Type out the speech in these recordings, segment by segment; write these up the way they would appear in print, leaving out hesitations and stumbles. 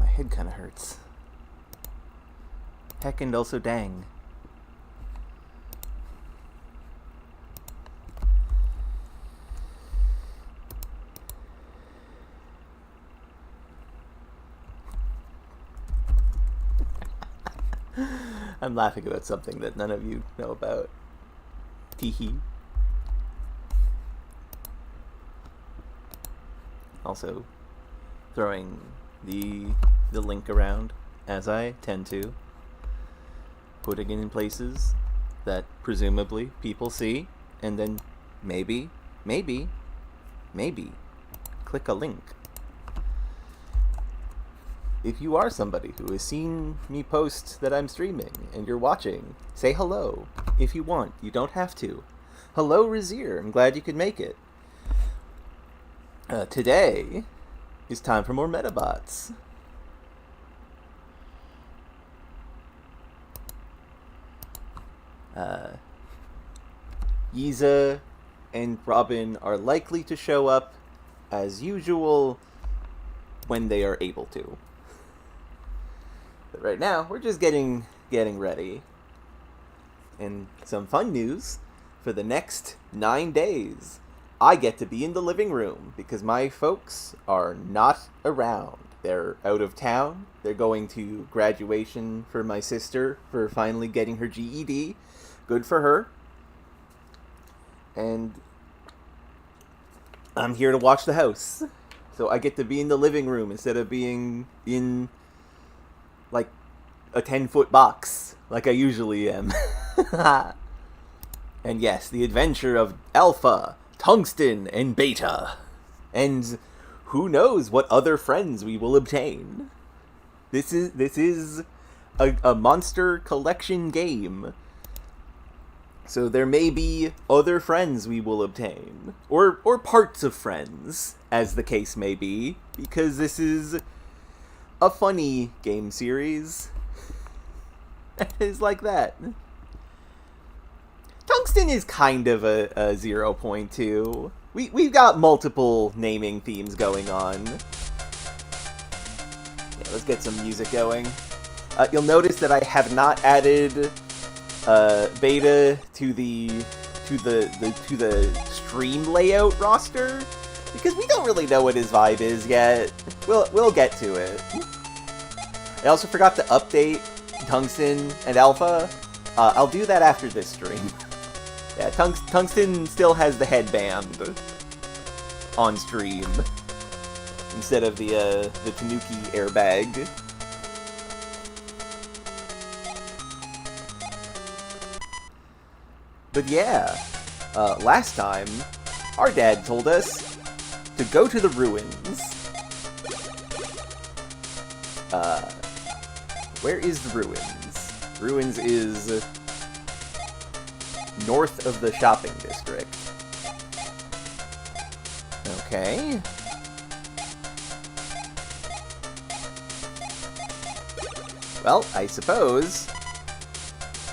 my head kind of hurts. Heck, and also dang. I'm laughing about something that none of you know about. Teehee. Also, throwing the link around, as I tend to. Putting it in places that presumably people see, and then maybe, click a link. If you are somebody who has seen me post that I'm streaming and you're watching, say hello if you want. You don't have to. Hello, Razir. I'm glad you could make it. Today is time for more Medabots. Yiza and Robin are likely to show up as usual when they are able to. But right now, we're just getting ready. And some fun news, for the next 9 days, I get to be in the living room because my folks are not around. They're out of town. They're going to graduation for my sister for finally getting her GED. Good for her. And I'm here to watch the house. So I get to be in the living room instead of being in, like, a 10-foot box, like I usually am. And yes, the adventure of Alpha, Tungsten, and Beta. And who knows what other friends we will obtain. This is a monster collection game. So there may be other friends we will obtain. Or parts of friends, as the case may be. Because this is a funny game series. It is like that. Tungsten is kind of a 0.2. We've got multiple naming themes going on. Yeah, let's get some music going. You'll notice that I have not added Beta to the stream layout roster because we don't really know what his vibe is yet. We'll get to it. I also forgot to update Tungsten and Alpha. I'll do that after this stream. Yeah, Tungsten still has the headband on stream instead of the Tanuki airbag. But yeah, last time our dad told us to go to the ruins. Where is the ruins? Ruins is north of the shopping district. Okay. Well, I suppose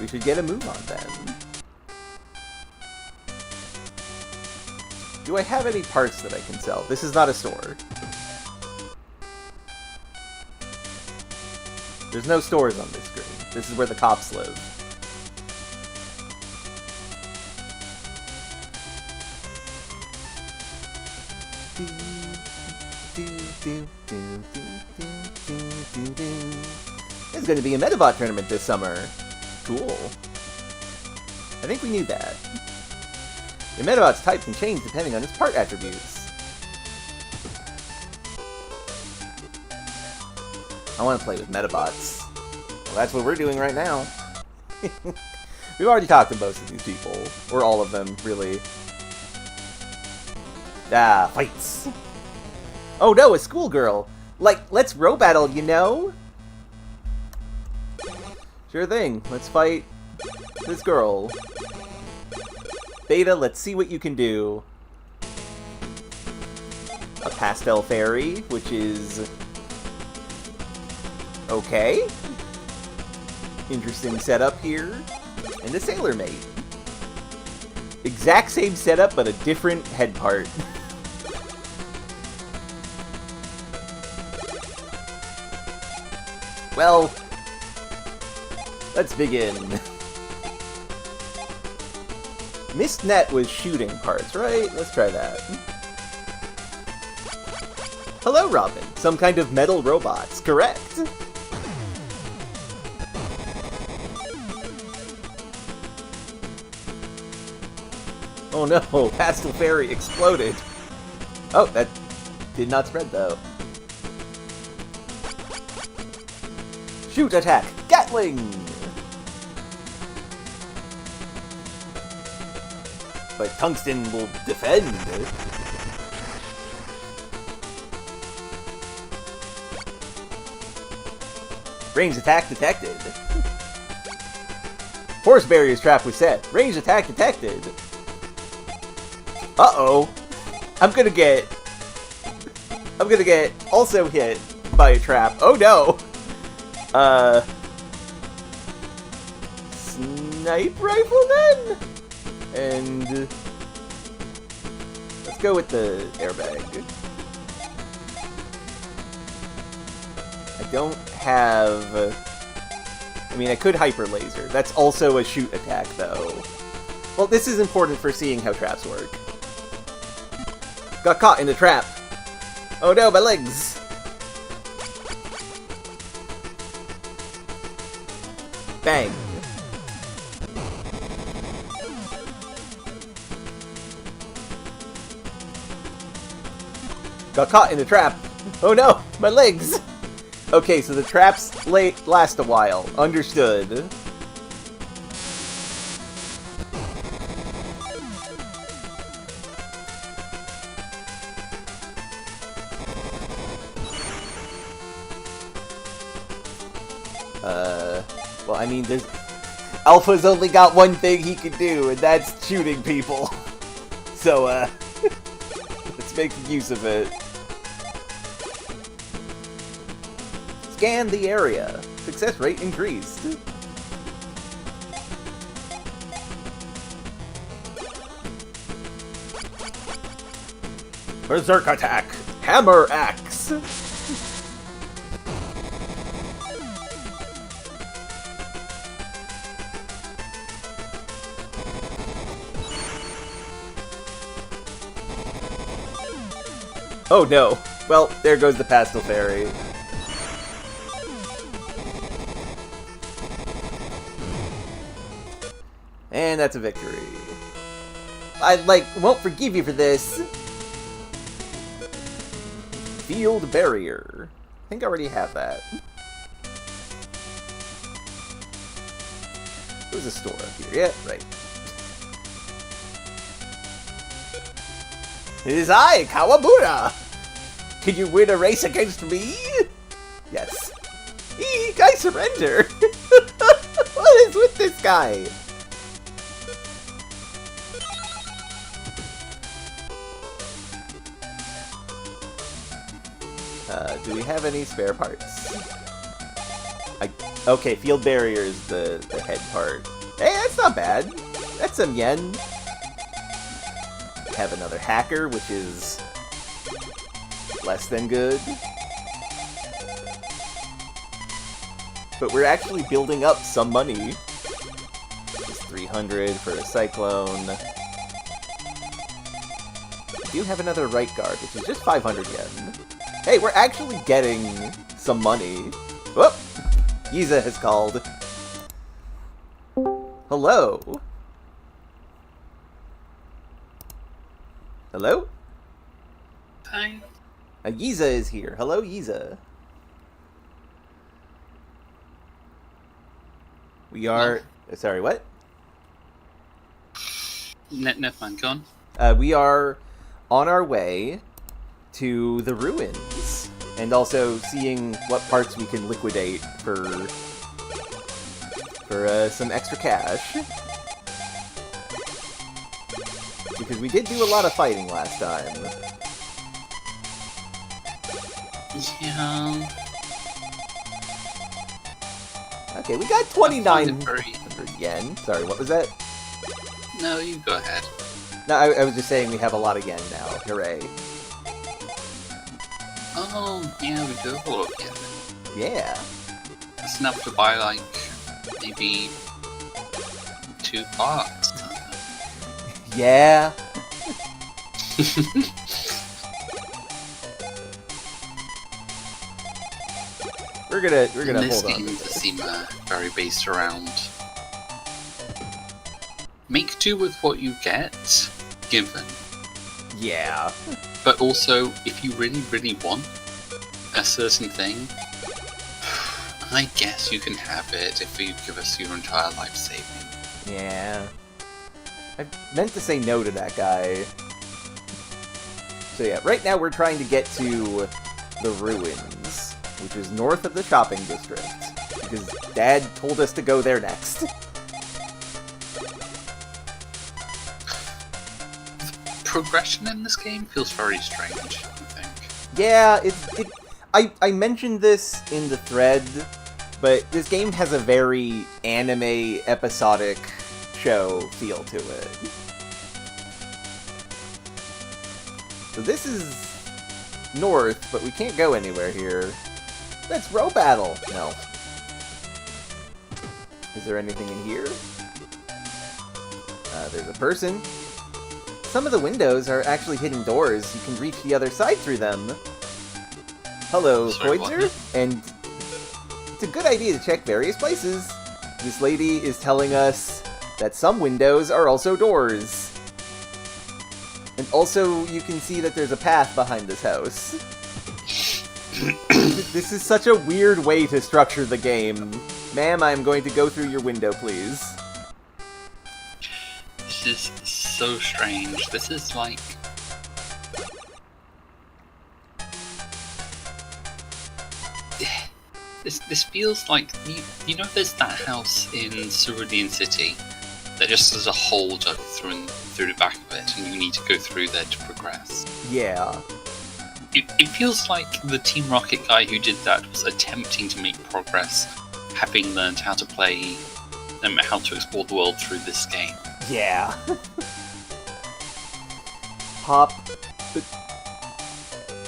we should get a move on then. Do I have any parts that I can sell? This is not a store. There's no stores on this screen. This is where the cops live. There's going to be a Medabot tournament this summer. Cool. I think we knew that. The Medabot's type can change depending on its part attributes. I want to play with Medabots. Well, that's what we're doing right now. We've already talked to most of these people. Or all of them, really. Ah, fights. Oh no, a schoolgirl. Like, let's row battle, you know? Sure thing. Let's fight this girl. Beta, let's see what you can do. A pastel fairy, which is okay. Interesting setup here. And a sailor mate. Exact same setup, but a different head part. Well, let's begin. Mistnet was shooting parts, right? Let's try that. Hello, Robin. Some kind of metal robots, correct? Oh no, Pastel Fairy exploded. Oh, that did not spread though. Shoot, attack, Gatling! But Tungsten will defend. Range attack detected. Force barriers trap was set. Range attack detected. Uh-oh. I'm gonna get also hit by a trap. Oh no! Snipe rifle then? And let's go with the airbag. I don't have... I mean, I could hyper laser. That's also a shoot attack, though. Well, this is important for seeing how traps work. Got caught in the trap. Oh no, my legs! Bang. Got caught in the trap. Oh no, my legs! Okay, so the traps last a while. Understood. Well, I mean, Alpha's only got one thing he can do, and that's shooting people. So, let's make use of it. Scan the area. Success rate increased. Berserk attack. Hammer axe. Oh no. Well, there goes the Pastel Fairy. And that's a victory. I, won't forgive you for this. Field barrier. I think I already have that. There's a store up here. Yeah, right. It is I, Kabuto! Can you win a race against me? Yes. Eek, I surrender! What is with this guy? Do we have any spare parts? Okay, field barrier is the head part. Hey, that's not bad. That's some yen. We have another hacker, which is less than good. But we're actually building up some money. Just 300 for a cyclone. We do have another right guard, which is just 500 yen. Hey, we're actually getting some money. Whoop! Yiza has called. Hello? Hello? Hi. Yiza is here. Hello, Yiza. We are... No. Sorry, what? Never mind, go on. We are on our way to the ruins, and also seeing what parts we can liquidate for some extra cash. Because we did do a lot of fighting last time. Yeah. Okay, we got 2,900 yen. Sorry, what was that? No, you go ahead. No, I was just saying we have a lot of yen now. Hooray. Oh, yeah, we do hold up yen. Yeah. That's enough to buy, like, maybe 2 parts. Yeah. We're gonna hold on. This game does seem very based around make do with what you get given. Yeah. But also, if you really, really want a certain thing, I guess you can have it if you give us your entire life saving. Yeah. I meant to say no to that guy. So yeah, right now we're trying to get to the ruins, which is north of the shopping district, because Dad told us to go there next. Progression in this game feels very strange, I think. Yeah, I mentioned this in the thread, but this game has a very anime episodic show feel to it. So this is north, but we can't go anywhere here. Let's row battle! No. Is there anything in here? There's a person. Some of the windows are actually hidden doors. You can reach the other side through them. Hello, Voidzer. And it's a good idea to check various places. This lady is telling us that some windows are also doors. And also, you can see that there's a path behind this house. This is such a weird way to structure the game. Ma'am, I'm going to go through your window, please. This is so strange. This is like... This feels like... You know there's that house in Cerulean City that just has a hole dug through the back of it, and you need to go through there to progress? Yeah. It feels like the Team Rocket guy who did that was attempting to make progress, having learned how to play and how to explore the world through this game. Yeah. Hop.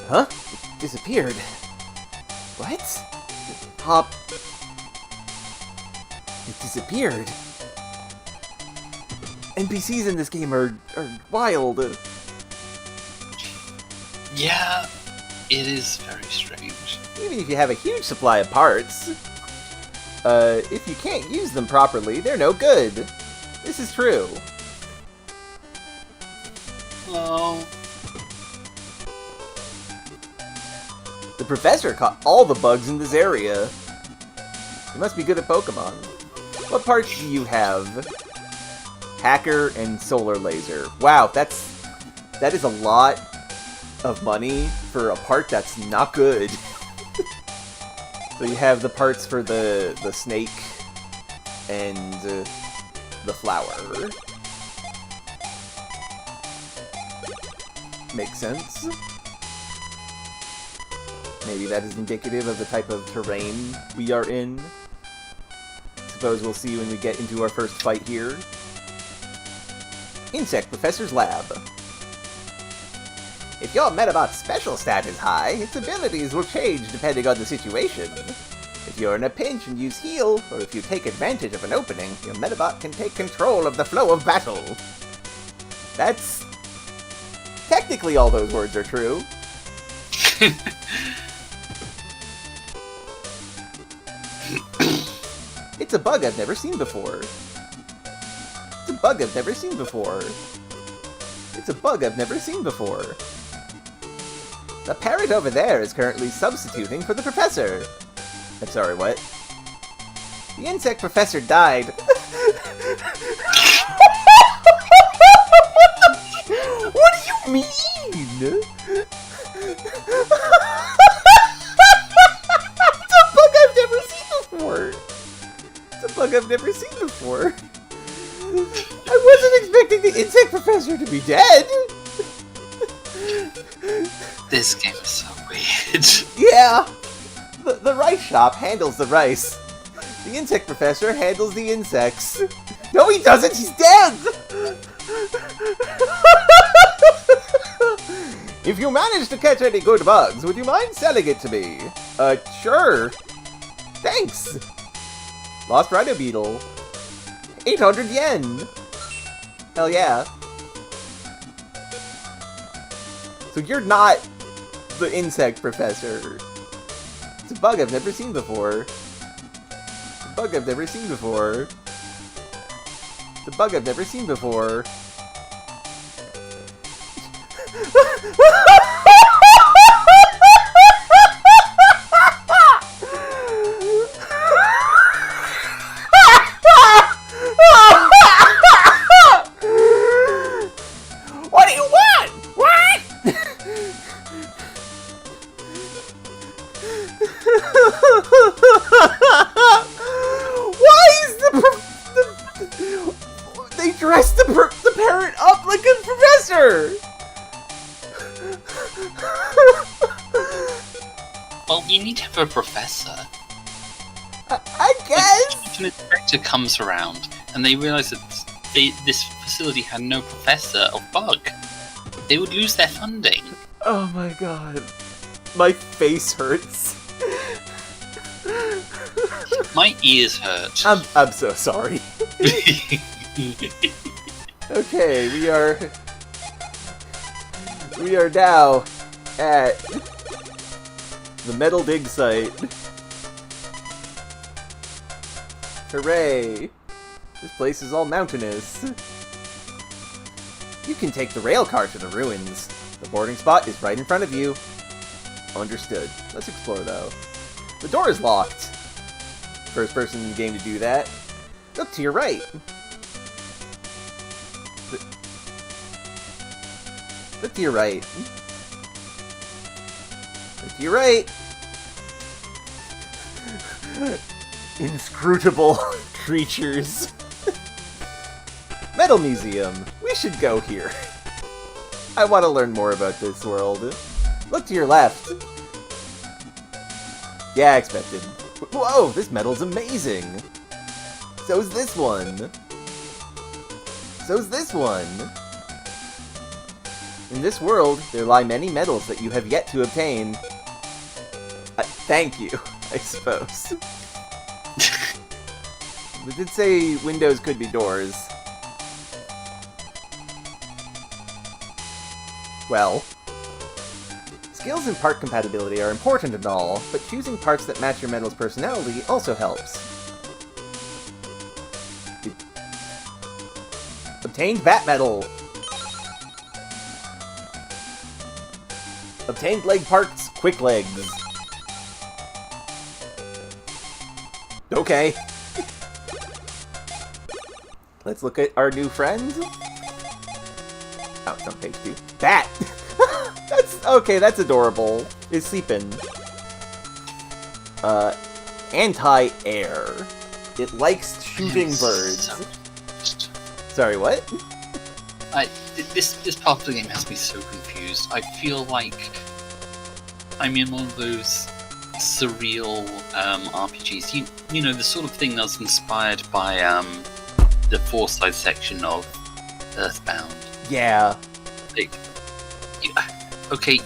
Huh? It disappeared. What? Hop. It disappeared. NPCs in this game are wild. Yeah, it is very strange. Even if you have a huge supply of parts, if you can't use them properly, they're no good. This is true. Oh. The professor caught all the bugs in this area. You must be good at Pokemon. What parts do you have? Hacker and solar laser. Wow, that is a lot of money for a part that's not good. So you have the parts for the snake and the flower. Makes sense. Maybe that is indicative of the type of terrain we are in. Suppose we'll see when we get into our first fight here. Insect Professor's Lab. If your Medabot's special stat is high, its abilities will change depending on the situation. If you're in a pinch and use heal, or if you take advantage of an opening, your Medabot can take control of the flow of battle. That's... technically all those words are true. It's a bug I've never seen before. It's a bug I've never seen before. It's a bug I've never seen before. The parrot over there is currently substituting for the professor. I'm sorry, what? The insect professor died. What do you mean? It's a bug I've never seen before. It's a bug I've never seen before. I wasn't expecting the insect professor to be dead. This game is so weird. Yeah. The rice shop handles the rice. The insect professor handles the insects. No, he doesn't. He's dead. If you manage to catch any good bugs, would you mind selling it to me? Sure. thanks! Lost Rhino Beetle. 800 yen! Hell yeah. So you're not the insect professor. It's a bug I've never seen before. It's a bug I've never seen before. It's a bug I've never seen before. What do you want? What? Why is they dressed the parrot up like a professor? Well, you need to have a professor. I guess. If an inspector comes around and they realise that this facility had no professor of bug, they would lose their funding. Oh my god. My face hurts. My ears hurt. I'm so sorry. Okay, we are now at the metal dig site. Hooray! This place is all mountainous. You can take the rail car to the ruins. The boarding spot is right in front of you. Understood. Let's explore though. The door is locked. First person in the game to do that. Look to your right. Look to your right. Look to your right. Inscrutable creatures. Metal Museum. We should go here. I want to learn more about this world. Look to your left. Yeah, expected. Whoa, this metal's amazing. So's this one. So's this one. In this world, there lie many metals that you have yet to obtain. Thank you, I suppose. We did say windows could be doors. Well, skills and part compatibility are important and all, but choosing parts that match your metal's personality also helps. Obtained bat metal. Obtained leg parts, quick legs. Okay. Let's look at our new friend. Oh, it's on page 2. Bat! That's okay, that's adorable. It's sleeping. Anti-air. It likes shooting birds. Sorry, what? This part of the game has me so confused. I feel like I'm in one of those surreal RPGs. You know, the sort of thing that was inspired by the Foresight section of Earthbound. Yeah. Like,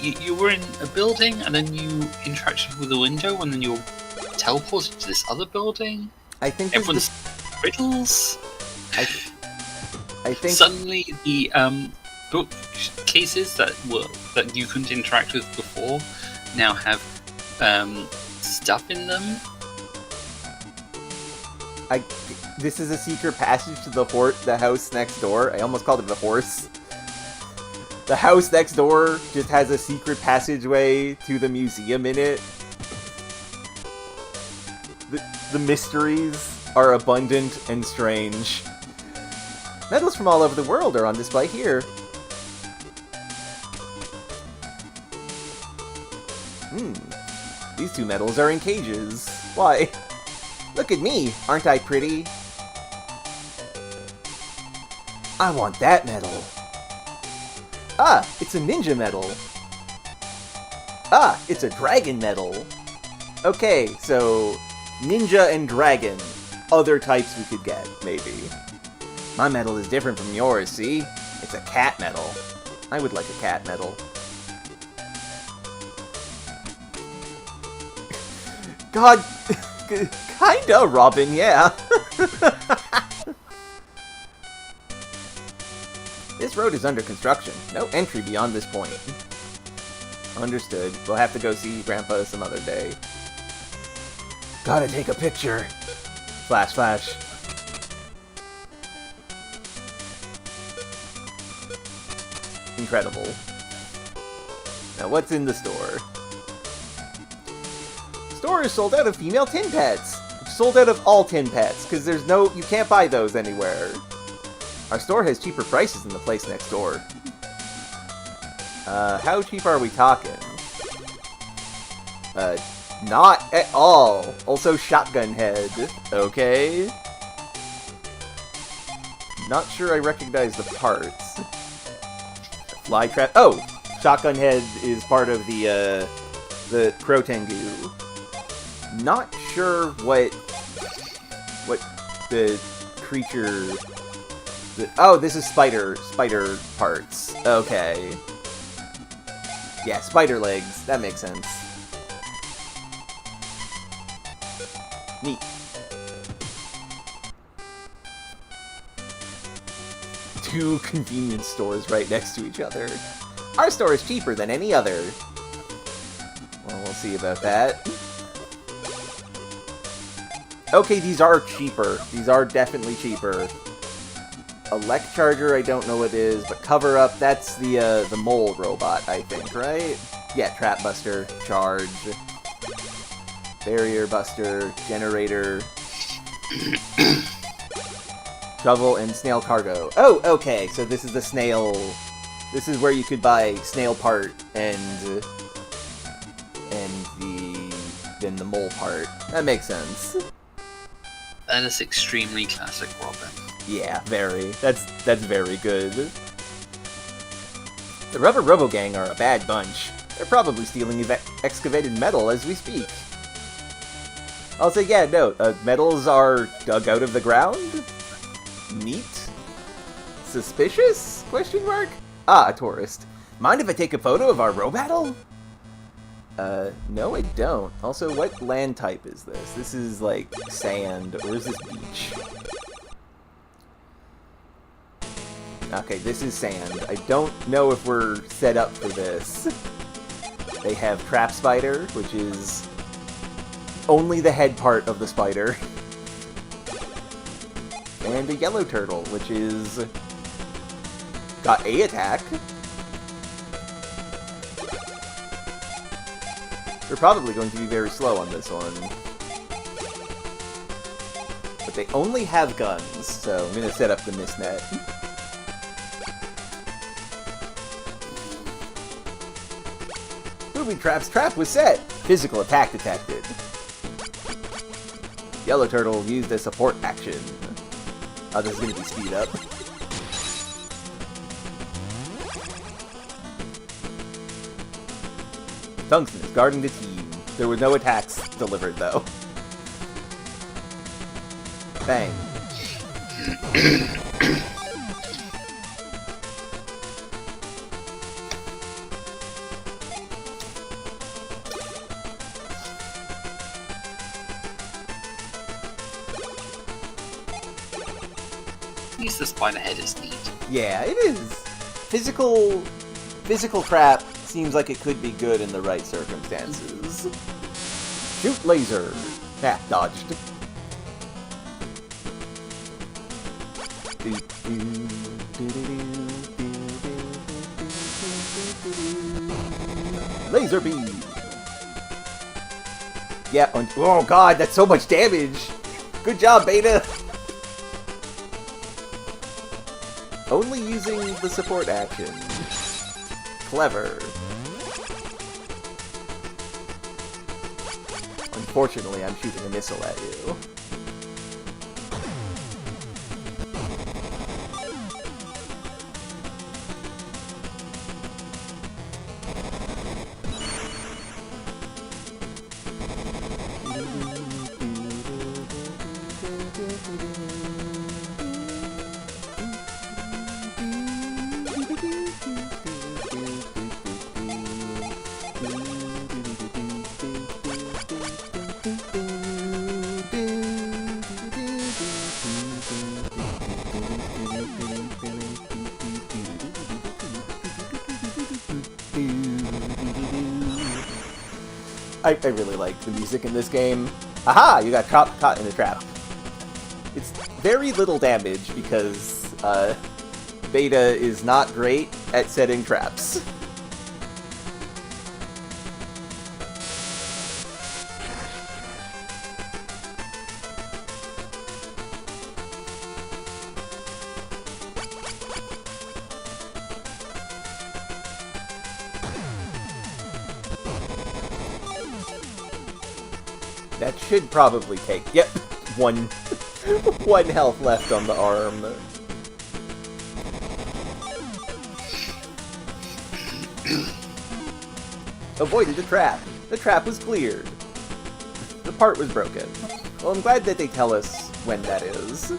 you were in a building and then you interacted with a window and then you were teleported to this other building. I think everyone's riddles. I think suddenly the bookcases that you couldn't interact with before now have stuff in them. This is a secret passage to the house next door. I almost called it the horse. The house next door just has a secret passageway to the museum in it. The mysteries are abundant and strange. Metals from all over the world are on display here. These two metals are in cages. Why? Look at me, aren't I pretty? I want that metal. Ah, it's a ninja metal. Ah, it's a dragon metal. Okay, so ninja and dragon. Other types we could get, maybe. My metal is different from yours, see? It's a cat metal. I would like a cat metal. God, Kinda, Robin, yeah. This road is under construction. No entry beyond this point. Understood. We'll have to go see Grandpa some other day. Gotta take a picture. Flash, flash. Incredible. Now what's in the store? Store is sold out of female tin pets. Sold out of all tin pets, because there's no... you can't buy those anywhere. Our store has cheaper prices than the place next door. How cheap are we talking? Not at all. Also shotgun head. Okay. Not sure I recognize the parts. Fly trap. Oh! Shotgun head is part of the Crotengu. Not sure what the creature... oh, this is spider parts. Okay. Yeah, spider legs. That makes sense. Neat. Two convenience stores right next to each other. Our store is cheaper than any other. Well, we'll see about that. Okay, these are cheaper. These are definitely cheaper. Elect Charger, I don't know what it is, but Cover Up, that's the mole robot, I think, right? Yeah, Trap Buster, Charge, Barrier Buster, Generator, Shovel, and Snail Cargo. Oh, okay, so this is the snail... this is where you could buy snail part and then the mole part. That makes sense. That is extremely classic Robin. Yeah, very. That's very good. The Rubber Robo Gang are a bad bunch. They're probably stealing excavated metal as we speak. I'll say, yeah, no, metals are dug out of the ground? Neat? Suspicious? Question mark? Ah, a tourist. Mind if I take a photo of our row battle? No I don't. Also, what land type is this? This is, like, sand, or is this beach? Okay, this is sand. I don't know if we're set up for this. They have Trap Spider, which is only the head part of the spider. And a Yellow Turtle, which is... got a attack. They're probably going to be very slow on this one. But they only have guns, so I'm going to set up the mist net. Booby Trap's trap was set! Physical attack detected. Yellow Turtle used a support action. Oh, this is going to be speed up. Tungsten is guarding the team. There were no attacks delivered, though. Bang. At least the spider head is neat. Yeah, it is. Physical trap seems like it could be good in the right circumstances. Shoot laser. Ah, dodged. Laser beam. Yeah, oh god, that's so much damage. Good job, Beta. Only using the support action. Clever. Unfortunately, I'm shooting a missile at you. I really like the music in this game. Aha! You got caught in a trap. It's very little damage because Beta is not great at setting traps. That should probably take... Yep, one health left on the arm. Avoided the trap. The trap was cleared. The part was broken. Well, I'm glad that they tell us when that is.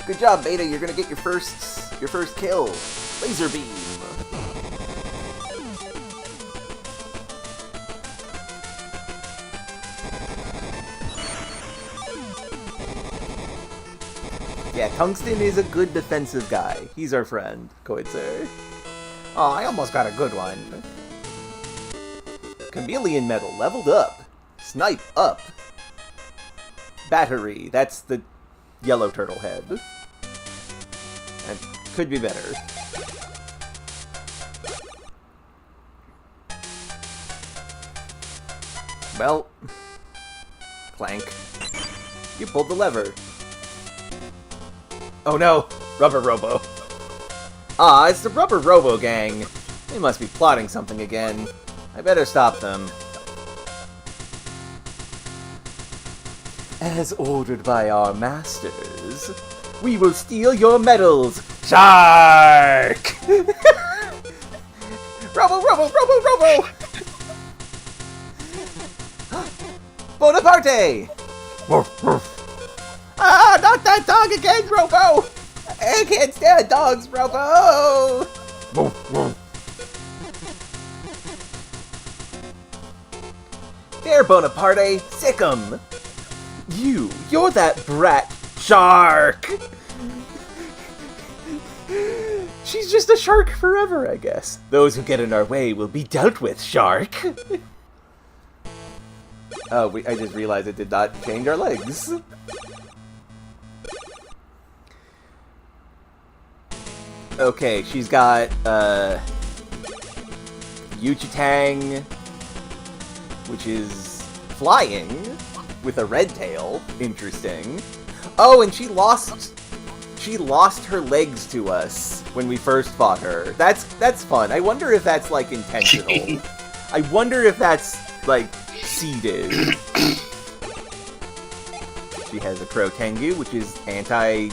Good job, Beta. You're gonna get your first kill. Laser beam. Yeah, Tungsten is a good defensive guy. He's our friend, Koitzer. Oh, I almost got a good one. Chameleon Metal, leveled up. Snipe up. Battery, that's the yellow turtle head. That could be better. Well, Clank, you pulled the lever. Oh no! Rubber Robo. Ah, it's the Rubber Robo gang. They must be plotting something again. I better stop them. As ordered by our masters, we will steal your medals. Shark! Robo, Robo, Robo, Robo! Bonaparte! Ah, not that dog again, Robo! I can't stand dogs, Robo! There, Bonaparte! Sick 'em! You're that brat shark! She's just a shark forever, I guess. Those who get in our way will be dealt with, shark! Oh, I just realized it did not change our legs. Okay, she's got, Yuchitang, which is flying, with a red tail. Interesting. Oh, and she lost her legs to us when we first fought her. That's fun. I wonder if that's, like, intentional. I wonder if that's, like, seeded. She has a Crow Tengu, which is anti...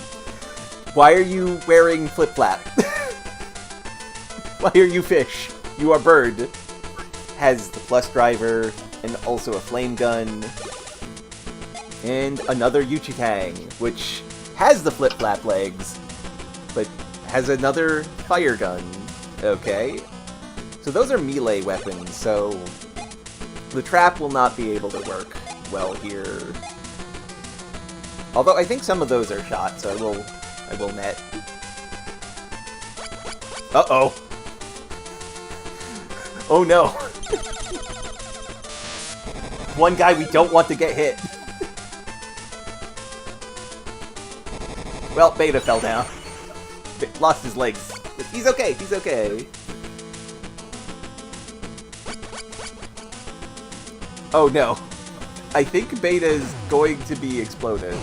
Why are you wearing flip-flap? Why are you fish? You are bird. Has the plus driver, and also a flame gun. And another Yuchitang, which has the flip-flap legs, but has another fire gun. Okay. So those are melee weapons, so the trap will not be able to work well here. Although I think some of those are shot, so I will net. Uh-oh. Oh no. One guy we don't want to get hit. Well, Beta fell down. Lost his legs. But he's okay, he's okay. Oh no. I think Beta's going to be exploded.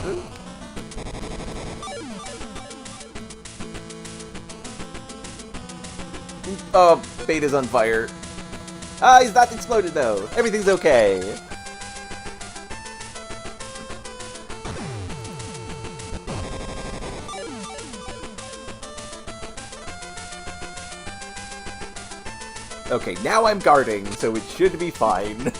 Oh, Beta's on fire. Ah, he's not exploded though. Everything's okay. Okay, now I'm guarding, so it should be fine.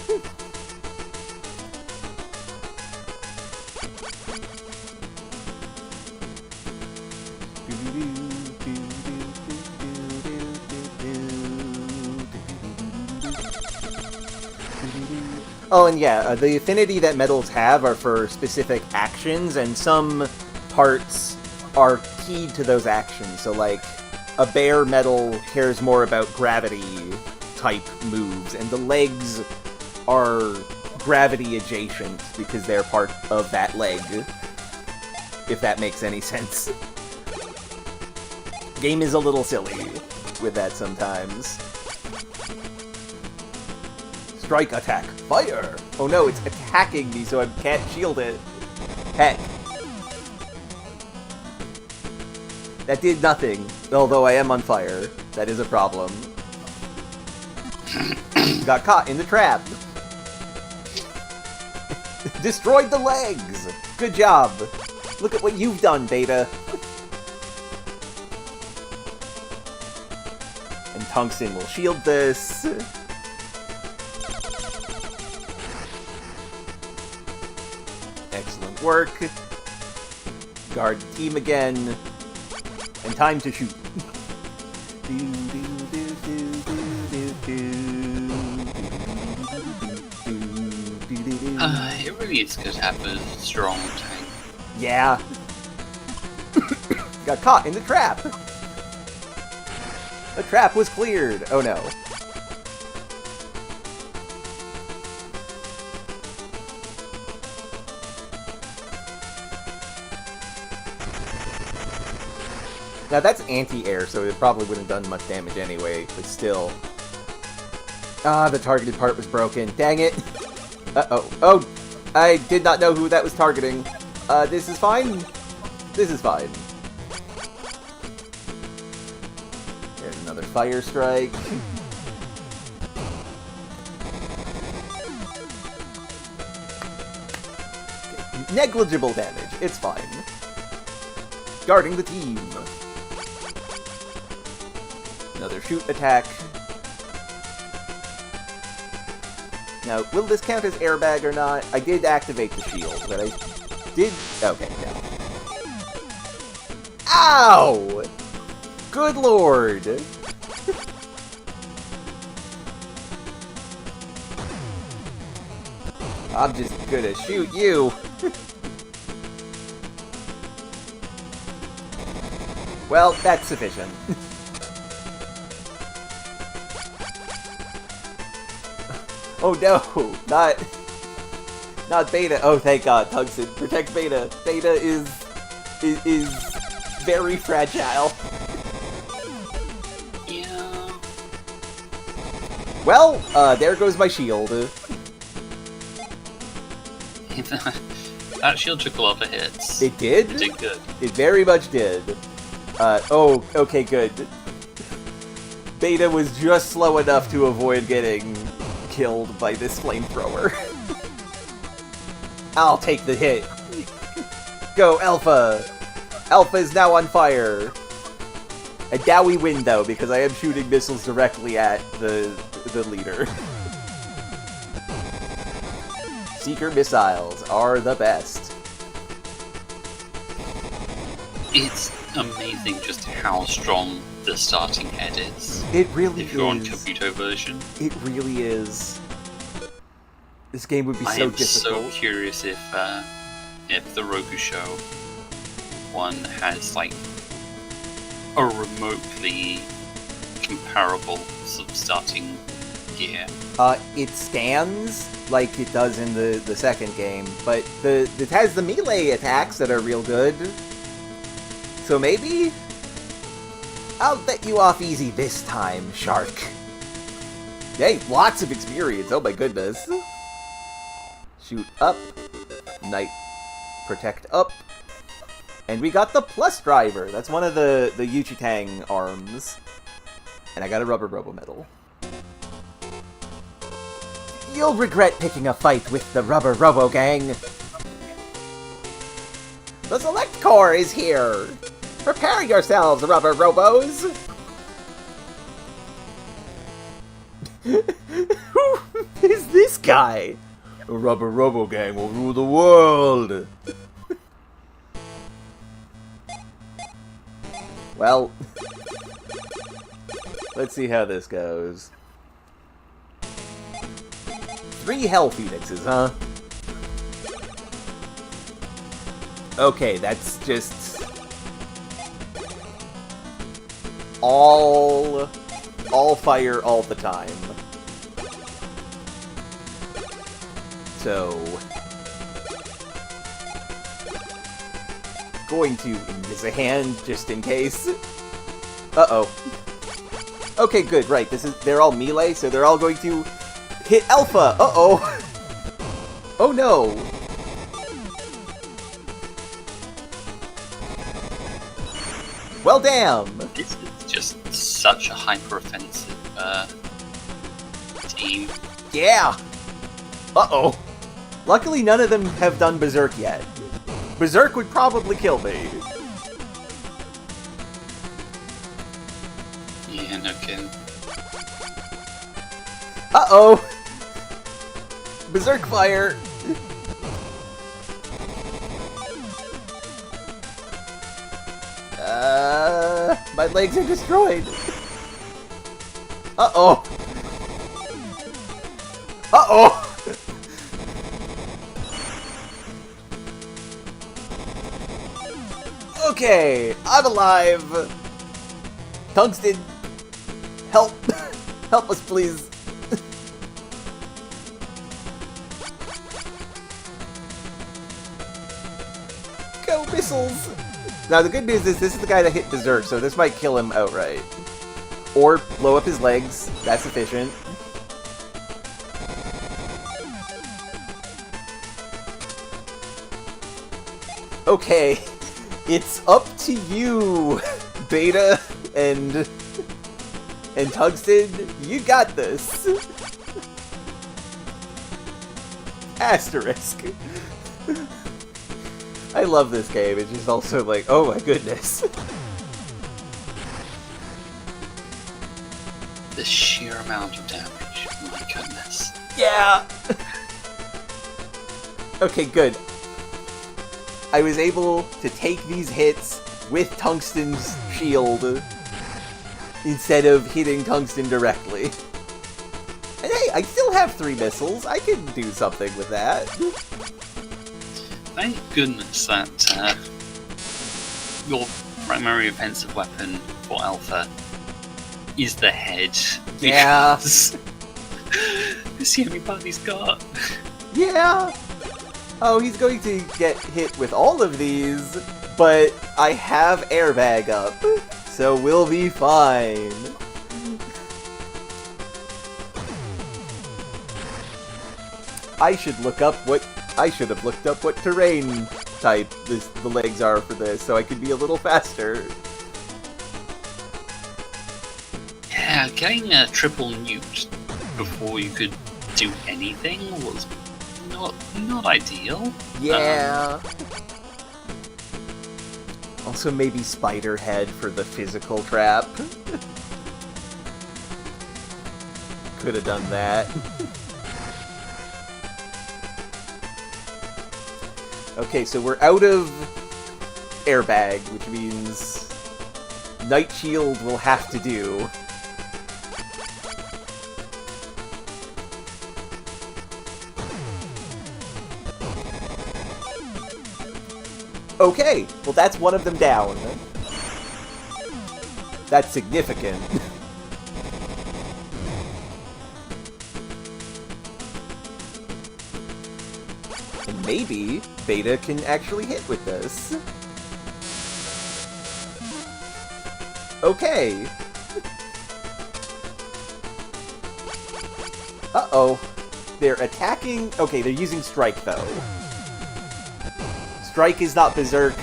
Oh, and yeah, the affinity that medals have are for specific actions, and some parts are keyed to those actions. So, like, a bare metal cares more about gravity-type moves, and the legs are gravity-adjacent because they're part of that leg, if that makes any sense. Game is a little silly with that sometimes. Strike, attack, fire! Oh no, it's attacking me, so I can't shield it. Heck. That did nothing, although I am on fire. That is a problem. Got caught in the trap. Destroyed the legs! Good job! Look at what you've done, Beta. And Tungsten will shield this. Excellent work. Guard the team again. And time to shoot. It really is good to have a strong tank. Yeah. Got caught in the trap. The trap was cleared. Oh no. Now that's anti-air, so it probably wouldn't have done much damage anyway, but still. Ah, the targeted part was broken. Dang it. Uh-oh. Oh, I did not know who that was targeting. This is fine. This is fine. There's another fire strike. Okay. Negligible damage. It's fine. Guarding the team. Another shoot attack. Now, will this count as airbag or not? I did activate the shield, but I did... Okay, no. Ow! Good lord! I'm just gonna shoot you. Well, that's sufficient. Oh no, not Beta. Oh, thank God, Tungsten, protect Beta. Beta is very fragile. Yeah. Well, there goes my shield. That shield took a lot of hits. It did? It did good. It very much did. Oh, okay, good. Beta was just slow enough to avoid getting killed by this flamethrower. I'll take the hit. Go, Alpha! Alpha is now on fire. And now we win, though, because I am shooting missiles directly at the leader. Seeker missiles are the best. It's amazing just how strong the starting head is. It really is. If you're on Kabuto version. It really is. This game would be I so am difficult. so curious if the Rokusho one has like a remotely comparable sort of starting gear. It scans like it does in the second game, but it has the melee attacks that are real good. So maybe I'll let you off easy this time, Shark. Hey, lots of experience. Oh my goodness. Shoot up. Knight protect up. And we got the plus driver. That's one of the Yuchitang arms. And I got a rubber robo medal. You'll regret picking a fight with the Rubber Robo Gang. The Select Corps is here. Prepare yourselves, Rubber Robos. Who is this guy? The Rubber Robo Gang will rule the world. Well, let's see how this goes. 3 Hell Phoenixes, huh? Okay, that's just all fire all the time. So, going to use a hand just in case. Uh-oh. Okay, good, right. They're all melee, so they're all going to hit Alpha. Uh-oh. Oh no. Well, damn. This is just such a hyper-offensive team. Yeah. Uh-oh. Luckily, none of them have done Berserk yet. Berserk would probably kill me. Yeah, no kidding. Uh-oh. Berserk fire. My legs are destroyed. Uh-oh. Uh-oh. Okay, I'm alive. Tungsten, help. Help us, please. Go, missiles. Now, the good news is this is the guy that hit Berserk, so this might kill him outright. Or blow up his legs. That's efficient. Okay. It's up to you, Beta and Tungsten. You got this. Asterisk. I love this game. It's just also like, oh my goodness. The sheer amount of damage. My goodness. Yeah. Okay, good. I was able to take these hits with Tungsten's shield instead of hitting Tungsten directly. And hey, I still have 3 missiles. I can do something with that. Thank goodness that your primary offensive weapon for Alpha is the head. Yeah. It's the only part he's got. Yeah. Oh, he's going to get hit with all of these, but I have airbag up, so we'll be fine. I should have looked up what terrain type the legs are for this, so I could be a little faster. Yeah, getting a triple nuked before you could do anything was not ideal. Yeah. Also maybe Spider Head for the physical trap. Could have done that. Okay, so we're out of airbag, which means Night Shield will have to do. Okay, well that's one of them down. That's significant. And maybe Beta can actually hit with this. Okay. Uh-oh. They're attacking... Okay, they're using Strike, though. Strike is not Berserk.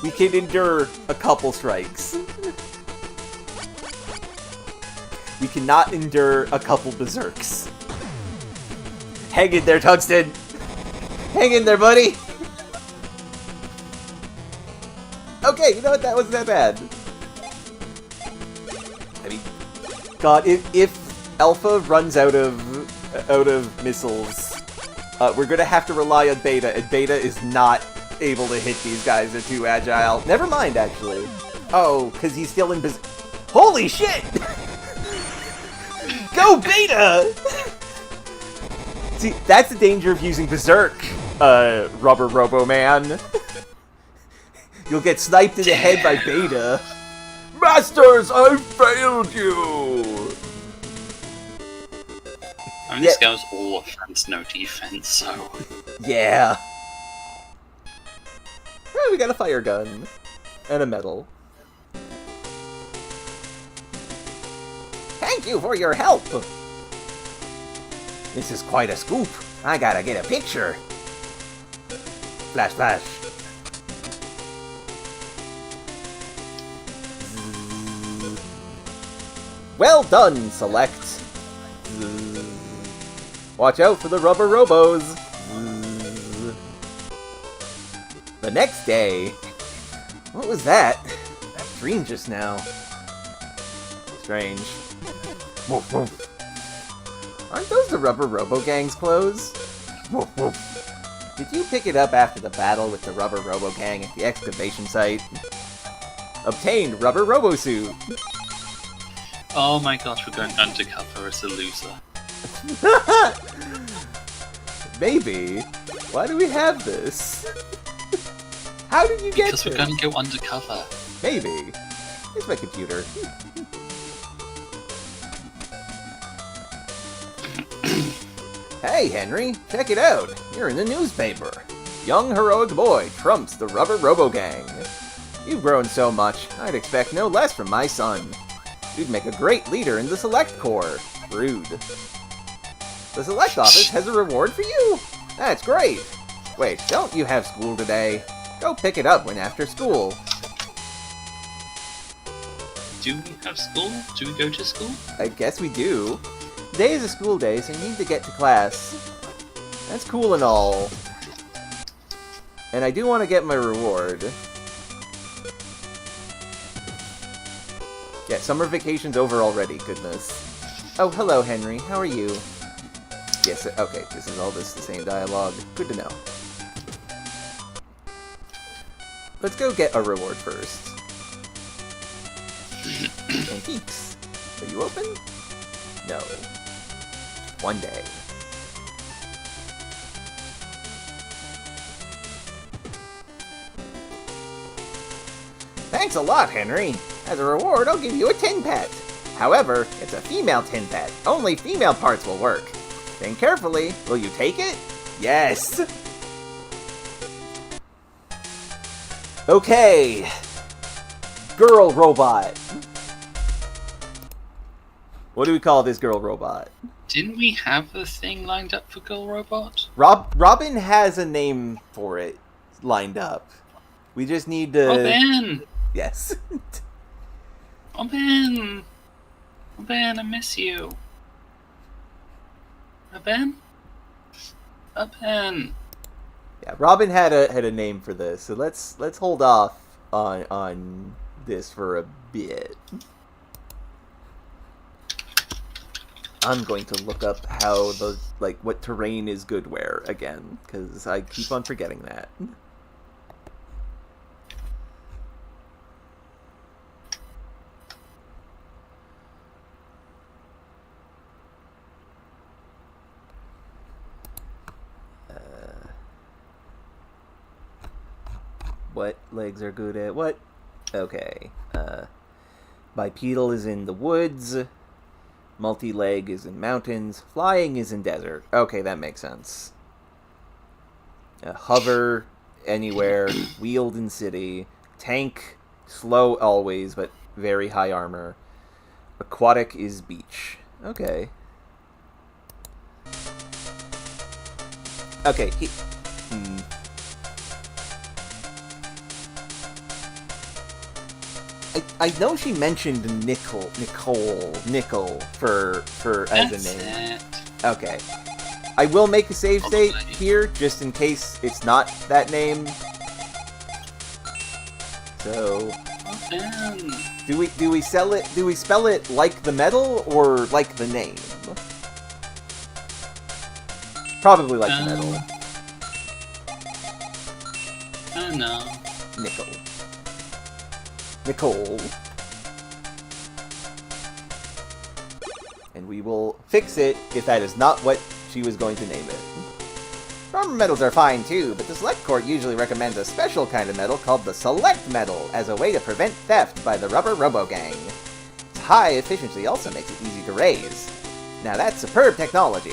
We can endure a couple strikes. We cannot endure a couple Berserks. Hang in there, Tungsten! Hang in there, buddy! Okay, you know what? That wasn't that bad. I mean, God, if Alpha runs out of missiles, we're gonna have to rely on Beta, and Beta is not able to hit these guys. They're too agile. Never mind, actually. Oh, because he's still in Holy shit! Go, Beta! See, that's the danger of using Berserk, Rubber Robo Man. You'll get sniped in the head by Beta. Masters, I failed you! I mean, this goes all offense, no defense, so... Yeah. Oh, we got a fire gun. And a medal. Thank you for your help! This is quite a scoop. I gotta get a picture. Flash, flash. Well done, Select. Watch out for the rubber robos. The next day... What was that? Dream just now. Strange. Woof, woof. Aren't those the rubber robo gang's clothes? Woof, woof. Did you pick it up after the battle with the rubber robo gang at the excavation site? Obtained rubber robo suit. Oh my gosh, we're going undercover as a loser. Maybe. Why do we have this? How did you get Because we're this? going to go undercover. Maybe. Here's my computer. Hey, Henry, check it out. You're in the newspaper. Young heroic boy trumps the rubber robo gang. You've grown so much, I'd expect no less from my son. You'd make a great leader in the Select Corps. Rude. The Select Office has a reward for you. That's great. Wait, don't you have school today? Go pick it up when after school. Do we have school? Do we go to school? I guess we do. Today is a school day, so you need to get to class. That's cool and all. And I do want to get my reward. Yeah, summer vacation's over already, goodness. Oh, hello, Henry. How are you? Yes, okay, this is all the same dialogue. Good to know. Let's go get a reward first. Antiques. Are you open? No. One day. Thanks a lot, Henry. As a reward, I'll give you a tin pet. However, it's a female tin pet. Only female parts will work. Think carefully. Will you take it? Yes! Okay. Girl robot. What do we call this girl robot? Didn't we have a thing lined up for Girl Robot? Robin has a name for it lined up. We just need to... Robin! Yes. Robin! Robin, I miss you. Robin? Robin! Yeah, Robin had a name for this, so let's hold off on this for a bit. I'm going to look up how what terrain is good where again, because I keep on forgetting that. What legs are good at what? Okay. Bipedal is in the woods. Multi-leg is in mountains. Flying is in desert. Okay, that makes sense. Hover anywhere. Wheeled in city. Tank, slow always, but very high armor. Aquatic is beach. Okay. Okay. I know she mentioned nickel for as That's a name. it. Okay. I will make a save state Probably. here just in case it's not that name. So, Robin! do we sell it? Do we spell it like the metal or like the name? Probably like the metal. I don't know. Nicole. And we will fix it if that is not what she was going to name it. Normal metals are fine too, but the Select Court usually recommends a special kind of metal called the Select Metal as a way to prevent theft by the Rubber Robo Gang. Its high efficiency also makes it easy to raise. Now that's superb technology.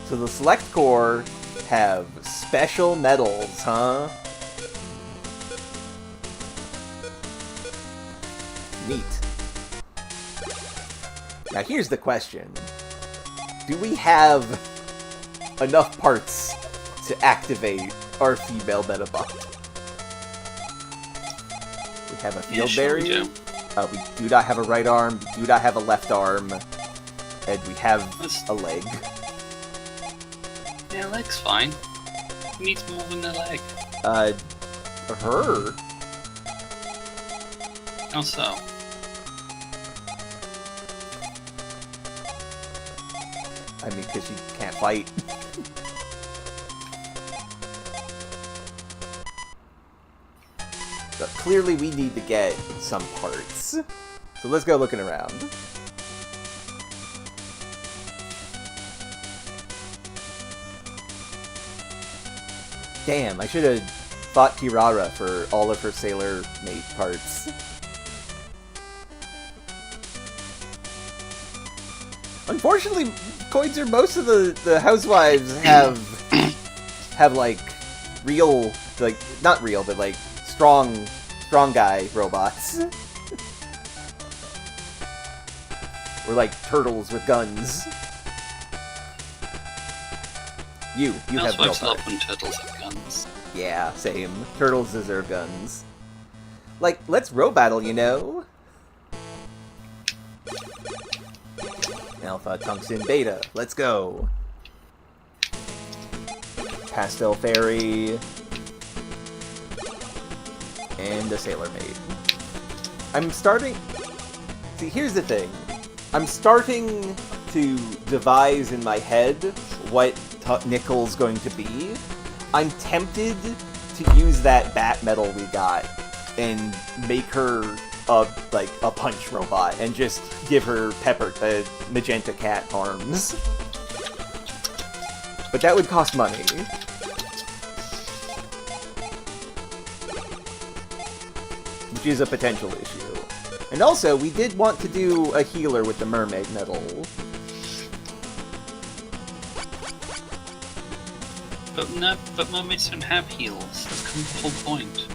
So the Select Corps have special metals, huh? Neat. Now here's the question. Do we have enough parts to activate our female Medabot? We have a field barrier. We do not have a right arm, we do not have a left arm, and we have a leg. Yeah, leg's fine. Who needs more than a leg? Her. How so? I mean, because she can't fight. But clearly we need to get some parts. So let's go looking around. Damn, I should have fought Kirara for all of her Sailor Mate parts. Unfortunately, Koizer, most of the housewives have like real, like, not real, but like strong guy robots. Or like turtles with guns. You have real Housewives love parts. when turtles have guns. Yeah, same. Turtles deserve guns. Like, let's battle, you know? Alpha, Tungsten, Beta. Let's go. Pastel Fairy. And a Sailor Maid. I'm starting... See, here's the thing. I'm starting to devise in my head what Nickel's going to be. I'm tempted to use that bat metal we got and make her a punch robot and just give her the magenta cat arms. But that would cost money. Which is a potential issue. And also, we did want to do a healer with the mermaid metal. But mermaids don't have heals. That's kind of the whole point.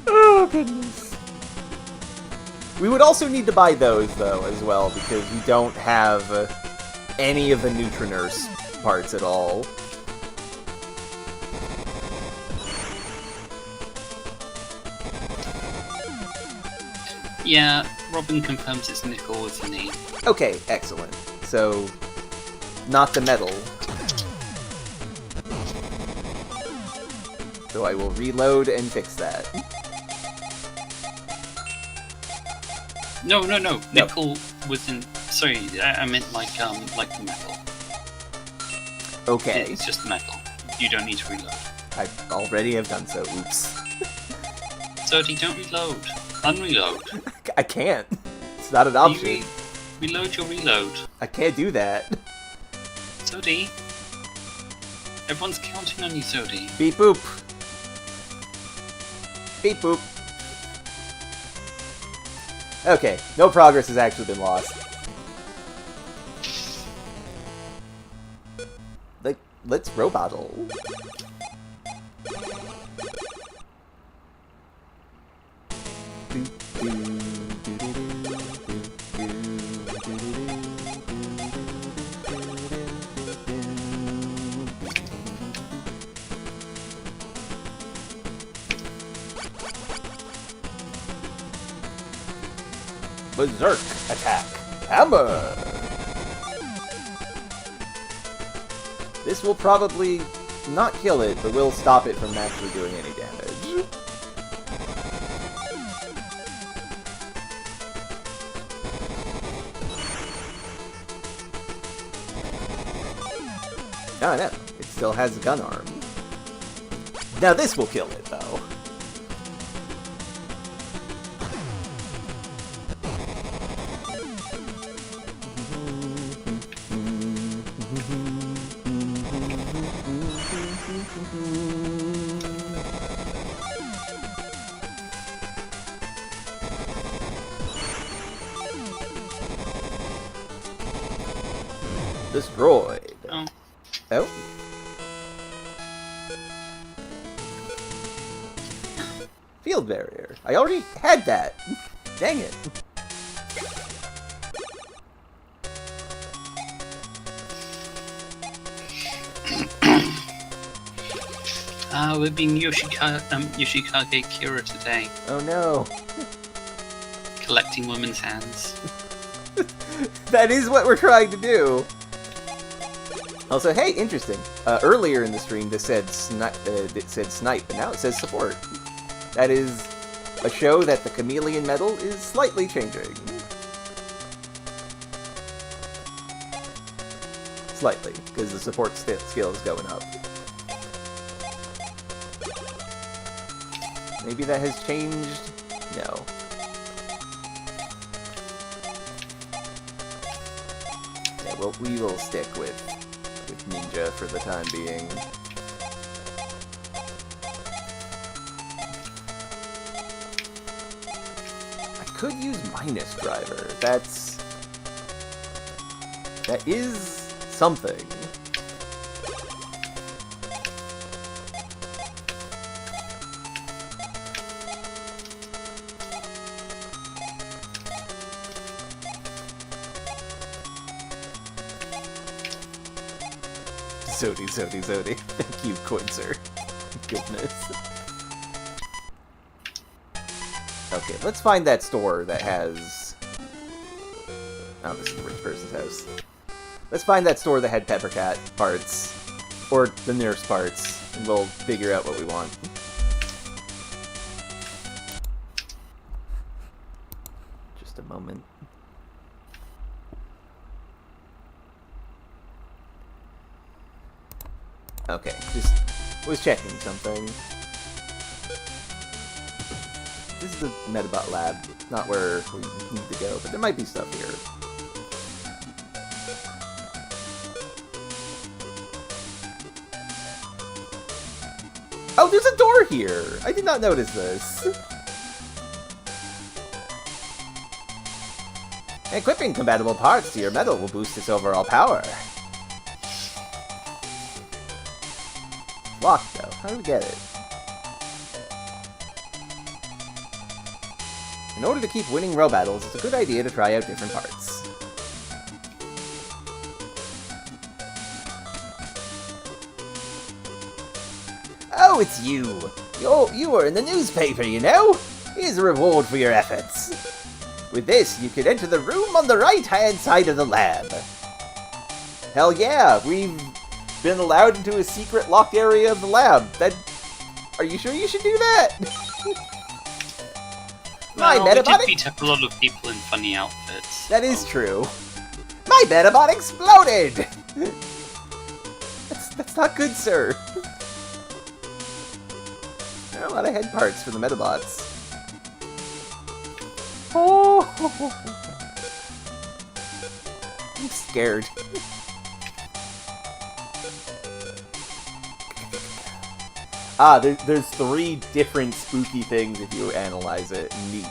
Oh, goodness. We would also need to buy those, though, as well, because we don't have any of the Nutrinurse parts at all. Yeah, Robin confirms it's Nickel with an E. Okay, excellent. So, not the metal. So I will reload and fix that. No. Nickel was in. Sorry, I meant like the metal. Okay. It's just the metal. You don't need to reload. I already have done so. Oops. Zodi, don't reload. Unreload. I can't. It's not an option. Reload your reload. I can't do that. Zodi. Everyone's counting on you, Zodi. Beep boop. Beep boop. Okay, no progress has actually been lost. Like, let's robotle. Berserk attack. Hammer! This will probably not kill it, but will stop it from actually doing any damage. Oh no, it still has a gun arm. Now this will kill it, though. Destroyed. Oh. Oh. Field barrier. I already had that. Dang it. We're being Yoshikage Kira today. Oh no. Collecting women's hands. That is what we're trying to do. Also, hey, interesting. Earlier in the stream, it said snipe, but now it says support. That is a show that the chameleon medal is slightly changing. Slightly, because the support skill is going up. Maybe that has changed? No. Yeah, well, we will stick with Ninja for the time being. I could use minus driver. That is something. Zodi. Thank you, Quincer. Goodness. Okay, let's find that store that has... Oh, this is the rich person's house. Let's find that store that had Peppercat parts. Or the nurse parts. And we'll figure out what we want. Just a moment. Okay, just was checking something. This is the Medabot lab, not where we need to go, but there might be stuff here. Oh, there's a door here! I did not notice this. Equipping compatible parts to your medal will boost its overall power. Locked, though. How do we get it? In order to keep winning row battles, it's a good idea to try out different parts. Oh, it's you! You were in the newspaper, you know? Here's a reward for your efforts. With this, you can enter the room on the right-hand side of the lab. Hell yeah, we've been allowed into a secret locked area of the lab. Are you sure you should do that? My Well, we Medabot did beat up a lot of people in funny outfits. That is true. My Medabot exploded! That's not good, sir. There are a lot of head parts for the Medabots. Oh! I'm scared. There's 3 different spooky things if you analyze it. Neat.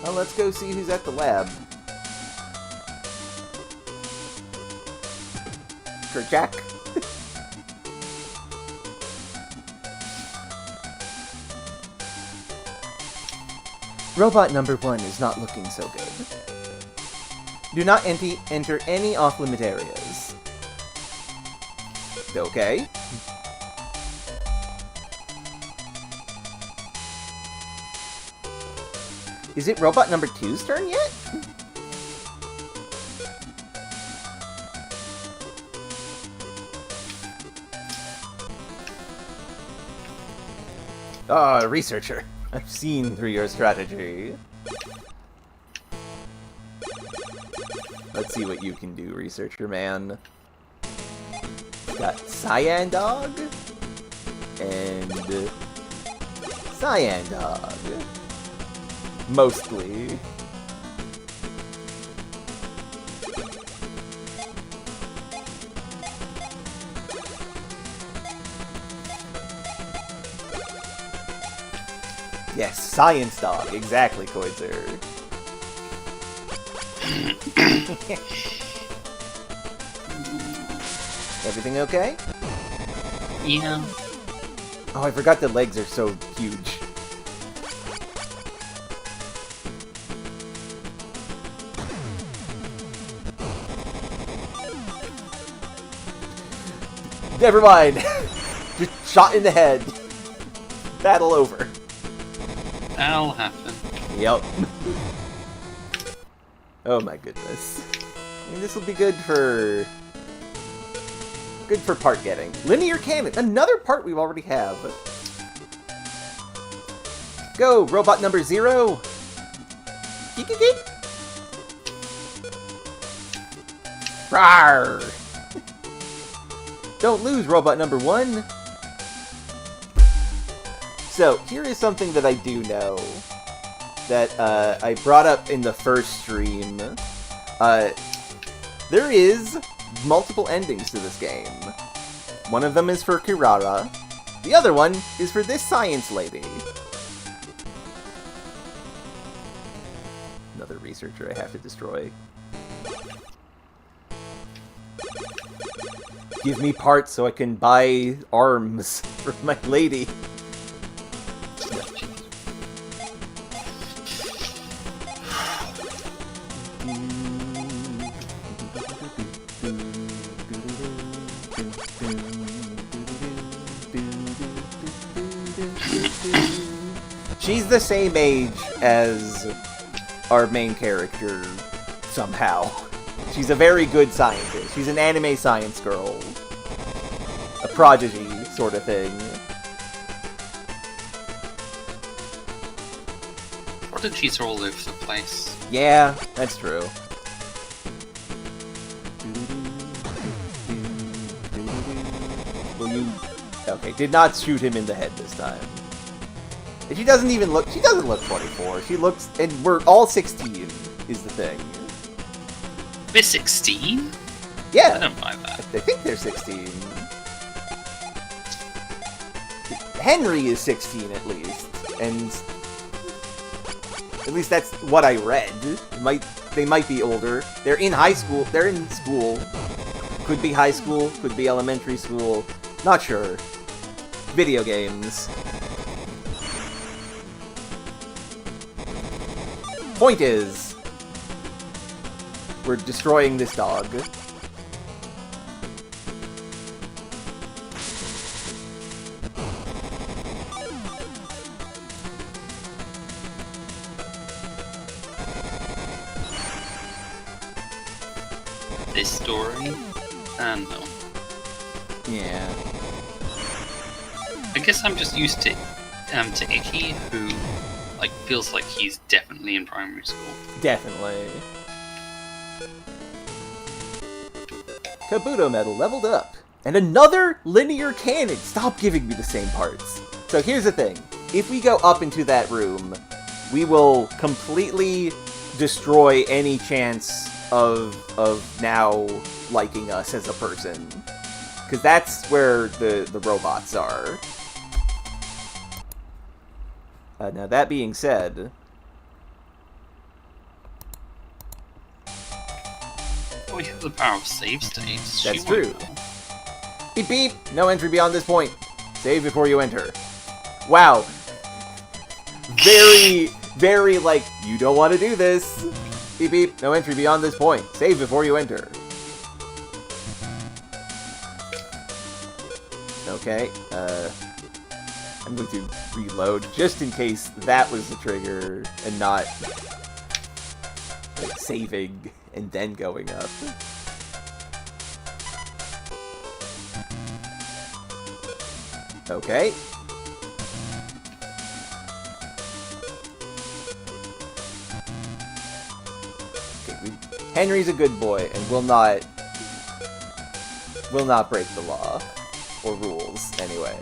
Well, let's go see who's at the lab. Jack. Robot number 1 is not looking so good. Do not enter any off-limit areas. Okay. Is it robot number 2's turn yet? Ah, researcher. I've seen through your strategy. Let's see what you can do, researcher man. Got Cyan Dog and Cyan Dog. Mostly. Yes, science dog. Exactly, Koitzer. Everything okay? Yeah. Oh, I forgot the legs are so huge. Never mind. Just shot in the head. Battle over. That'll happen. Yep. Oh my goodness. I mean, this will be good for part getting. Linear cannon, another part we already have. Go, robot number 0. Geek. Rawr. Don't lose, robot number 1. So, here is something that I do know that I brought up in the first stream. There is multiple endings to this game. One of them is for Kirara. The other one is for this science lady. Another researcher I have to destroy. Give me parts so I can buy arms for my lady. She's the same age as our main character, somehow. She's a very good scientist. She's an anime science girl. A prodigy, sort of thing. Prodigies are all over the place. Yeah, that's true. Will you... Okay, did not shoot him in the head this time. And she doesn't even look... She doesn't look 24. She looks... And we're all 16, is the thing. They're 16? Yeah. I don't buy that. I think they're 16. Henry is 16, at least. And... At least that's what I read. They might be older. They're in high school. They're in school. Could be high school. Could be elementary school. Not sure. Video games. Point is, we're destroying this dog. This story? No. Yeah. I guess I'm just used to Icky, who feels like he's definitely in primary school. Definitely. Kabuto medal leveled up. And another linear cannon! Stop giving me the same parts. So here's the thing. If we go up into that room, we will completely destroy any chance of now liking us as a person. Because that's where the robots are. Now that being said... We have the power of save states. That's true. Beep beep! No entry beyond this point. Save before you enter. Wow. Very, very, you don't want to do this. Beep beep! No entry beyond this point. Save before you enter. Okay, I'm going to reload just in case that was the trigger and not saving and then going up. Okay. Henry's a good boy and will not break the law. Or rules, anyway.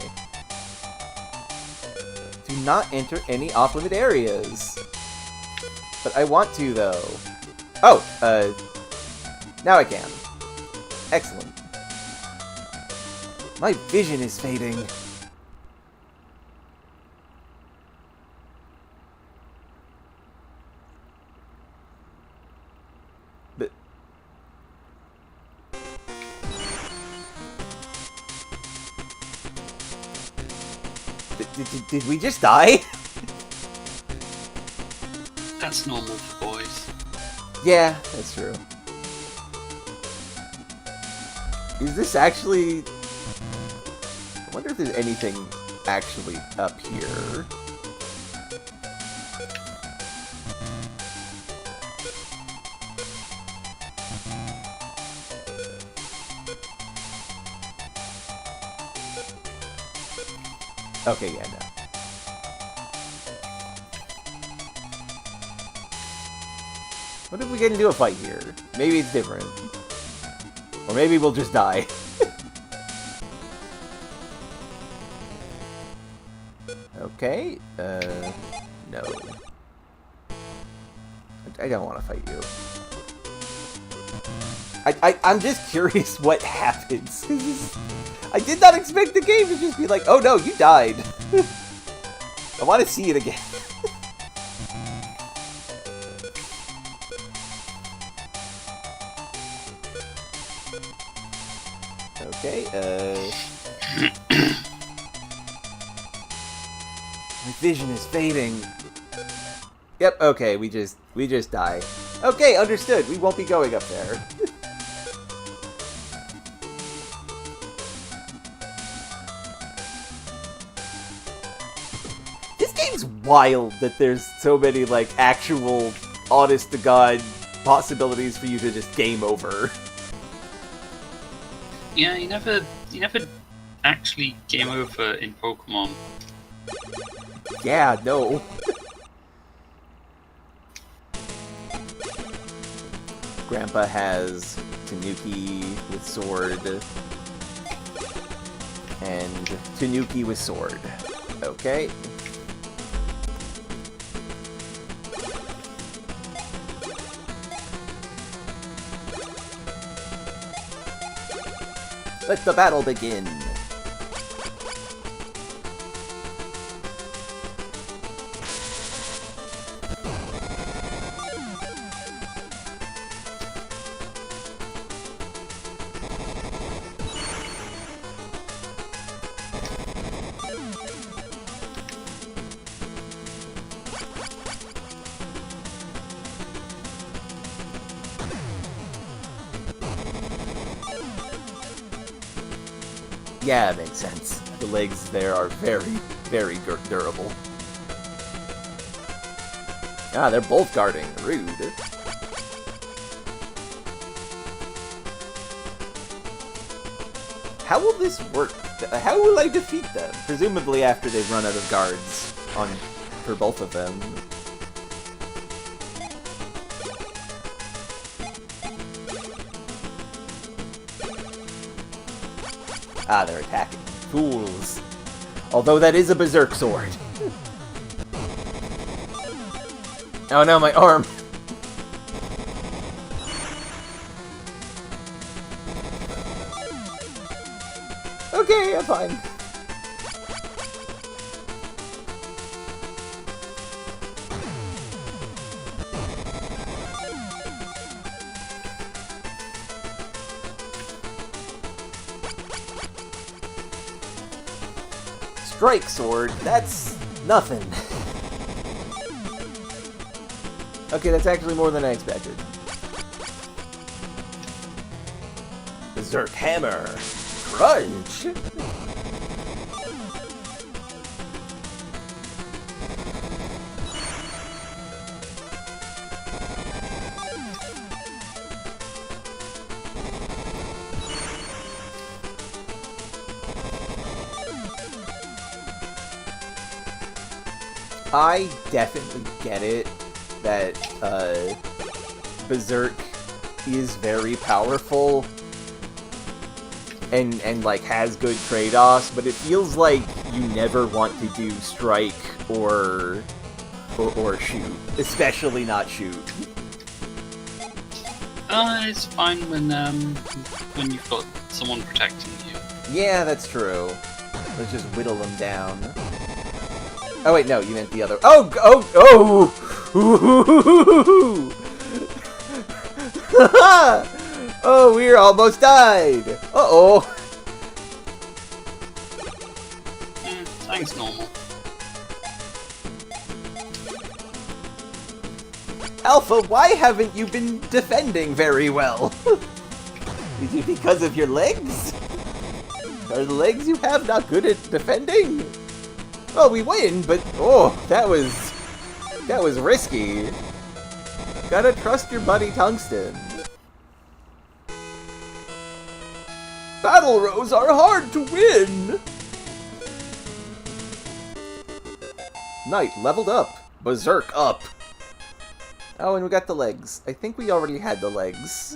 Do not enter any off-limit areas. But I want to, though. Oh, now I can. Excellent. My vision is fading. Did we just die? That's normal for boys. Yeah, that's true. Is this actually... I wonder if there's anything actually up here. Okay, yeah, no. What if we get into a fight here? Maybe it's different. Or maybe we'll just die. Okay, no. I don't want to fight you. I'm just curious what happens. I did not expect the game to just be like, oh no, you died. I want to see it again. Okay, my vision is fading. Yep, okay, we just die. Okay, understood. We won't be going up there. This game's wild that there's so many, like, actual, honest-to-God possibilities for you to just game over. Yeah, you never actually game over in Pokemon. Yeah, no. Grandpa has Tanuki with sword. And Tanuki with sword. Okay. Let the battle begin. Yeah, it makes sense. The legs there are very, very durable. Ah, they're both guarding. Rude. How will this work? How will I defeat them? Presumably after they've run out of guards for both of them. Ah, they're attacking. Fools. Although that is a berserk sword. Oh no, my arm. Okay, I'm fine. Strike sword, that's nothing. Okay, that's actually more than I expected. Berserk hammer. Crunch. I definitely get it that Berserk is very powerful and like has good trade-offs, but it feels like you never want to do strike or shoot, especially not shoot. It's fine when you've got someone protecting you. Yeah, that's true. Let's just whittle them down. Oh wait, no, you meant the other. Oh! Oh, we almost died! Uh-oh! Thanks, normal. Alpha, why haven't you been defending very well? Is it because of your legs? Are the legs you have not good at defending? Well, we win, but oh, that was risky. Gotta trust your buddy Tungsten. Battle rows are hard to win! Knight leveled up. Berserk up. Oh, and we got the legs. I think we already had the legs.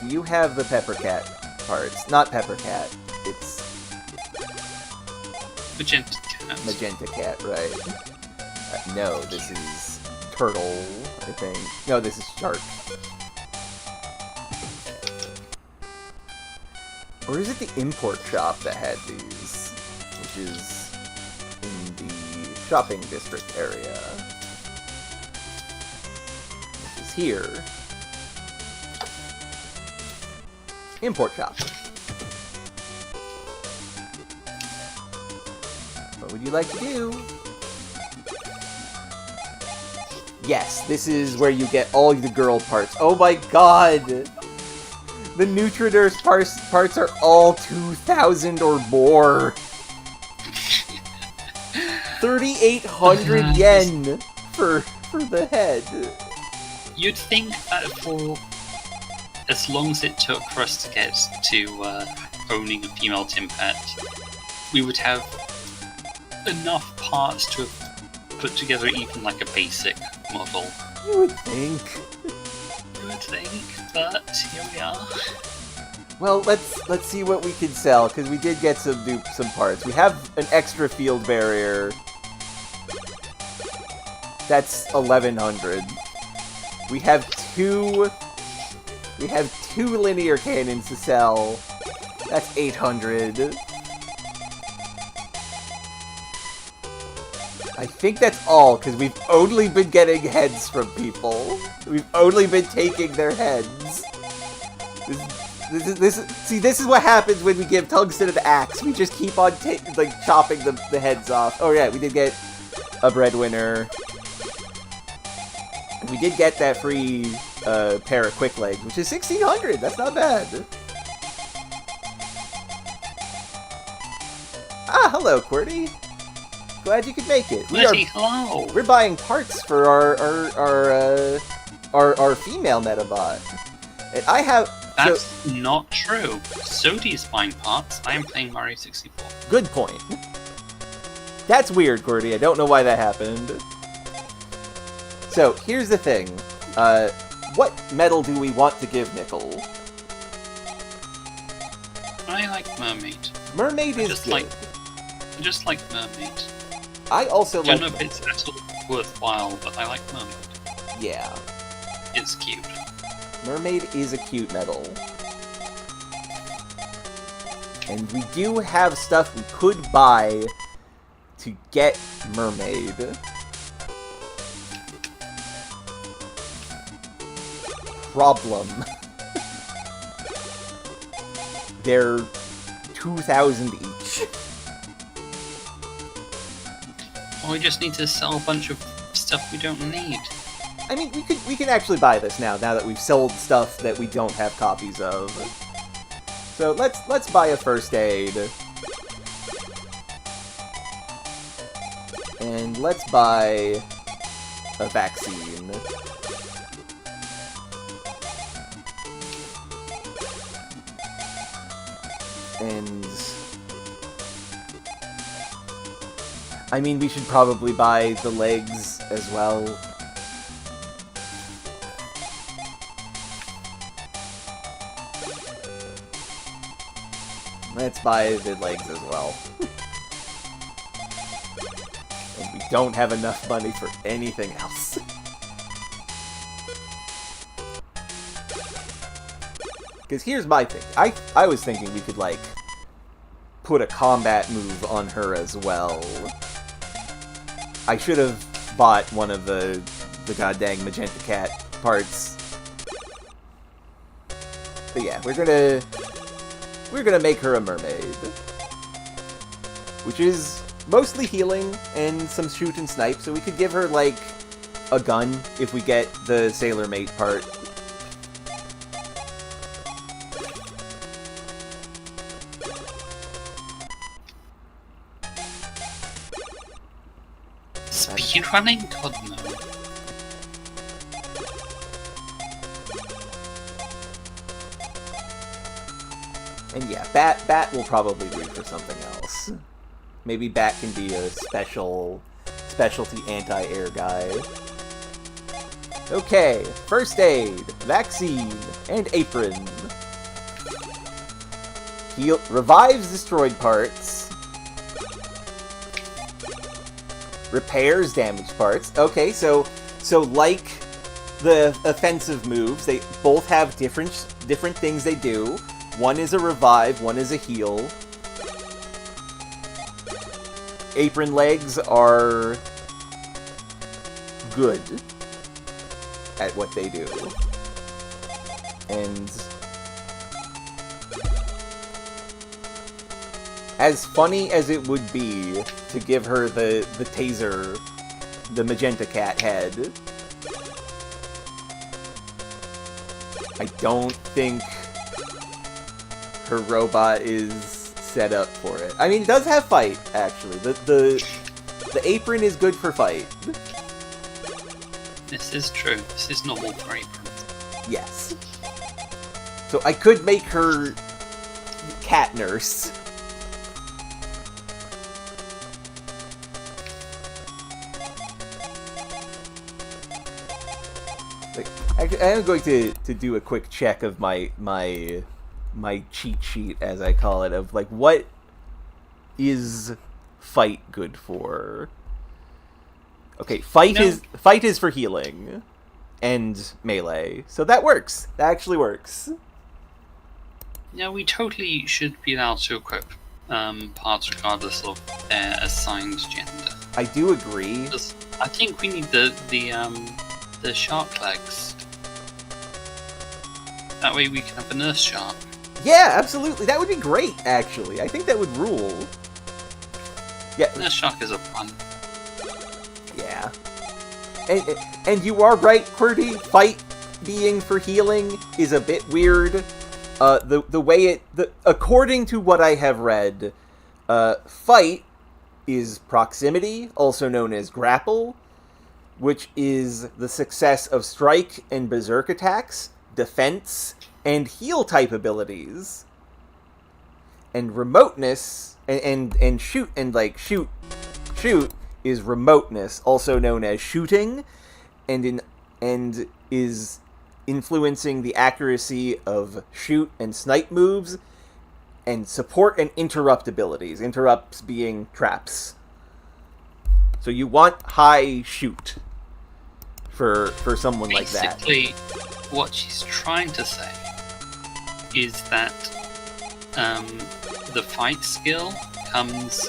You have the Pepper Cat parts. Not Pepper Cat. It's... Magenta Cat. Magenta Cat, right. No, this is... Turtle, I think. No, this is Shark. Or is it the import shop that had these? Which is in the shopping district area. Which is here. Import shop. What would you like to do? Yes, this is where you get all the girl parts. Oh my god! The Nutridur's parts are all 2,000 or more. 3,800 yen for the head. You'd think that for as long as it took for us to get to owning a female Timpat, we would have enough parts to have put together even like a basic model. You would think. You would think, but here we are. Well, let's see what we can sell, because we did get some parts. We have an extra field barrier. That's 1,100. We have two linear cannons to sell. That's 800. I think that's all, because we've only been getting heads from people. We've only been taking their heads. This is what happens when we give Tungsten an axe. We just keep on chopping the heads off. Oh yeah, we did get a breadwinner. We did get that free pair of quick legs, which is 1,600. That's not bad. Ah, hello, QWERTY. Glad you could make it. Hello. We're buying parts for our female Medabot. And I have... That's not true. Zodi is buying parts. I am playing Mario 64. Good point. That's weird, QWERTY. I don't know why that happened. So, here's the thing. What medal do we want to give Nickel? I like Mermaid. Mermaid is good. I just like Mermaid. I also like... I don't know if it's at all worthwhile, but I like Mermaid. Yeah. It's cute. Mermaid is a cute medal. And we do have stuff we could buy to get Mermaid. Problem. They're 2,000 each. Well, we just need to sell a bunch of stuff we don't need. I mean, we can actually buy this now that we've sold stuff that we don't have copies of. So let's buy a first aid. And let's buy a vaccine. And I mean, we should probably buy the legs as well. Let's buy the legs as well. And we don't have enough money for anything else. Because here's my thing. I was thinking we could, like, put a combat move on her as well. I should have bought one of the goddamn Magenta Cat parts. But yeah, we're gonna make her a mermaid. Which is mostly healing and some shoot and snipe, so we could give her, like, a gun if we get the Sailor Mate part. Speedrunning? God, no. And yeah, Bat will probably read for something else. Maybe Bat can be a specialty anti-air guy. Okay, first aid, vaccine, and apron. Revives destroyed parts. Repairs damaged parts. Okay, so like the offensive moves, they both have different things they do. One is a revive, one is a heal. Apron legs are good at what they do. And as funny as it would be to give her the taser, the magenta cat head, I don't think her robot is set up for it. I mean, it does have fight, actually. The apron is good for fight. This is true. This is normal for aprons. Yes. So I could make her cat nurse. Like, actually, I am going to do a quick check of my cheat sheet, as I call it, of like what is fight good for. Okay, fight is for healing and melee, so that works. That actually works. Yeah, we totally should be allowed to equip parts regardless of their assigned gender. I do agree. I think we need the shark legs. That way we can have a nurse shark. Yeah, absolutely. That would be great, actually. I think that would rule. Yeah. Nurse shark is a fun. Yeah. And you are right, QWERTY. Fight being for healing is a bit weird. The way according to what I have read, fight is proximity, also known as grapple, which is the success of strike and berserk attacks, defense, and heal type abilities. And remoteness and shoot is remoteness, also known as shooting, and is influencing the accuracy of shoot and snipe moves, and support and interrupt abilities. Interrupts being traps. So you want high shoot for someone like that. Basically, what she's trying to say is that the fight skill comes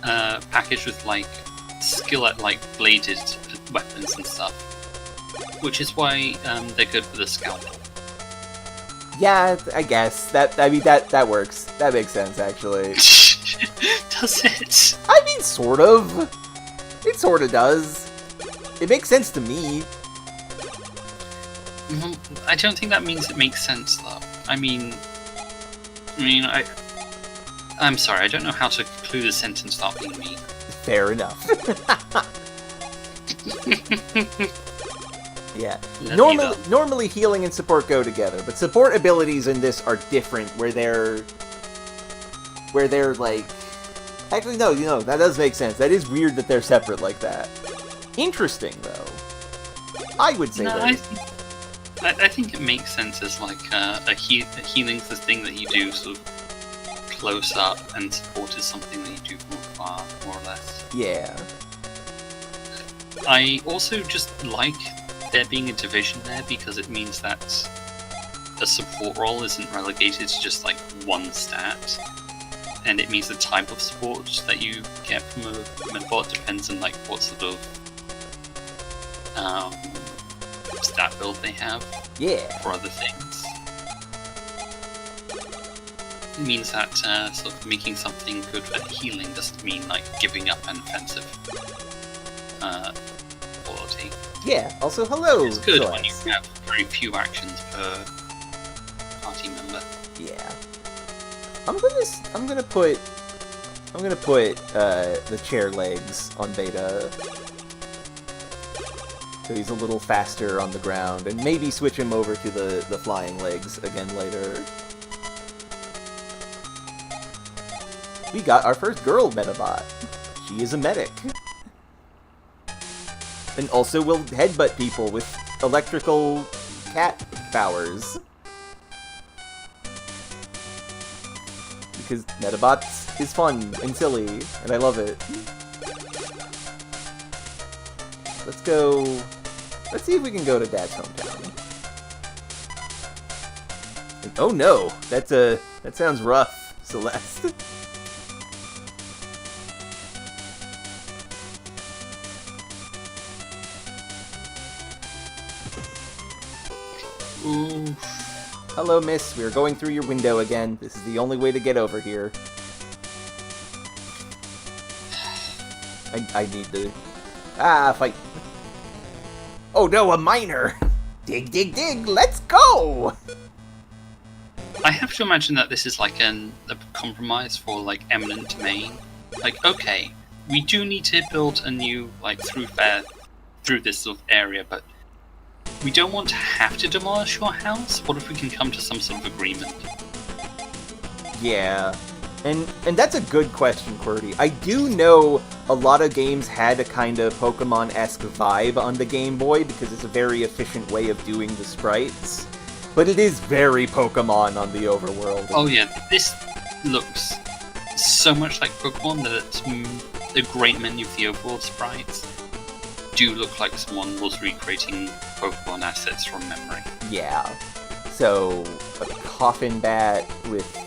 packaged with like skill at like bladed weapons and stuff, which is why they're good for the scalpel. Yeah, I guess that works. That makes sense, actually. Does it? I mean, sort of. It sort of does. It makes sense to me. I don't think that means it makes sense, though. I'm sorry, I don't know how to conclude a sentence without being mean. Fair enough. Yeah. Normally healing and support go together, but support abilities in this are different, where they're like... Actually, no, that does make sense. That is weird that they're separate like that. Interesting, though. I would say that. I think it makes sense as like a healing thing that you do sort of close up, and support is something that you do from afar, more or less. Yeah. I also just like there being a division there, because it means that a support role isn't relegated to just like one stat, and it means the type of support that you get from a Medabot depends on like what sort of stat build they have. Yeah. For other things. means that sort of making something good at healing doesn't mean like giving up an offensive quality. Yeah. Also, hello. It's good when Celeste. you have very few actions per party member. Yeah. I'm gonna put the chair legs on Beta, so he's a little faster on the ground, and maybe switch him over to the flying legs again later. We got our first girl Medabot. She is a medic. And also will headbutt people with electrical cat powers. Because Medabots is fun and silly, and I love it. Let's go... Let's see if we can go to Dad's hometown. And, oh no! That sounds rough, Celeste. Ooh. Hello, miss. We are going through your window again. This is the only way to get over here. I need to... fight. Oh no, a miner! Dig, dig, dig! Let's go! I have to imagine that this is like a compromise for like eminent domain. Like, okay, we do need to build a new like through this sort of area, but we don't want to have to demolish your house. What if we can come to some sort of agreement? Yeah. And that's a good question, QWERTY. I do know a lot of games had a kind of Pokemon-esque vibe on the Game Boy, because it's a very efficient way of doing the sprites. But it is very Pokemon on the overworld. Oh yeah, this looks so much like Pokemon that it's a great many of the overworld sprites do look like someone was recreating Pokemon assets from memory. Yeah. So, a Coffin Bat with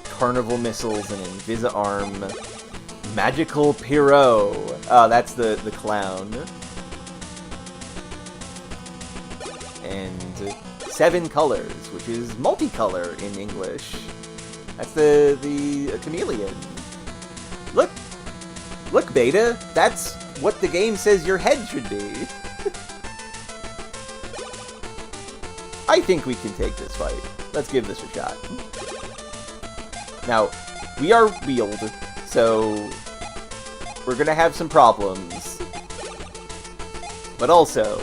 Carnival Missiles and Invisa-Arm. Magical Pyro. Oh, that's the clown. And 7 colors, which is multicolor in English. That's the chameleon. Look, Beta. That's what the game says your head should be. I think we can take this fight. Let's give this a shot. Now, we are wheeled, so we're gonna have some problems. But also,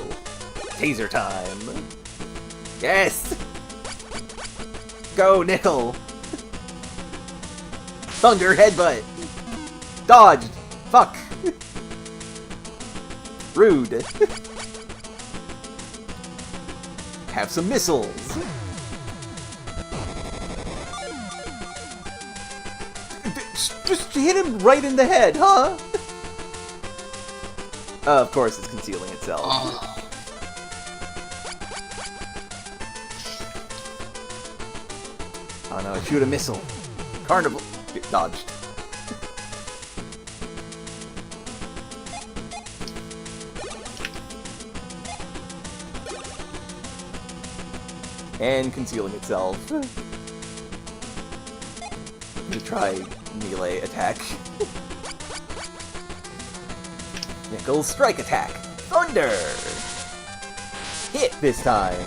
taser time. Yes! Go, Nickel! Thunder headbutt! Dodged! Fuck! Rude. Have some missiles. Just hit him right in the head, huh? Of course, it's concealing itself. Oh no, shoot a missile. Carnival. Dodged. And concealing itself. To try melee attack. Nickel strike attack. Thunder! Hit this time.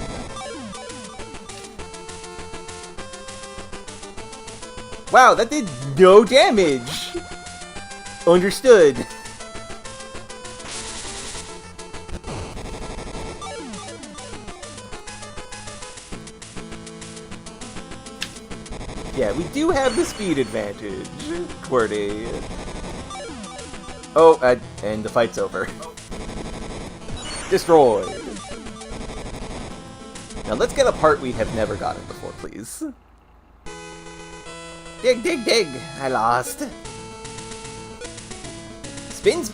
Wow, that did no damage! Understood. Yeah, we do have the speed advantage, QWERTY. Oh, and the fight's over. Destroyed. Now let's get a part we have never gotten before, please. Dig, dig, dig! I lost. Spins.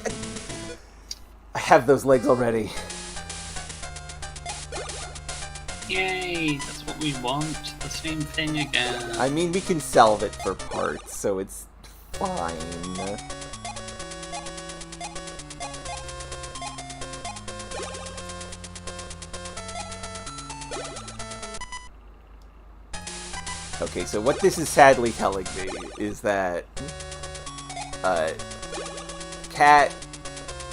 I have those legs already. Yay, that's what we want. The same thing again. I mean, we can salve it for parts, so it's fine. Okay, so what this is sadly telling me is that cat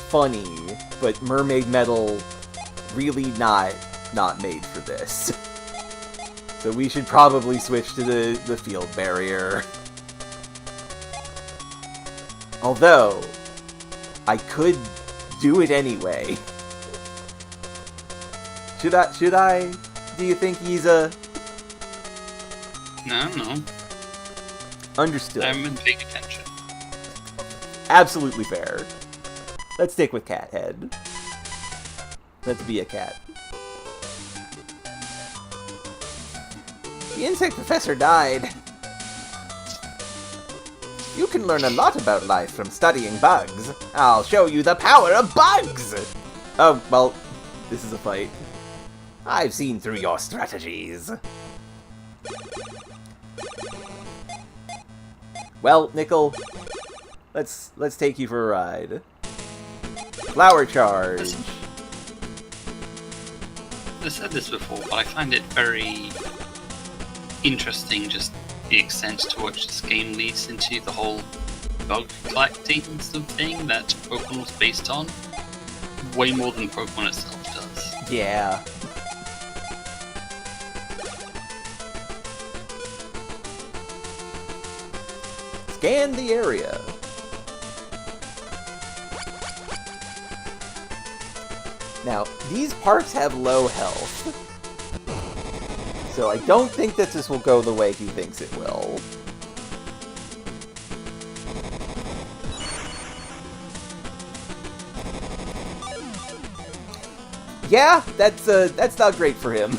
funny, but mermaid metal really not made for this. So we should probably switch to the field barrier. Although I could do it anyway. Should I? Do you think he's a... No. Understood. I haven't been paying attention. Absolutely fair. Let's stick with cat head. Let's be a cat. The insect professor died. You can learn a lot about life from studying bugs. I'll show you the power of bugs! Oh, well, this is a fight. I've seen through your strategies. Well, Nickel, let's take you for a ride. Flower charge. I've said this before, but I find it very interesting, just the extent to which this game leads into the whole bug collecting sort of thing that Pokemon was based on. Way more than Pokemon itself does. Yeah. Scan the area. Now, these parts have low health. So I don't think that this will go the way he thinks it will. Yeah, that's not great for him.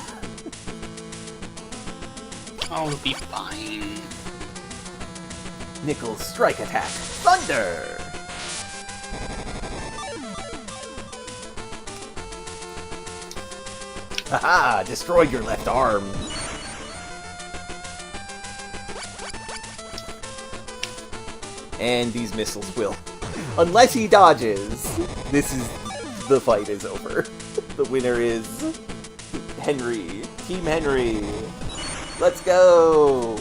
Oh, it'll be fine. Nickel's strike attack. Thunder! Haha! Destroyed your left arm. And these missiles will. Unless he dodges, the fight is over. The winner is Henry. Team Henry. Let's go!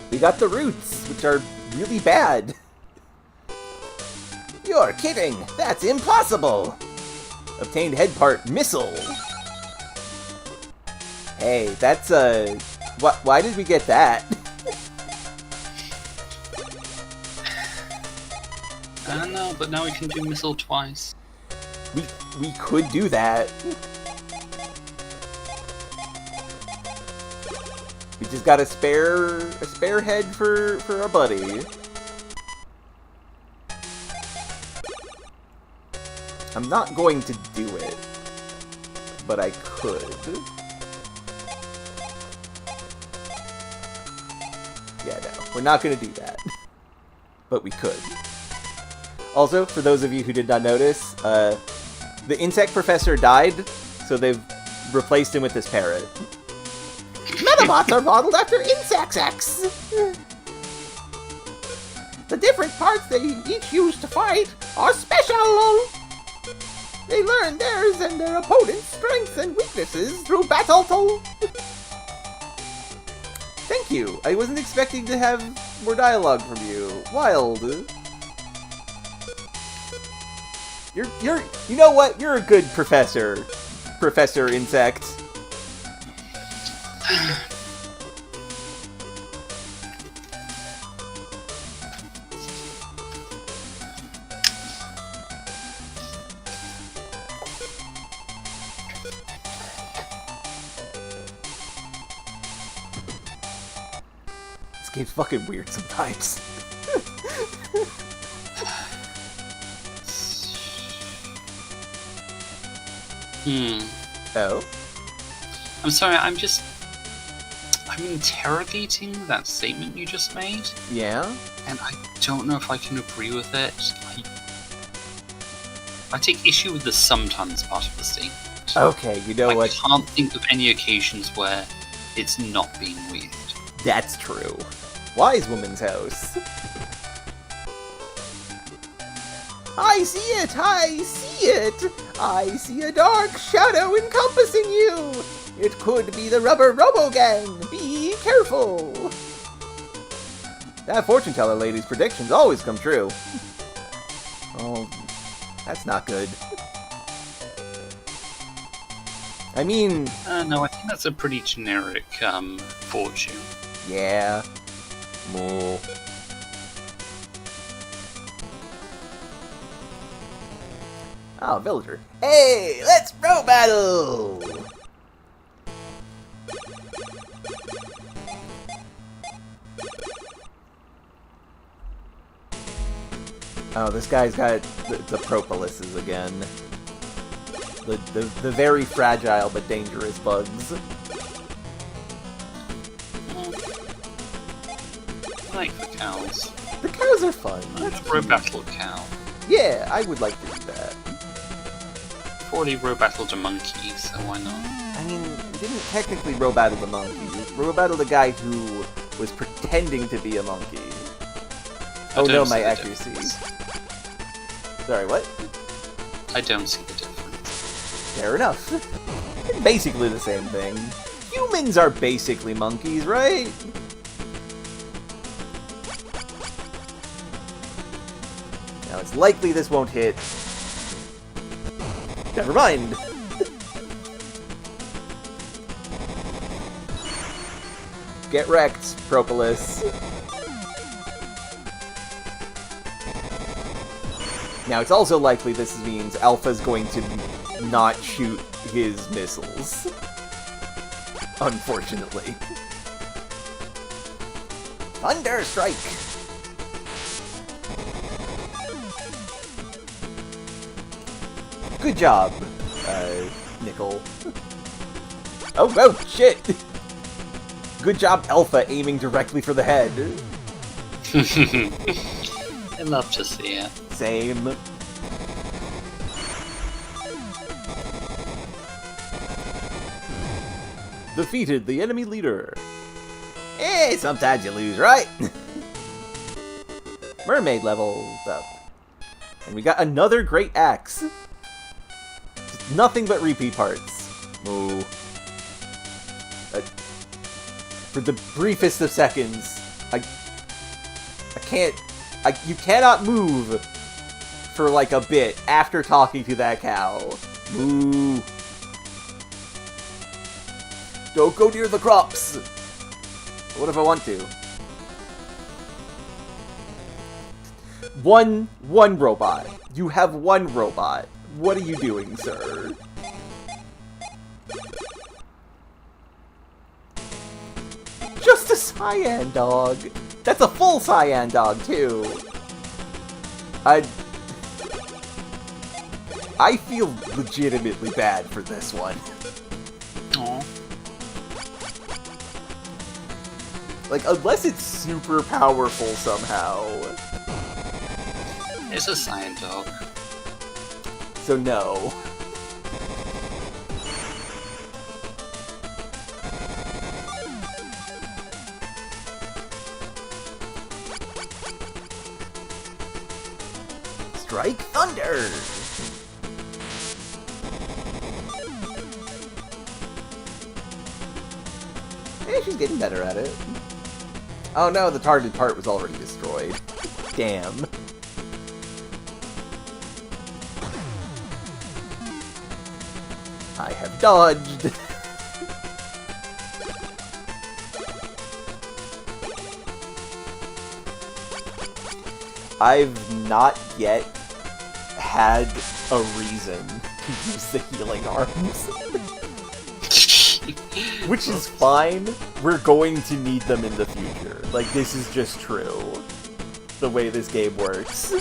We got the roots, which are really bad. You're kidding! That's impossible! Obtained head part missile. Hey, that's why did we get that? I don't know, but now we can do missile twice. We could do that. We just got a spare head for our buddy. I'm not going to do it, but I could. Yeah, no, we're not going to do that, but we could. Also, for those of you who did not notice, the insect professor died, so they've replaced him with this parrot. Medabots are modeled after insects, X! The different parts they each use to fight are special! They learn theirs and their opponent's strengths and weaknesses through battle. Thank you. I wasn't expecting to have more dialogue from you. Wild. You know what? You're a good professor. Professor Insect. This game's fucking weird sometimes. Oh? I'm sorry, I'm interrogating that statement you just made. Yeah? And I don't know if I can agree with it. I take issue with the sometimes part of the statement. Okay, you know what? I can't think of any occasions where it's not being weird. That's true. Wise woman's house. I see it! I see it! I see a dark shadow encompassing you! It could be the Rubber Robo Gang! Be careful! That fortune teller lady's predictions always come true. Oh, that's not good. I mean... No, I think that's a pretty generic, fortune. Yeah. Moo. Oh, villager. Hey, let's bro battle! Oh, this guy's got the propolises again. The very fragile but dangerous bugs. I like the cows. The cows are fun. Let's row battle a cow. Yeah, I would like to do that. I've already row battled a monkey, so why not? I mean, we didn't technically row battle the monkey. We row battled the guy who was pretending to be a monkey. Oh no, my accuracy. Sorry, what? I don't see the difference. Fair enough. It's basically the same thing. Humans are basically monkeys, right? Now, it's likely this won't hit. Never mind. Get wrecked, Propolis. Now, it's also likely this means Alpha's going to not shoot his missiles. Unfortunately. Thunder Strike! Good job, Nickel. Oh, shit! Good job, Alpha, aiming directly for the head. I'd love to see it. Same. Defeated the enemy leader. Hey, sometimes you lose, right? Mermaid leveled up. And we got another great axe. Just nothing but repeat parts. Moo. For the briefest of seconds, I can't... you cannot move for like a bit after talking to that cow. Moo. Don't go near the crops! What if I want to? One robot. You have one robot. What are you doing, sir? Just a cyan dog. That's a full cyan dog, too. I feel legitimately bad for this one. Aww. Like, unless it's super powerful somehow. It's a cyan dog. So no. Strike Thunder! Eh, she's getting better at it. Oh no, the targeted part was already destroyed. Damn. I have dodged. I've not yet had a reason to use the healing arms. Which is fine. We're going to need them in the future. Like, this is just true. The way this game works.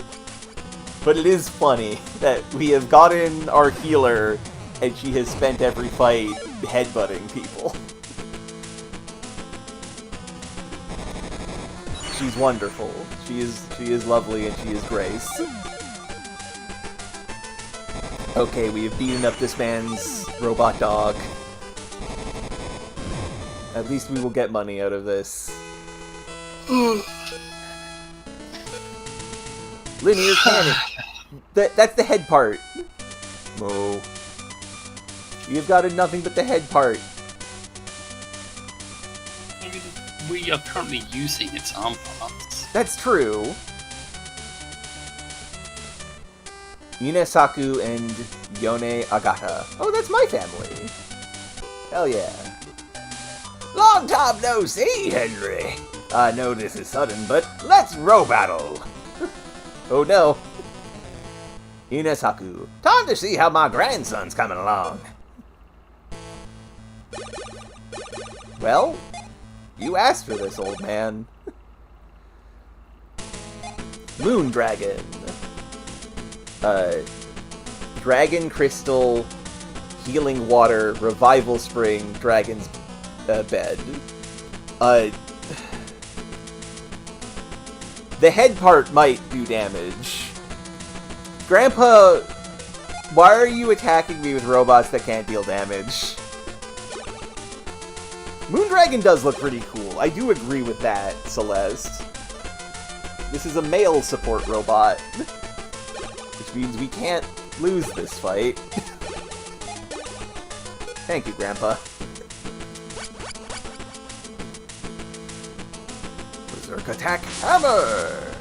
But it is funny that we have gotten our healer, and she has spent every fight headbutting people. She's wonderful. She is lovely, and she is Grace. Okay, we have beaten up this man's robot dog. At least we will get money out of this. Linear cannon. That's the head part. Mo. You've got nothing but the head part. We are currently using its arm parts. That's true. Minasaku and Yone Agata. Oh, that's my family. Hell yeah. Long time no see, Henry. I know this is sudden, but let's row battle. Oh no. Inasaku. Time to see how my grandson's coming along. Well, you asked for this, old man. Moon Dragon. Dragon Crystal, Healing Water, Revival Spring, Dragon's Bed. The head part might do damage. Grandpa, why are you attacking me with robots that can't deal damage? Moondragon does look pretty cool. I do agree with that, Celeste. This is a male support robot, which means we can't lose this fight. Thank you, Grandpa. Berserk attack hammer!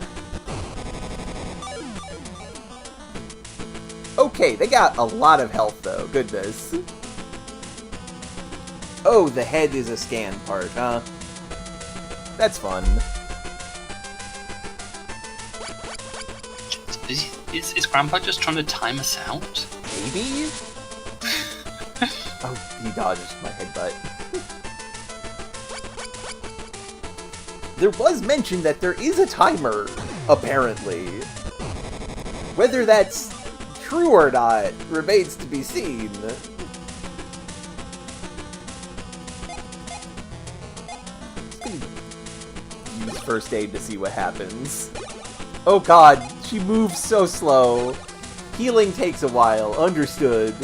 Okay, they got a lot of health though, goodness. Oh, the head is a scan part, huh? That's fun. Is Grandpa just trying to time us out? Maybe? Oh, he dodged my headbutt. There was mention that there is a timer, apparently. Whether that's true or not remains to be seen. Use first aid to see what happens. Oh god, she moves so slow. Healing takes a while, understood.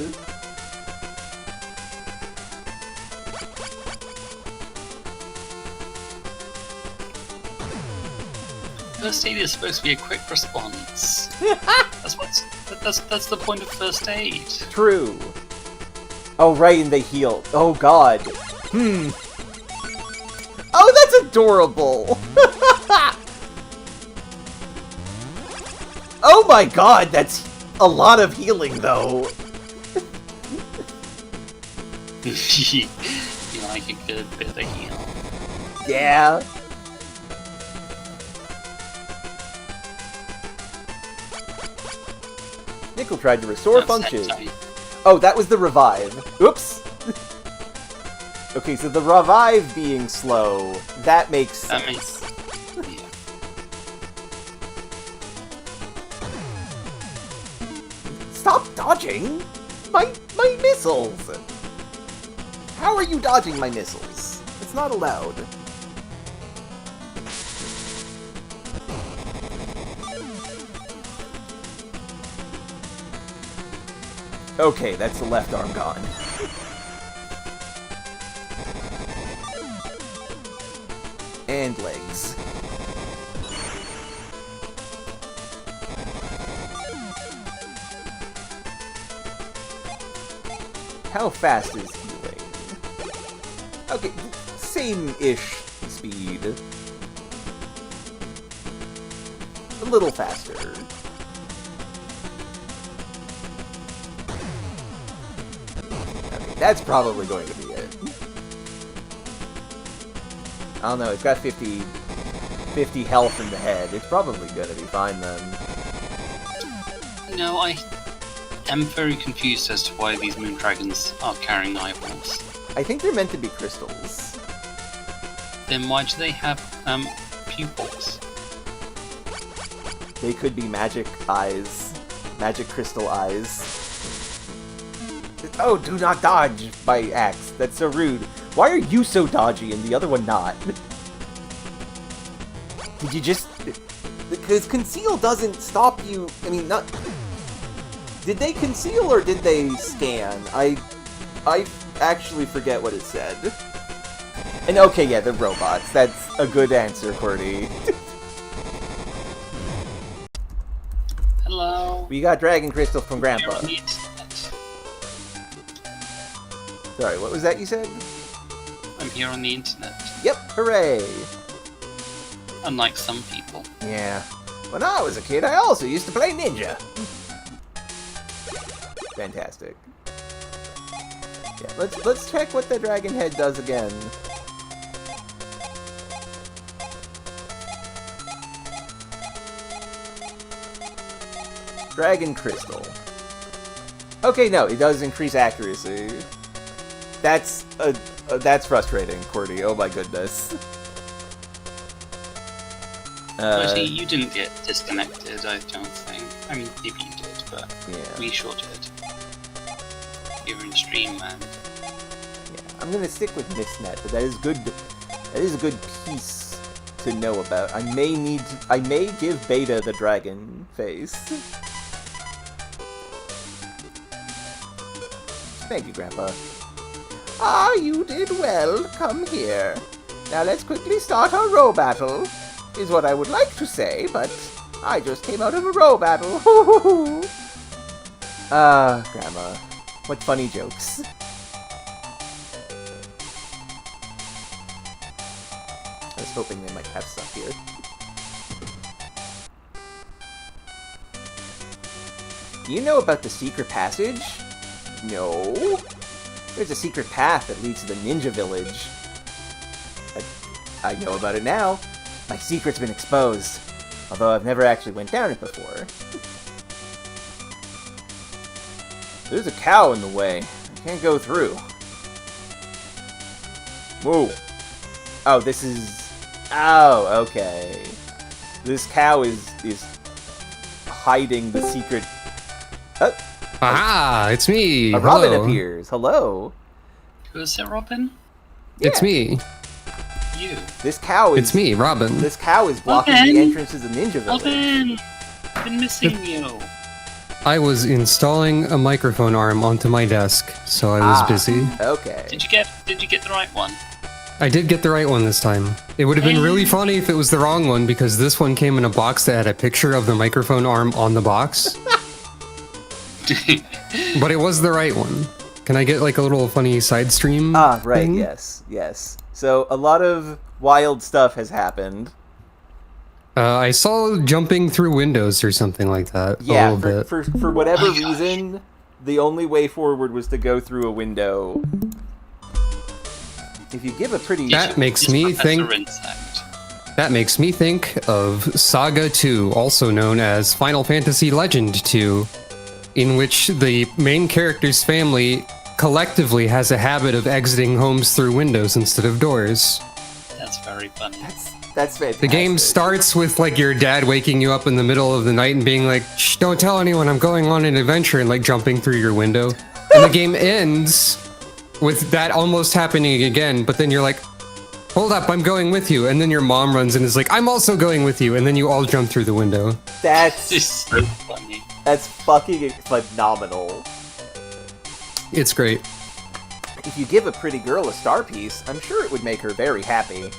First aid is supposed to be a quick response. That's the point of first aid. True. Oh right, and they heal. Oh god. Oh, that's adorable! Oh my god, that's a lot of healing, though. You like a good bit of heal. Yeah. Nickel tried to restore function. Oh, that was the revive. Oops. Okay, so the revive being slow, that makes sense. That makes... yeah. Stop dodging my missiles! How are you dodging my missiles? It's not allowed. Okay, that's the left arm gone. And legs. How fast is healing? Okay, same-ish speed. A little faster. Okay, that's probably going to be it. I don't know, it's got 50 health in the head. It's probably gonna be fine then. No, I am very confused as to why these moon dragons are carrying eyeballs. I think they're meant to be crystals. Then why do they have pupils? They could be magic eyes. Magic crystal eyes. Oh, do not dodge my axe. That's so rude. Why are you so dodgy and the other one not? Did you just... Because conceal doesn't stop you... I mean, not... Did they conceal or did they scan? I actually forget what it said. And okay, yeah, the robots. That's a good answer, Cordy. Hello. We got Dragon Crystal from You're Grandpa. on the internet. Sorry, what was that you said? I'm here on the internet. Yep, hooray! Unlike some people. Yeah. When I was a kid, I also used to play Ninja. Fantastic. Yeah, let's check what the dragon head does again. Dragon Crystal. Okay, no, it does increase accuracy. That's frustrating, Cordy. Oh my goodness. Actually, you didn't get disconnected, I don't think. I mean, maybe you did, but Yeah. we sure did. You're in stream, man. Yeah, I'm gonna stick with Mistnet, but that is good. That is a good piece to know about. I may give Beta the dragon face. Thank you, Grandpa. Ah, you did well. Come here. Now let's quickly start our row battle. Is what I would like to say, but I just came out of a row battle. Grandma. What funny jokes. I was hoping they might have stuff here. Do you know about the secret passage? No. There's a secret path that leads to the ninja village. I know about it now. My secret's been exposed. Although I've never actually went down it before. There's a cow in the way. I can't go through. Whoa. Oh, this is... Oh, okay. This cow is hiding the secret... Oh. Ah, it's me. A Robin Hello. appears. Hello. Who's it, Robin? Yeah. It's me. You. This cow is... It's me, Robin. This cow is blocking Robin. the entrance to the ninja village. Robin! I've been missing you. I was installing a microphone arm onto my desk, so I was busy. Okay. Did you get the right one? I did get the right one this time. It would have been really funny if it was the wrong one, because this one came in a box that had a picture of the microphone arm on the box. But it was the right one. Can I get like a little funny side stream? Ah, right, thing? yes. So, a lot of wild stuff has happened. I saw jumping through windows or something like that. Yeah, a little bit. for whatever reason, the only way forward was to go through a window. If you give a pretty... That makes It's me Professor think. Insect. That makes me think of Saga 2, also known as Final Fantasy Legend 2, in which the main character's family collectively has a habit of exiting homes through windows instead of doors. That's very funny. That's fantastic. The game starts with like your dad waking you up in the middle of the night and being like, "Shh, don't tell anyone I'm going on an adventure," and like jumping through your window. And the game ends with that almost happening again, but then you're like, "Hold up, I'm going with you." And then your mom runs and is like, "I'm also going with you." And then you all jump through the window. That's It's so funny. That's fucking phenomenal. It's great. If you give a pretty girl a star piece, I'm sure it would make her very happy.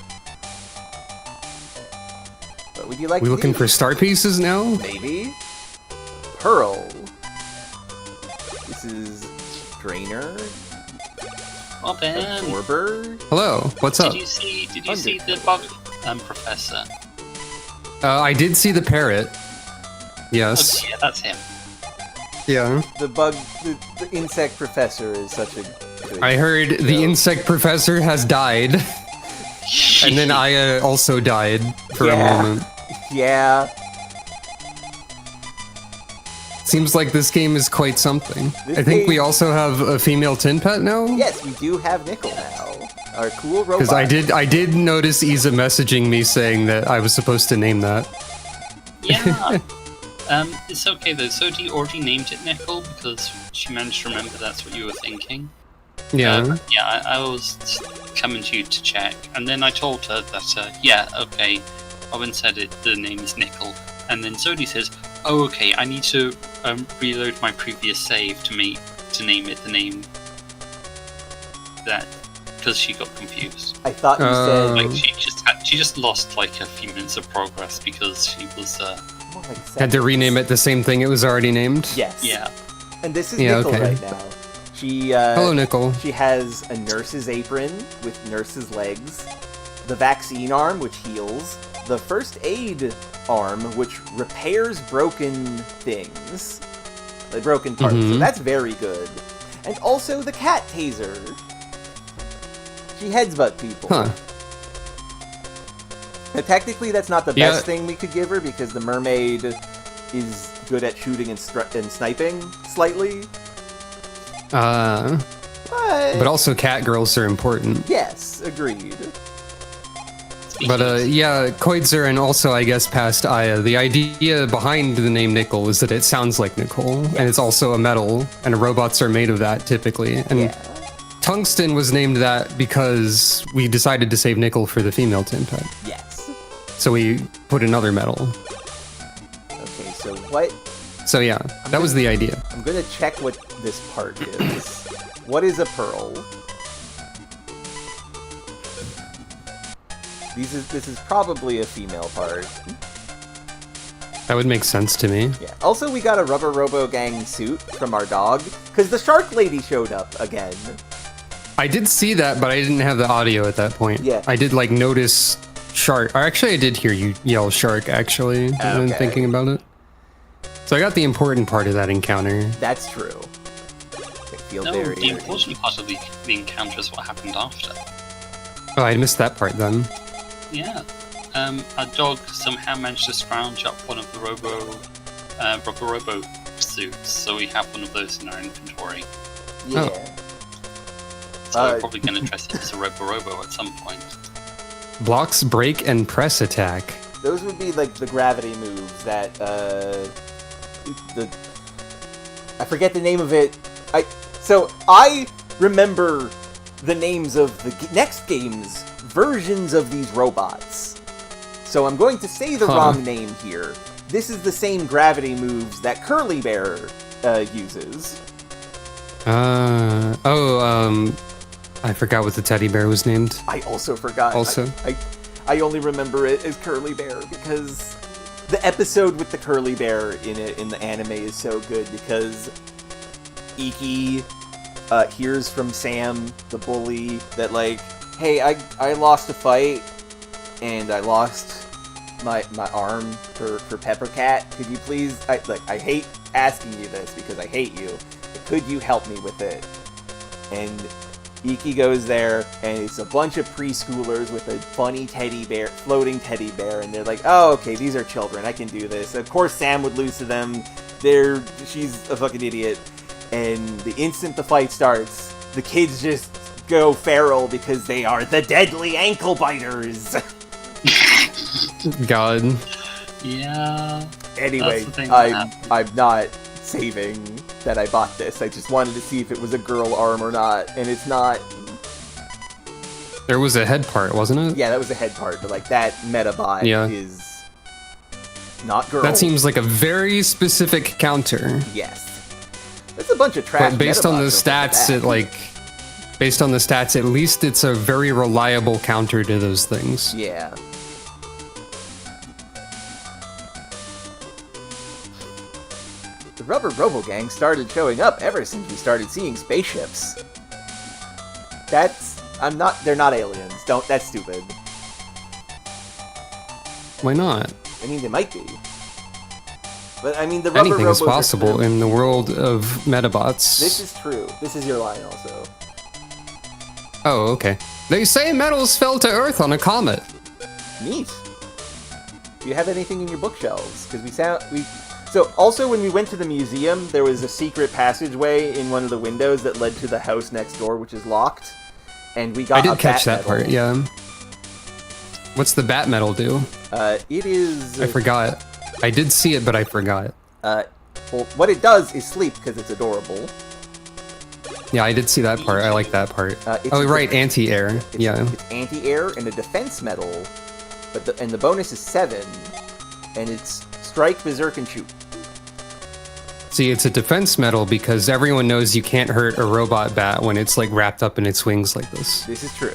What would you like We to looking do? for star pieces now? Maybe? Pearl. This is Drainer. Robin! Absorber. Hello, what's up? Did you see the bug professor? I did see the parrot. Yes. Okay, yeah, that's him. Yeah. The insect professor is such a good I heard the joke. insect professor has died, and then I also died for a moment. Yeah. Seems like this game is quite something. This I think we game- also have a female tin pet now. Yes, we do have Nickel now. Our cool robot. Because I did notice Isa messaging me saying that I was supposed to name that. Yeah. It's okay though. Zodi already named it Nickel because she managed to remember that's what you were thinking. Yeah. Yeah, I was coming to you to check, and then I told her that, yeah, okay, Robin said it, the name is Nickel, and then Zodi says, oh, okay, I need to reload my previous save to name it the name that, because she got confused. I thought you said Like she just lost like a few minutes of progress because she was more like Had to rename it the same thing it was already named. Yes. yeah. And this is Yeah, Nickel okay. right now. She Hello, Nickel. She has a nurse's apron with nurse's legs, the vaccine arm, which heals, the first aid arm, which repairs broken things, like broken parts. So Mhm. that's very good. And also the cat taser. She headsbutt people. Huh. Now, technically, that's not the Yeah. best thing we could give her because the mermaid is good at shooting and sniping slightly. But also cat girls are important. Yes, agreed. But yeah, Koitzer and also I guess past Aya, the idea behind the name Nickel is that it sounds like Nickel, and it's also a metal, and robots are made of that typically. And Yeah. Tungsten was named that because we decided to save Nickel for the female Timpet. Yes. So we put another metal. Okay, so what? So yeah, that was the idea. I'm gonna check what this part is. What is a pearl? This is probably a female part. That would make sense to me. Yeah. Also, we got a Rubber Robo Gang suit from our dog because the shark lady showed up again. I did see that, but I didn't have the audio at that point. Yeah. I did like notice shark. Or actually, I did hear you yell shark. Actually, when Okay. thinking about it. So I got the important part of that encounter. That's true. I feel No, very. the important part of the encounter is what happened after. Oh, I missed that part then. Yeah. Our dog somehow managed to scrounge up one of the Rubber Robo suits, so we have one of those in our inventory. Yeah. Oh. So we're probably going to dress it as a Robo at some point. Blocks, break, and press attack. Those would be like the gravity moves that I forget the name of it. I remember the names of the next game's versions of these robots. So I'm going to say the wrong name here. This is the same gravity moves that Curly Bear uses. I forgot what the teddy bear was named. I also forgot. Also. I only remember it as Curly Bear because the episode with the Curly Bear in the anime is so good because Iki hears from Sam, the bully, that like, hey, I lost a fight and I lost my arm for Pepper Cat. Could you please? I hate asking you this because I hate you. But could you help me with it? And Iki goes there, and it's a bunch of preschoolers with a funny teddy bear, floating teddy bear, and they're like, oh, okay, these are children, I can do this. Of course, Sam would lose to them. She's a fucking idiot. And the instant the fight starts, the kids just go feral because they are the deadly ankle biters. God. Yeah. Anyway, That's the thing that I'm not saving that I bought this. I just wanted to see if it was a girl arm or not, and it's not. There was a head part, wasn't it? Yeah, that was a head part, but like that Medabot is not girl. That seems like a very specific counter. Yes. That's a bunch of trash. But based on the Medabots over stats, based on the stats, at least it's a very reliable counter to those things. Yeah. The Rubber Robo Gang started showing up ever since we started seeing spaceships. They're not aliens. That's stupid. Why not? I mean, they might be. But I mean, the Rubber Anything is Robos are possible true. in the world of Medabots. This is true. This is your line also. Oh, okay. They say metals fell to Earth on a comet. Neat. Do you have anything in your bookshelves? Because So also when we went to the museum, there was a secret passageway in one of the windows that led to the house next door, which is locked. And we got I did a catch bat that medal. part, yeah. What's the bat metal do? It is... I forgot. I did see it, but I forgot. Well, what it does is sleep, because it's adorable. Yeah, I did see that part. I like that part. It's Oh, a right, different- anti-air. Yeah. It's anti-air and a defense medal, and the bonus is 7, and it's strike, berserk, and shoot. See, it's a defense medal because everyone knows you can't hurt a robot bat when it's like wrapped up in its wings like this. This is true.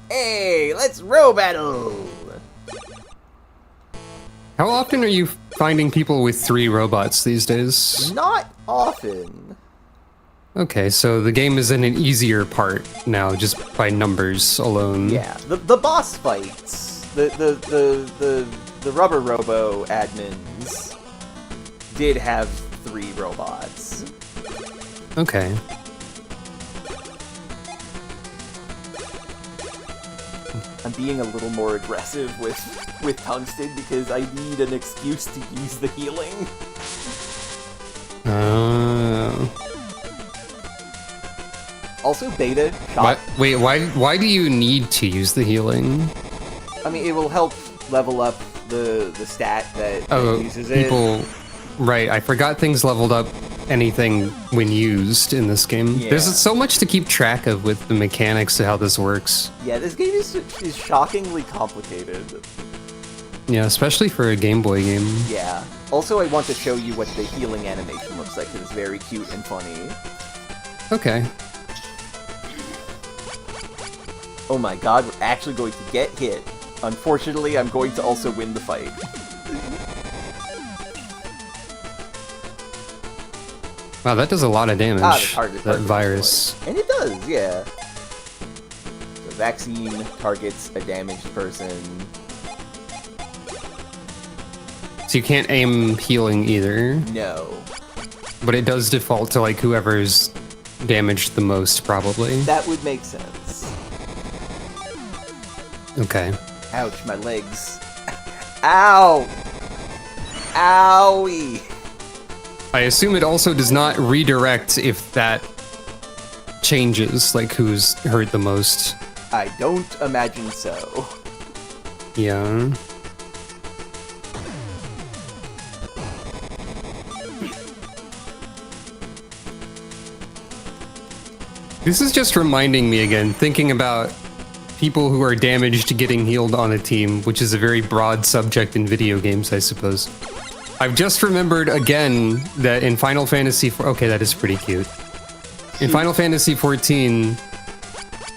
Hey, let's row battle! How often are you finding people with 3 robots these days? Not often. Okay, so the game is in an easier part now, just by numbers alone. Yeah, the boss fights, the rubber robo admins did have 3 robots. Okay. I'm being a little more aggressive with Tungsten because I need an excuse to use the healing. Also, Beta shot. Wait, why do you need to use the healing? I mean, it will help level up the stat that uses people, right, I forgot things leveled up anything when used in this game. Yeah. There's so much to keep track of with the mechanics of how this works. Yeah, this game is shockingly complicated. Yeah, especially for a Game Boy game. Yeah. Also, I want to show you what the healing animation looks like, because it's very cute and funny. Okay. Oh my god, we're actually going to get hit. Unfortunately, I'm going to also win the fight. Wow, that does a lot of damage. That's hard to that virus. And it does, yeah. The vaccine targets a damaged person. So you can't aim healing either. No. But it does default to like whoever's damaged the most, probably. That would make sense. Okay. Ouch, my legs. Ow! Owie! I assume it also does not redirect if that changes, like who's hurt the most. I don't imagine so. Yeah. This is just reminding me again, thinking about people who are damaged getting healed on a team, which is a very broad subject in video games, I suppose. I've just remembered again that in Final Fantasy okay, that is pretty cute. In Final Fantasy XIV,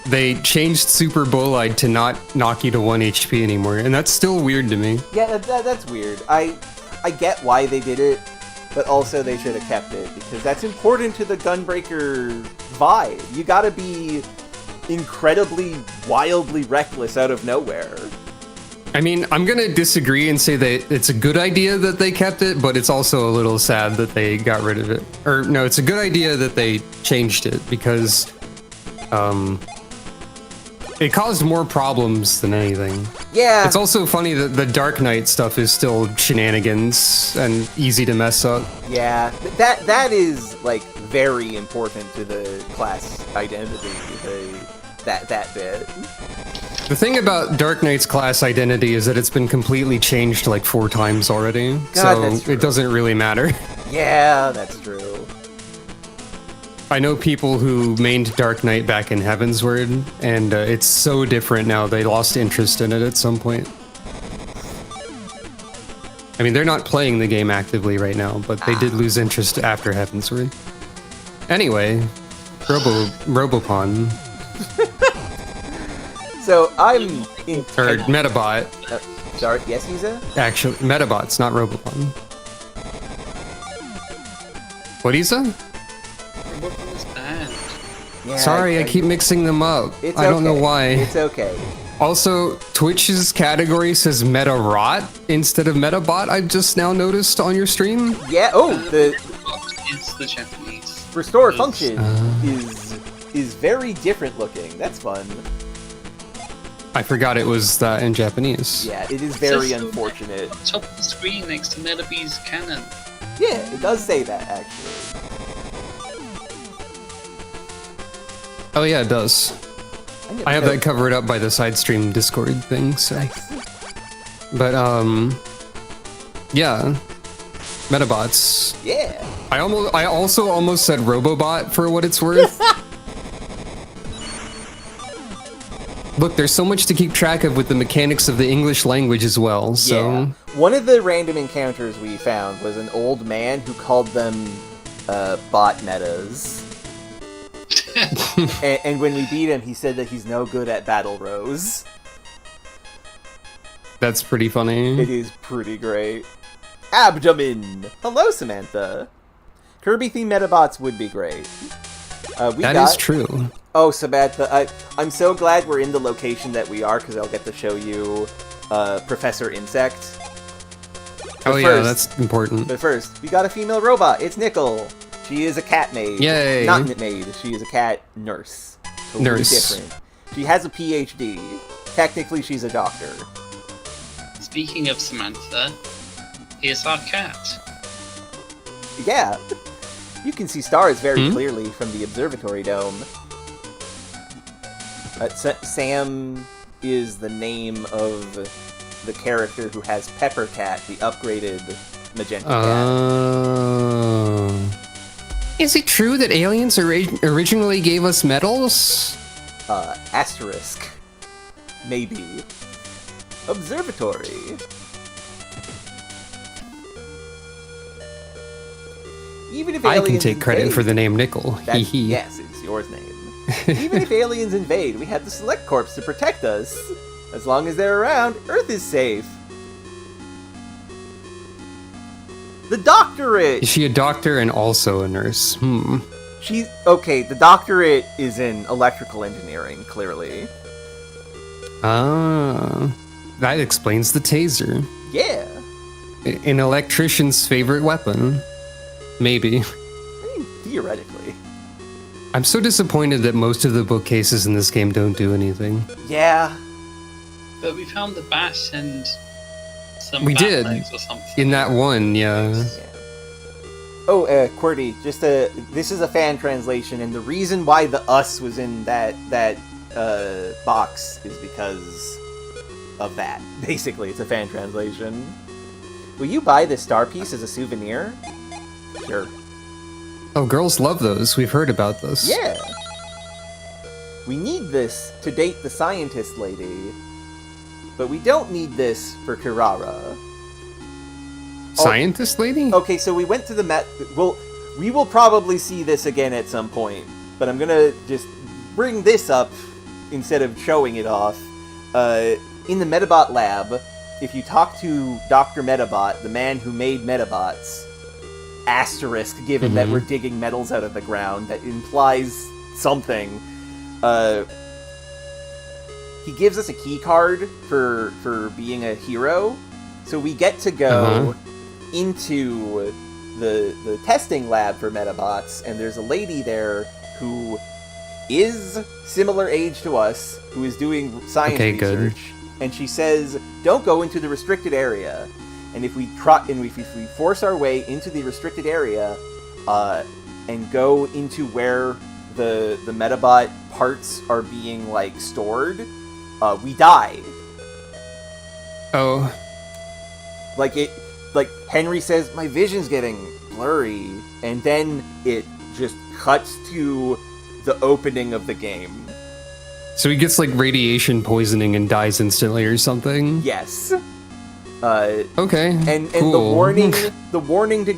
they changed Super Bolide to not knock you to 1 HP anymore, and that's still weird to me. Yeah, that's weird. I get why they did it, but also they should have kept it, because that's important to the Gunbreaker vibe. You gotta be incredibly, wildly reckless out of nowhere. I mean, I'm gonna disagree and say that it's a good idea that they kept it, but it's also a little sad that they got rid of it. Or, no, it's a good idea that they changed it, because, it caused more problems than anything. Yeah. It's also funny that the Dark Knight stuff is still shenanigans and easy to mess up. Yeah, that is, like, very important to the class identity, that bit. The thing about Dark Knight's class identity is that it's been completely changed like 4 times already, God, so it doesn't really matter. Yeah, that's true. I know people who mained Dark Knight back in Heavensward, and it's so different now, they lost interest in it at some point. I mean, they're not playing the game actively right now, but they did lose interest after Heavensward. Anyway, Robopon. So, I'm in... Or Medabot. Sorry, yes, Isa? Actually, Medabots, not Robopon. What, Isa? Robopon is bad. Yeah, Sorry, I keep mixing them up. It's I don't know okay. why. It's okay. Also, Twitch's category says Medarot instead of Medabot, I've just now noticed on your stream. Yeah, It's the Japanese. Restore function is very different looking. That's fun. I forgot it was that in Japanese. Yeah, it is very unfortunate. Top of the screen next to Medabee's cannon. Yeah, it does say that, actually. Oh yeah, it does. I have that covered up by the side stream Discord thing, so. But, yeah. Medabots. Yeah. I also almost said Robobot for what it's worth. Look, there's so much to keep track of with the mechanics of the English language as well, so... Yeah. One of the random encounters we found was an old man who called them bot metas. and when we beat him, he said that he's no good at battle rows. That's pretty funny. It is pretty great. Abdomen! Hello, Samantha. Kirby-themed Medabots would be great. That is true. Oh, Samantha, I'm so glad we're in the location that we are, because I'll get to show you Professor Insect. But Yeah, that's important. But first, we got a female robot. It's Nickel. She is a cat maid. Yay. Not maid. She is a cat nurse. Totally different. She has a PhD. Technically, she's a doctor. Speaking of Samantha, here's our cat. Yeah. You can see stars very clearly from the observatory dome. Sam is the name of the character who has Pepper Cat, the upgraded magenta cat. Is it true that aliens originally gave us medals? Asterisk. Maybe. Observatory. Even if I can aliens take credit invade, for the name Nickel. Hee hee. yes, it's your name. Even if aliens invade, we have the Select Corps to protect us. As long as they're around, Earth is safe. The doctorate! Is she a doctor and also a nurse? Okay, the doctorate is in electrical engineering, clearly. That explains the taser. Yeah. An electrician's favorite weapon. Maybe. I mean, theoretically. I'm so disappointed that most of the bookcases in this game don't do anything. Yeah. But we found the bat and some We bat did. legs or something. In that one, yeah. Oh, QWERTY, this is a fan translation, and the reason why the us was in that box is because of that. Basically, it's a fan translation. Will you buy this star piece as a souvenir? Sure. Oh, girls love those. We've heard about this. Yeah. We need this to date the scientist lady, but we don't need this for Kirara. Scientist lady? Okay, so we went to the we will probably see this again at some point, but I'm gonna just bring this up instead of showing it off. In the Medabot lab, if you talk to Dr. Medabot, the man who made Medabots, asterisk, given that we're digging metals out of the ground, that implies something. He gives us a key card for being a hero, so we get to go into the testing lab for Medabots, and there's a lady there who is similar age to us, who is doing science research, and she says, "Don't go into the restricted area." And if we force our way into the restricted area, and go into where the Medabot parts are being stored, we die. Oh. Like Henry says, my vision's getting blurry, and then it just cuts to the opening of the game. So he gets radiation poisoning and dies instantly or something? Yes. Okay. And cool. the warning to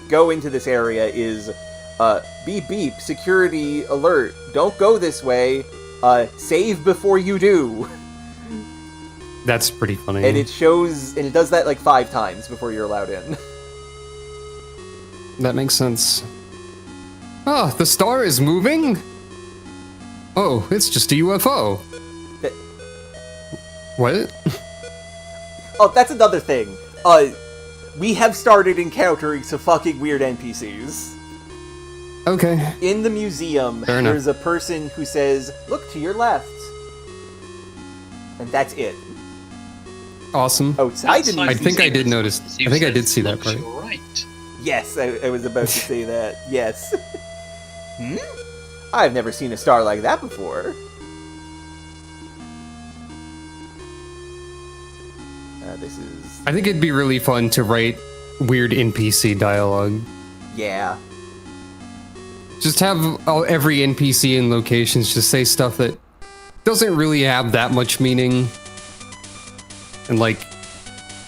go into this area is beep beep, security alert, don't go this way, save before you do. That's pretty funny. And it does that 5 times before you're allowed in. That makes sense. Oh, the star is moving? Oh, it's just a UFO. What? Oh, that's another thing. We have started encountering some fucking weird NPCs. Okay. In the museum, there's a person who says, "Look to your left." And that's it. Awesome. Outside the museum. I think I did notice. I think I did see that part. Right. Yes, I was about to say that. Yes. I've never seen a star like that before. This is... I think it'd be really fun to write weird NPC dialogue. Yeah. Just have every NPC in locations just say stuff that doesn't really have that much meaning. And like,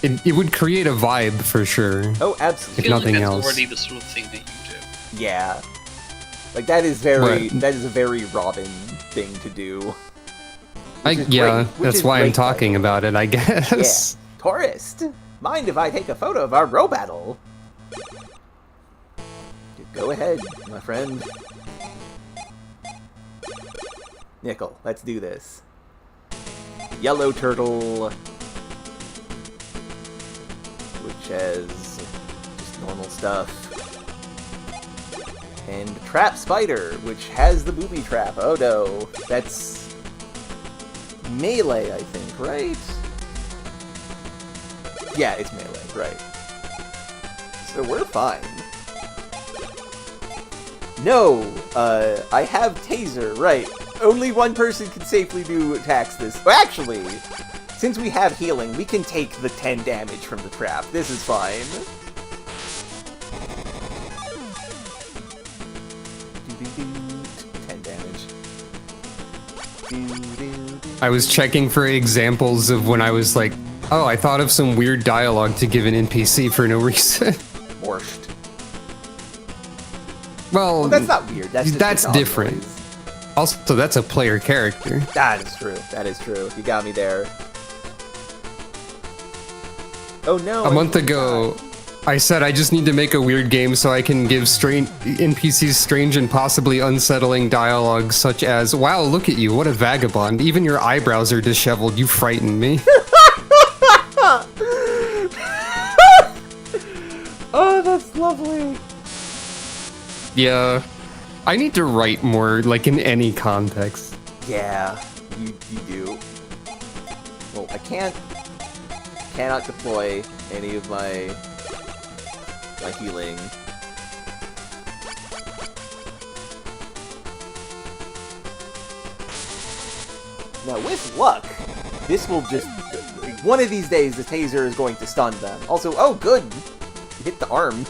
it would create a vibe for sure. Oh, If absolutely. feel nothing like that's else. already the sort of thing that you do. Yeah. Like, that is very, What? that is a very Robin thing to do. Which is Yeah, great, which that's is why I'm great, by the talking way. about it, I Yeah. guess. Tourist, mind if I take a photo of our row battle? Go ahead, my friend. Nickel, let's do this. Yellow turtle, which has just normal stuff. And trap spider, which has the booby trap. Oh no, that's melee, I think, right? Yeah, it's melee, right. So we're fine. No, I have taser, right. Only one person can safely do attacks this. Well, actually, since we have healing, we can take the 10 damage from the trap. This is fine. 10 damage. I was checking for examples of when I was like, oh, I thought of some weird dialogue to give an NPC for no reason. Morshed. Well, That's not weird. That's just that's the dog different. noise. Also, that's a player character. That is true. That is true. You got me there. Oh no. A month ago, I said I just need to make a weird game so I can give NPCs strange and possibly unsettling dialogue such as, wow, look at you, what a vagabond. Even your eyebrows are disheveled, you frighten me. Oh, that's lovely. Yeah, I need to write more, like in any context. Yeah, you do. Well, I cannot deploy any of my healing. Now, with luck, this will just... One of these days, the taser is going to stun them. Also, oh, good! You hit the arm.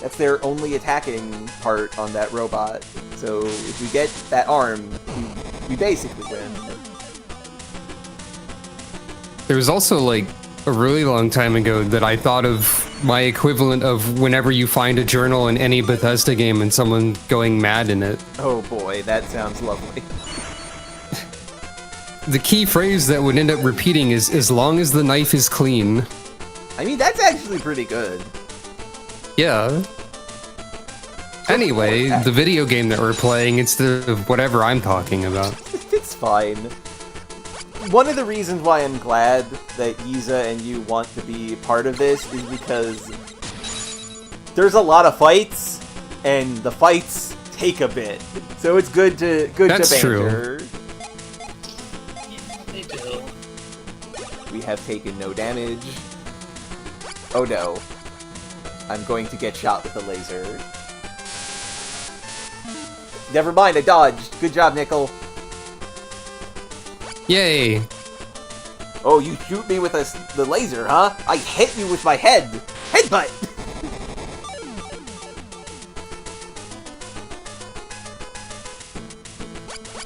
That's their only attacking part on that robot. So, if we get that arm, we basically win. There was also, like, a really long time ago that I thought of my equivalent of whenever you find a journal in any Bethesda game and someone going mad in it. Oh boy, that sounds lovely. The key phrase that would end up repeating is, as long as the knife is clean. I mean, that's actually pretty good. Yeah. Anyway, the video game that we're playing instead of whatever I'm talking about. It's fine. One of the reasons why I'm glad that Yiza and you want to be part of this is because there's a lot of fights, and the fights take a bit. So it's good to That's banter. true. Yeah, they do. We have taken no damage. Oh no. I'm going to get shot with a laser. Never mind, I dodged. Good job, Nickel. Yay. Oh, you shoot me with the laser, huh? I hit you with my head! Headbutt!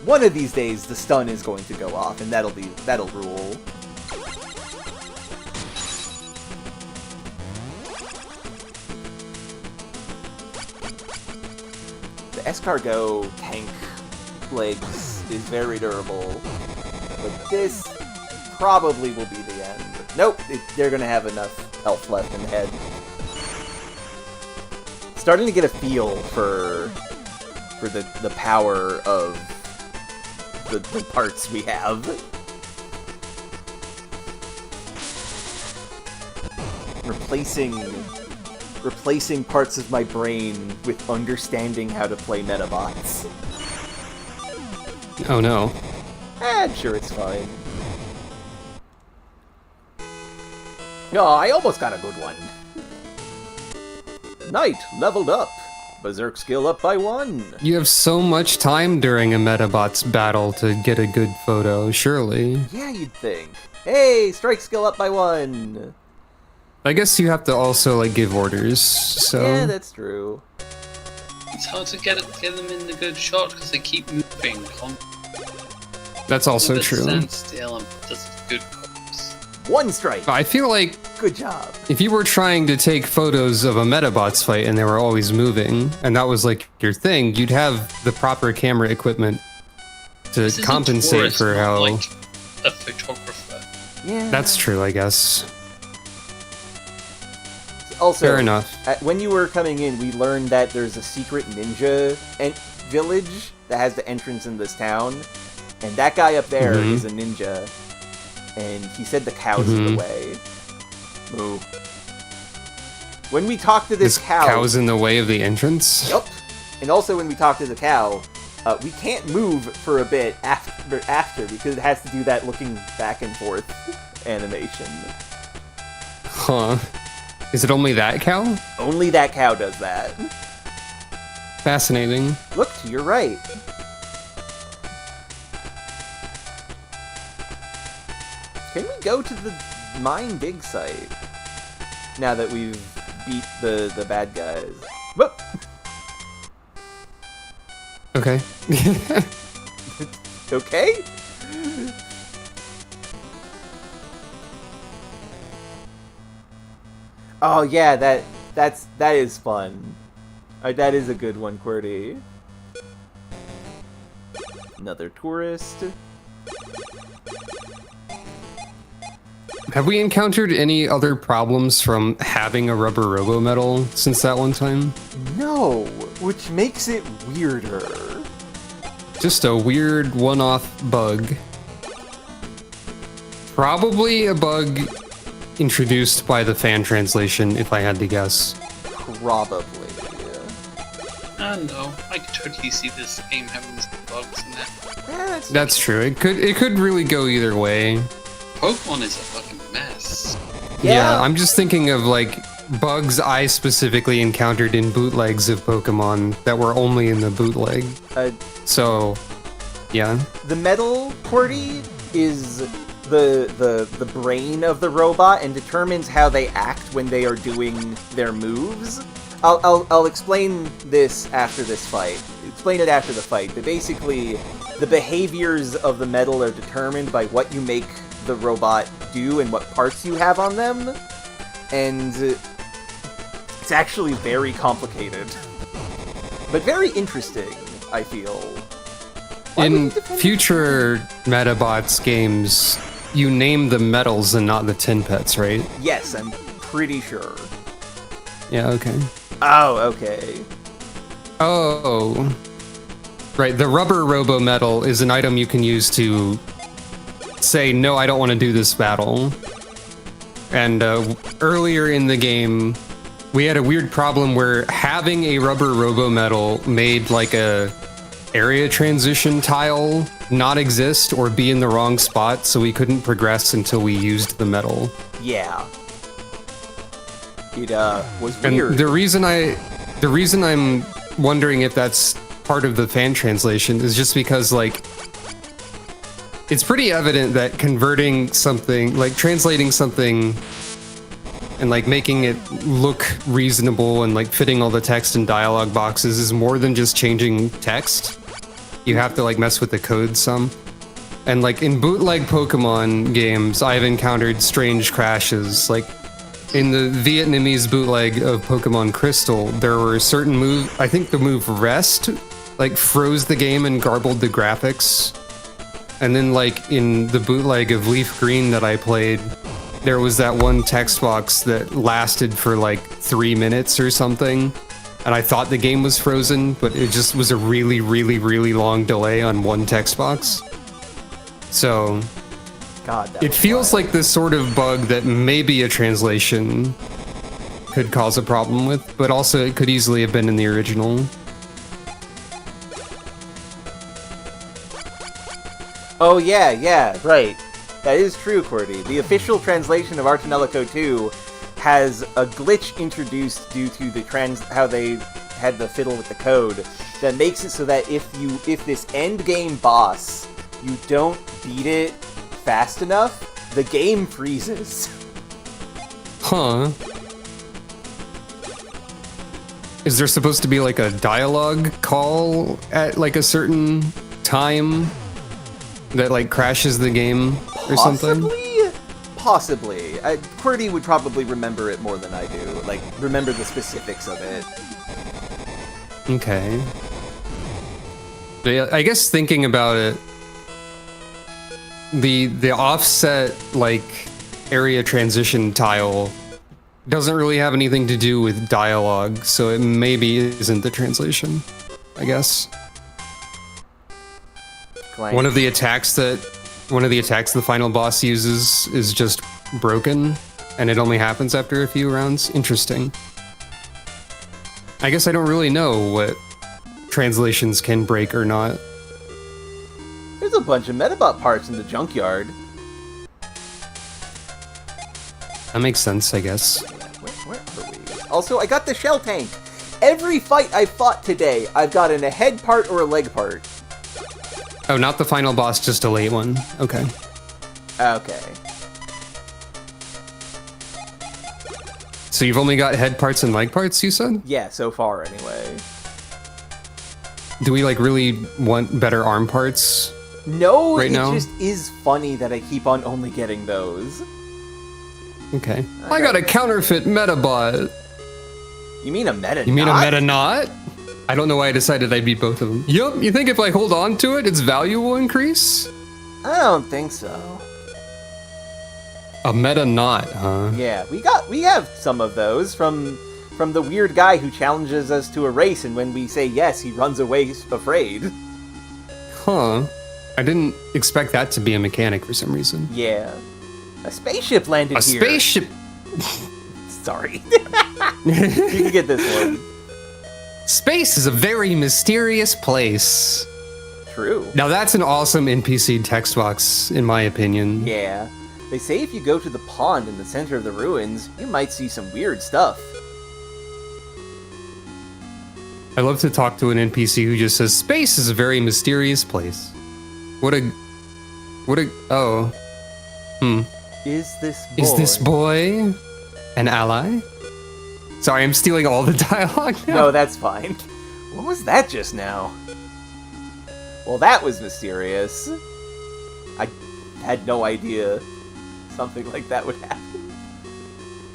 One of these days, the stun is going to go off, and that'll rule. The escargot tank legs is very durable. But this probably will be the end. Nope, they're gonna have enough health left in the head. Starting to get a feel for the power of the parts we have. Replacing parts of my brain with understanding how to play Medabots. Oh no. I'm sure it's fine. Oh, I almost got a good one. Knight, leveled up. Berserk skill up by 1. You have so much time during a Medabots battle to get a good photo, surely. Yeah, you'd think. Hey, strike skill up by 1. I guess you have to also, like, give orders, so... Yeah, that's true. It's hard to get them in the good shot because they keep moving. That's also true. Stand still and does good pose. 1 strike. I feel like Good job. if you were trying to take photos of a Medabots fight and they were always moving, and that was like your thing, you'd have the proper camera equipment to This is a compensate tourist, for not how. like a photographer. Yeah. That's true, I guess. Also, Fair enough. when you were coming in, we learned that there's a secret ninja village that has the entrance in this town, and that guy up there is a ninja, and he said the cow's in the way. Moo. When we talked to this cow... Cow's in the way of the entrance? Yep. And also when we talk to the cow, we can't move for a bit after because it has to do that looking back and forth animation. Huh. Is it only that cow? Only that cow does that. Fascinating. Look to your right. Can we go to the mine dig site now that we've beat the bad guys? Whoop! Okay. Okay? Oh yeah, that is fun. That is a good one, QWERTY. Another tourist. Have we encountered any other problems from having a rubber robo metal since that one time? No, which makes it weirder. Just a weird one-off bug. Probably a bug introduced by the fan translation, if I had to guess. Probably. No, I could totally see this game having some bugs in it. Yeah, That's true. It could really go either way. Pokemon is a fucking mess. Yeah, I'm just thinking of like bugs I specifically encountered in bootlegs of Pokemon that were only in the bootleg. So, yeah. The metal QWERTY is the brain of the robot and determines how they act when they are doing their moves. I'll explain this after this fight. Explain it after the fight. But basically, the behaviors of the metal are determined by what you make the robot do and what parts you have on them. And it's actually very complicated. But very interesting, I feel. Why would In you defend future Medabots games, you name the metals and not the tin pets, right? Yes, I'm pretty sure. Yeah, okay. Oh, okay. Oh. Right, the rubber robo metal is an item you can use to say, no, I don't want to do this battle. And earlier in the game, we had a weird problem where having a rubber robo metal made like a area transition tile not exist or be in the wrong spot, so we couldn't progress until we used the metal. Yeah. It was And weird. the reason I'm wondering if that's part of the fan translation is just because like it's pretty evident that converting something, like translating something and like making it look reasonable and like fitting all the text and dialogue boxes is more than just changing text. You have to like mess with the code some. And like in bootleg Pokemon games, I've encountered strange crashes. Like in the Vietnamese bootleg of Pokemon Crystal, there were certain moves, I think the move Rest, like froze the game and garbled the graphics. And then like in the bootleg of Leaf Green that I played, there was that one text box that lasted for like 3 minutes or something. And I thought the game was frozen, but it just was a really, really, really long delay on one text box. So God, that it was feels wild. like this sort of bug that maybe a translation could cause a problem with, but also it could easily have been in the original. Oh yeah, right. That is true, QWERTY. The official translation of Artanelico 2 has a glitch introduced due to the how they had the fiddle with the code that makes it so that if this end game boss, you don't beat it fast enough, the game freezes. Huh. Is there supposed to be like a dialogue call at like a certain time? that like crashes the game or something? Possibly. QWERTY would probably remember it more than I do. Like, remember the specifics of it. Okay. But yeah, I guess thinking about it, the offset like area transition tile doesn't really have anything to do with dialogue, so it maybe isn't the translation, I guess. Clank. One of the attacks the final boss uses is just broken, and it only happens after a few rounds. Interesting. I guess I don't really know what translations can break or not. There's a bunch of Medabot parts in the junkyard. That makes sense, I guess. Where are we? Also, I got the shell tank. Every fight I've fought today, I've gotten a head part or a leg part. Oh, not the final boss, just a late one. Okay. Okay. So you've only got head parts and leg parts, you said? Yeah, so far anyway. Do we like really want better arm parts? No, right it now? just is funny that I keep on only getting those. Okay. I got a counterfeit Medabot. You mean a meta? You mean a meta not? I don't know why I decided I'd be both of them. Yup, you think if I hold on to it, its value will increase? I don't think so. A meta not, huh? Yeah, we have some of those from the weird guy who challenges us to a race, and when we say yes, he runs away afraid. Huh. I didn't expect that to be a mechanic for some reason. Yeah. A spaceship landed here. A spaceship? Sorry. You can get this one. Space is a very mysterious place. True. Now that's an awesome NPC text box, in my opinion. Yeah. They say if you go to the pond in the center of the ruins, you might see some weird stuff. I love to talk to an NPC who just says, space is a very mysterious place. Oh. Is this boy... Is this boy an ally? Sorry, I'm stealing all the dialogue now. No, that's fine. What was that just now? Well, that was mysterious. I had no idea something like that would happen.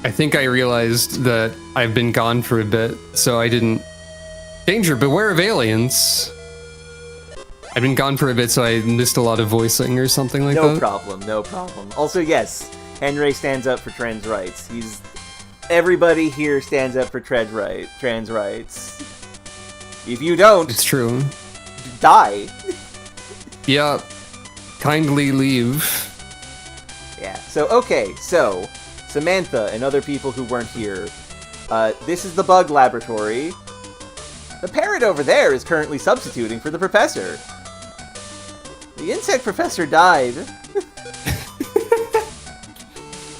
I think I realized that I've been gone for a bit, so I didn't... Danger, beware of aliens. I've been gone for a bit, so I missed a lot of voicing or something like that. No problem, no problem. Also, yes, Henry stands up for trans rights. Everybody here stands up for trans rights. If you don't... It's true. Die. Yeah. Kindly leave. Yeah, so Samantha and other people who weren't here. This is the bug laboratory. The parrot over there is currently substituting for the professor. The insect professor died.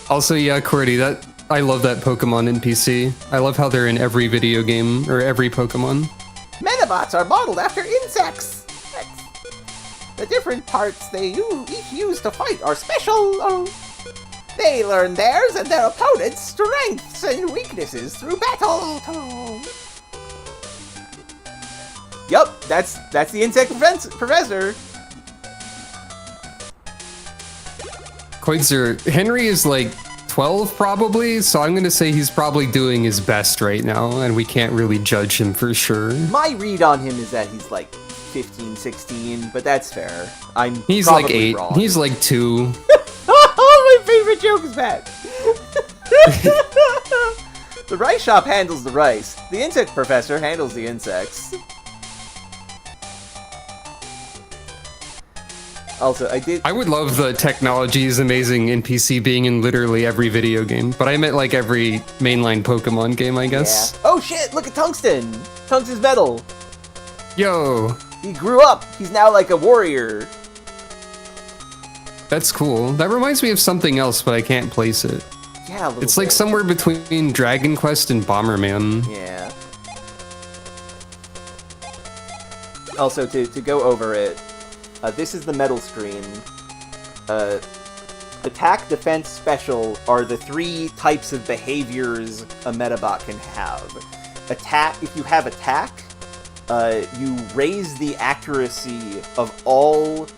Also, yeah, QWERTY, I love that Pokemon NPC. I love how they're in every video game, or every Pokemon. Medabots are modeled after insects. The different parts they each use to fight are special. They learn theirs and their opponent's strengths and weaknesses through battle. Yup, that's the insect professor. Koitzer, Henry is like 12 probably, so I'm gonna say he's probably doing his best right now, and we can't really judge him for sure. My read on him is that he's like 15, 16, but that's fair. He's probably like 8. wrong. He's like 2. Oh, my favorite joke is back. The rice shop handles the rice. The insect professor handles the insects. Also, I would love the technology's amazing NPC being in literally every video game, but I meant like every mainline Pokemon game, I guess. Yeah. Oh shit, look at Tungsten! Tungsten's metal! Yo! He grew up! He's now like a warrior! That's cool. That reminds me of something else, but I can't place it. Yeah, a little It's like somewhere between Dragon Quest and Bomberman. Yeah. Also, to go over it, this is the metal screen. Attack, defense, special are the 3 types of behaviors a Medabot can have. Attack, if you have attack, you raise the accuracy of all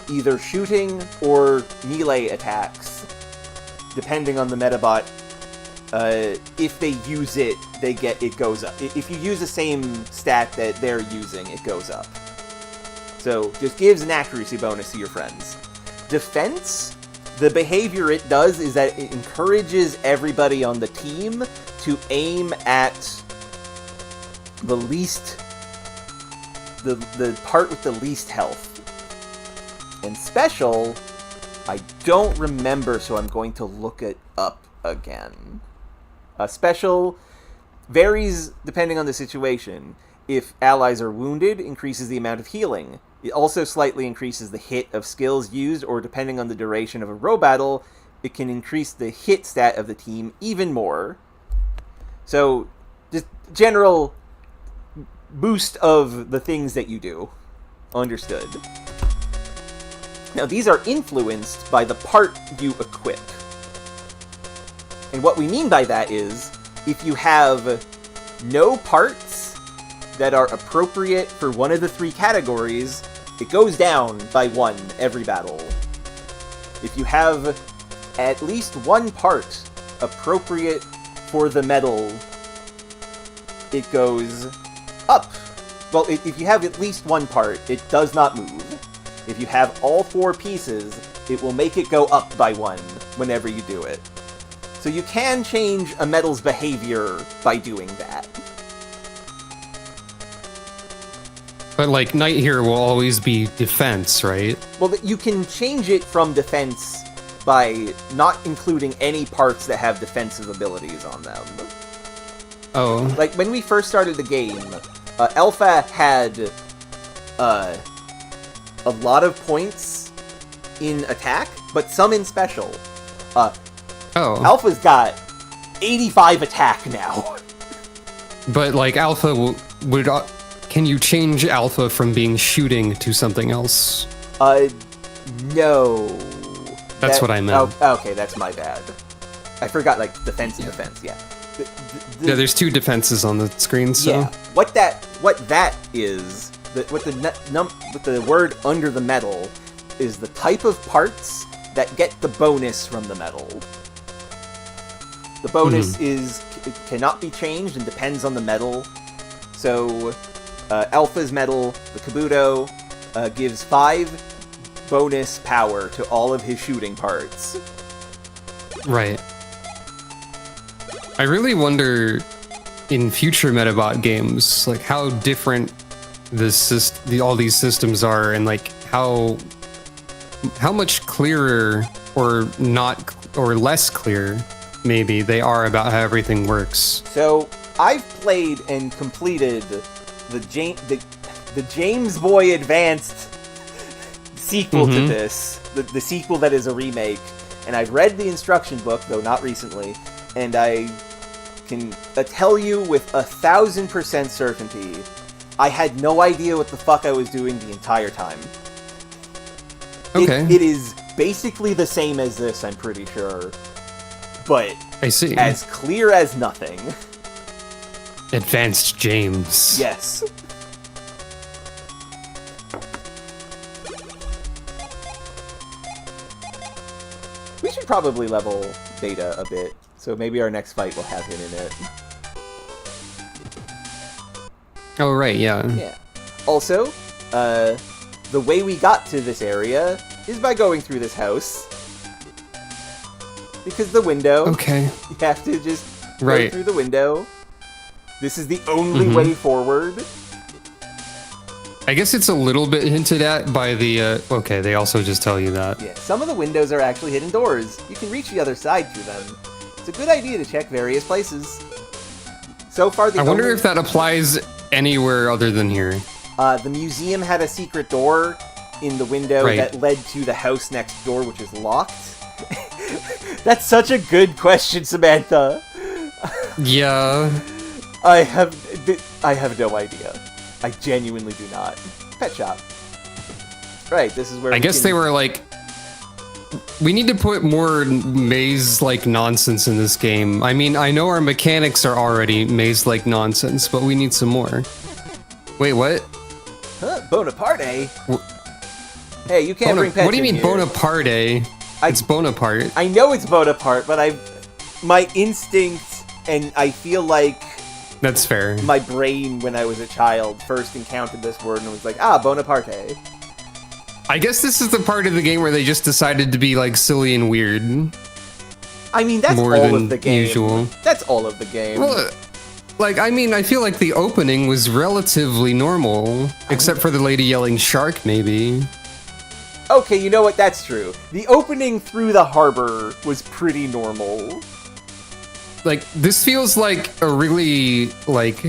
either shooting or melee attacks, depending on the Medabot. If they use it, it goes up. If you use the same stat that they're using, it goes up. So, just gives an accuracy bonus to your friends. Defense, the behavior it does is that it encourages everybody on the team to aim at the least... the part with the least health. And special, I don't remember, so I'm going to look it up again. Special varies depending on the situation. If allies are wounded, increases the amount of healing. It also slightly increases the hit of skills used, or depending on the duration of a row battle, it can increase the hit stat of the team even more. So, just general boost of the things that you do. Understood. Now, these are influenced by the part you equip. And what we mean by that is, if you have no parts that are appropriate for one of the 3 categories, it goes down by 1 every battle. If you have at least 1 part appropriate for the medal, it goes up. Well, if you have at least 1 part, it does not move. If you have all 4 pieces, it will make it go up by 1 whenever you do it. So you can change a medal's behavior by doing that. But, like, Knight here will always be defense, right? Well, you can change it from defense by not including any parts that have defensive abilities on them. Oh. Like, when we first started the game, Alpha had a lot of points in attack, but some in special. Alpha's got 85 attack now. But, like, Alpha would... Can you change Alpha from being shooting to something else? No. That's what I meant. Oh, okay, that's my bad. I forgot, like, defense and defense, yeah. Yeah, there's 2 defenses on the screen, so... Yeah, what that is, what the word under the medal is the type of parts that get the bonus from the medal. The bonus cannot be changed and depends on the medal. So, Alpha's medal, the Kabuto, gives 5 bonus power to all of his shooting parts. Right. I really wonder, in future Medabot games, like, how different all these systems are, and, like, how much clearer or not, or less clear, maybe, they are about how everything works. So, I've played and completed the James Boy Advanced sequel to this, the sequel that is a remake, and I've read the instruction book, though not recently, and I can tell you with 1,000% certainty, I had no idea what the fuck I was doing the entire time. Okay. It is basically the same as this, I'm pretty sure, but I see. As clear as nothing. Advanced James. Yes. We should probably level Beta a bit, so maybe our next fight will have him in it. Oh, right, yeah. Yeah. Also, the way we got to this area is by going through this house. Because the window... Okay. You have to just go through the window. This is the only way forward. I guess it's a little bit hinted at by the, okay, they also just tell you that. Yeah, some of the windows are actually hidden doors. You can reach the other side through them. It's a good idea to check various places. So far, I wonder if that applies anywhere other than here. The museum had a secret door in the window that led to the house next door, which is locked. That's such a good question, Samantha. Yeah. I have no idea. I genuinely do not. Pet shop. Right, this is where I guess they were like, we need to put more maze-like nonsense in this game. I mean, I know our mechanics are already maze-like nonsense, but we need some more. Wait, what? Huh, Bonaparte? Hey, you can't bring pets What do you in mean here. Bonaparte? It's Bonaparte. I know it's Bonaparte, but my instinct, and I feel like That's fair. my brain, when I was a child, first encountered this word and was like, Bonaparte. I guess this is the part of the game where they just decided to be like silly and weird. I mean, that's More all than of the game. usual. That's all of the game. Well, like, I mean, I feel like the opening was relatively normal, except for the lady yelling shark, maybe. Okay, you know what? That's true. The opening through the harbor was pretty normal. Like, this feels like a really, like,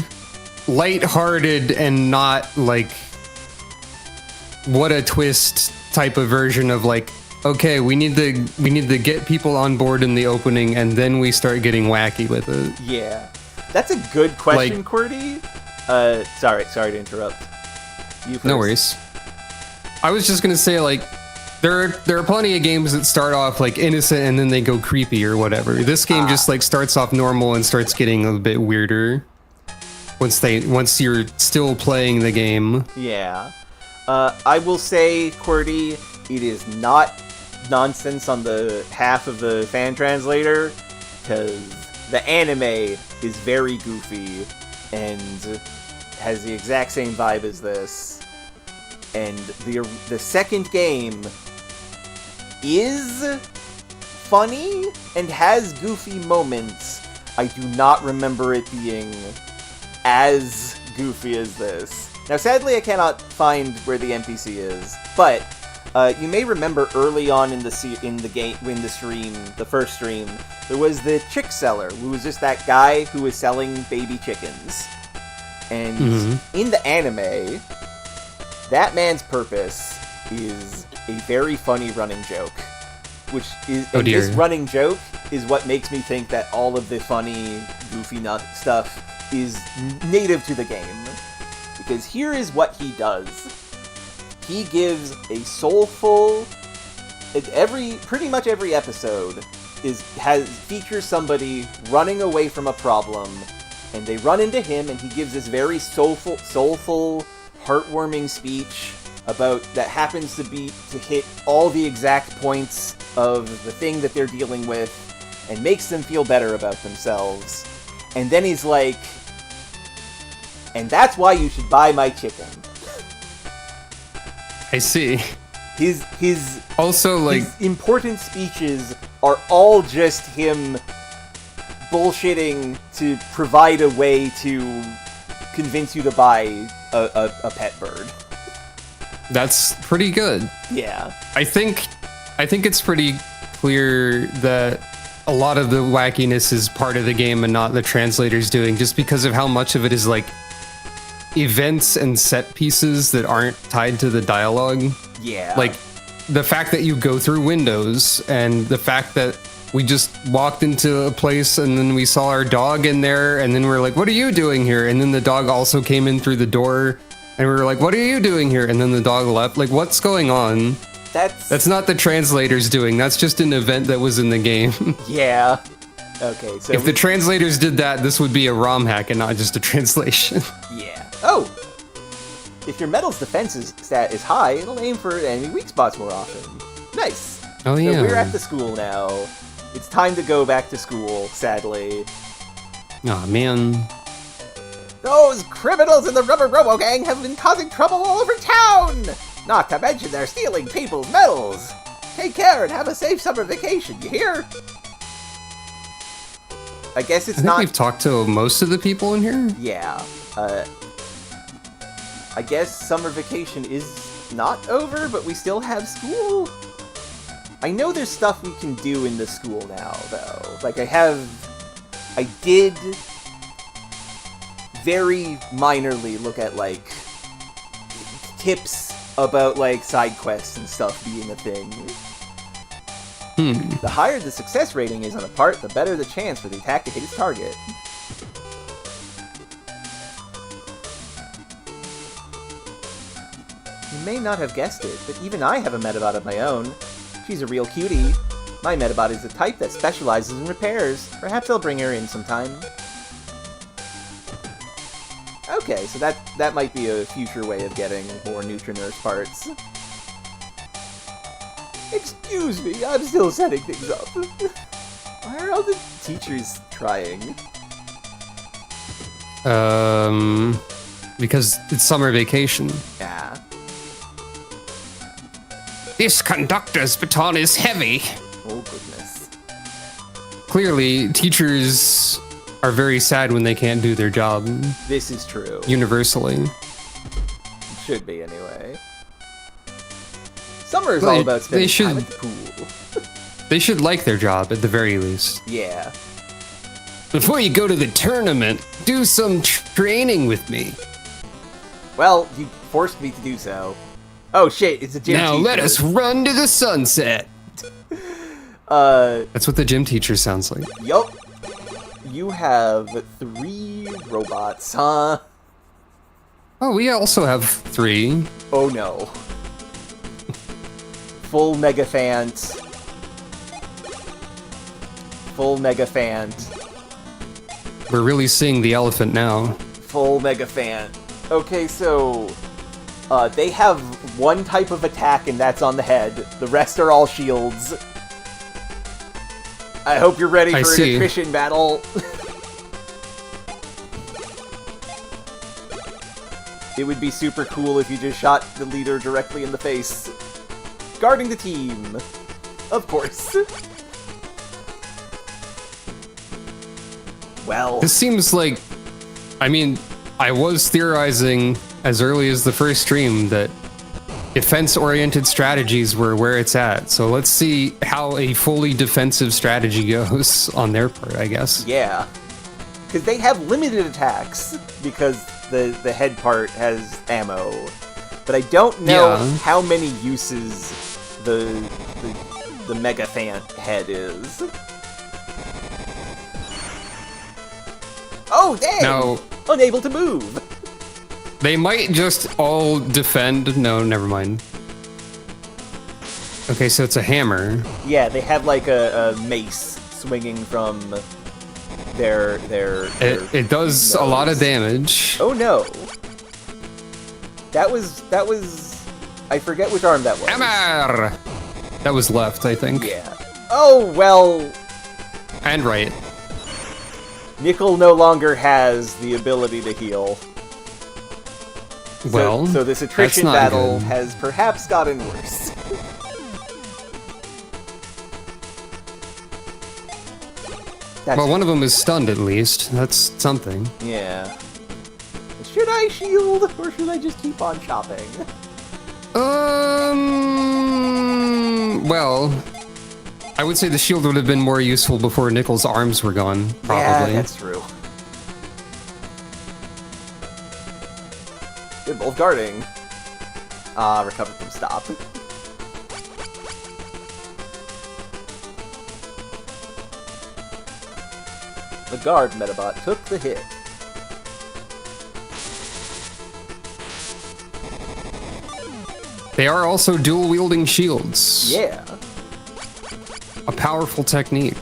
lighthearted and not, like, what a twist type of version of, like, okay, we need to get people on board in the opening, and then we start getting wacky with it. Yeah. That's a good question, Like- QWERTY. Sorry to interrupt. You first. No worries. I was just gonna say, like, there are plenty of games that start off like innocent and then they go creepy or whatever. This game just like starts off normal and starts getting a bit weirder once you're still playing the game. Yeah. I will say, QWERTY, it is not nonsense on the half of the fan translator, because the anime is very goofy and has the exact same vibe as this. And the second game is funny and has goofy moments. I do not remember it being as goofy as this. Now, sadly, I cannot find where the NPC is, but you may remember early on in the first stream, there was the chick seller, who was just that guy who was selling baby chickens. And in the anime, that man's purpose is a very funny running joke, which is this running joke is what makes me think that all of the funny, goofy stuff is native to the game. Because here is what he does. He gives a soulful. Pretty much every episode features somebody running away from a problem, and they run into him, and he gives this very soulful, heartwarming speech about that happens to hit all the exact points of the thing that they're dealing with, and makes them feel better about themselves. And then he's like, and that's why you should buy my chicken. I see. His Also, like, his important speeches are all just him bullshitting to provide a way to convince you to buy a pet bird. that's pretty good. Yeah. I think it's pretty clear that a lot of the wackiness is part of the game and not the translators doing, just because of how much of it is like events and set pieces that aren't tied to the dialogue. Yeah. Like the fact that you go through windows, and the fact that we just walked into a place and then we saw our dog in there, and then we were like, what are you doing here? And then the dog also came in through the door, and we were like, what are you doing here? And then the dog left. Like, what's going on? That's not the translators doing. That's just an event that was in the game. Yeah. Okay, so If the translators did that, this would be a ROM hack and not just a translation. yeah. Oh! If your metal's defense stat is high, it'll aim for enemy weak spots more often. Nice! Oh, So yeah. we're at the school now. It's time to go back to school, sadly. Aw, man. Those criminals in the Rubber Robo Gang have been causing trouble all over town! Not to mention they're stealing people's medals! Take care and have a safe summer vacation, you hear? I guess it's I think not... we've talked to most of the people in here. Yeah. I guess summer vacation is not over, but we still have school? I know there's stuff we can do in the school now, though. Like, I did very minorly look at, like, tips about, like, side quests and stuff being a thing. The higher the success rating is on a part, the better the chance for the attack to hit its target. You may not have guessed it, but even I have a Medabot of my own. She's a real cutie. My Medabot is the type that specializes in repairs. Perhaps I'll bring her in sometime. Okay, so that might be a future way of getting more Neutronurse parts. Excuse me, I'm still setting things up. Why are all the teachers trying? Because it's summer vacation. Yeah. This conductor's baton is heavy. Oh, goodness. Clearly, teachers are very sad when they can't do their job. This is true. Universally. Should be, anyway. Summer is Well, all about spending they should- time at the pool. They should like their job, at the very least. Yeah. Before you go to the tournament, do some training with me. Well, you forced me to do so. Oh shit, it's a gym Now teacher. let us run to the sunset. That's what the gym teacher sounds like. Yup. You have 3 robots, huh? Oh, we also have 3. Oh no. Full Mega Fant. Full Mega Fant. We're really seeing the elephant now. Full Mega Fant. Okay, so... they have one type of attack, and that's on the head. The rest are all shields. I hope you're ready for an attrition battle. It would be super cool if you just shot the leader directly in the face. Guarding the team. Of course. Well... This seems like... I mean, I was theorizing as early as the first stream that defense-oriented strategies were where it's at. So let's see how a fully defensive strategy goes on their part, I guess. Yeah. Because they have limited attacks, because the head part has ammo. But I don't know how many uses the Mega Fant head is. Oh, dang! Now, unable to move! they might just all defend... No, never mind. Okay, so it's a hammer. Yeah, they have like a mace swinging from their It does a lot of damage. Oh no. That was... I forget which arm that was. Hammer! That was left, I think. Yeah. Oh, well... And right. Nickel no longer has the ability to heal. Well, so this attrition battle has perhaps gotten worse. Well, one of them is stunned at least. That's something. Yeah. Should I shield, or should I just keep on chopping? Well, I would say the shield would have been more useful before Nickel's arms were gone, probably. Yeah, that's true. They're both guarding. Recover from stop. The guard Medabot took the hit. They are also dual-wielding shields. Yeah. A powerful technique.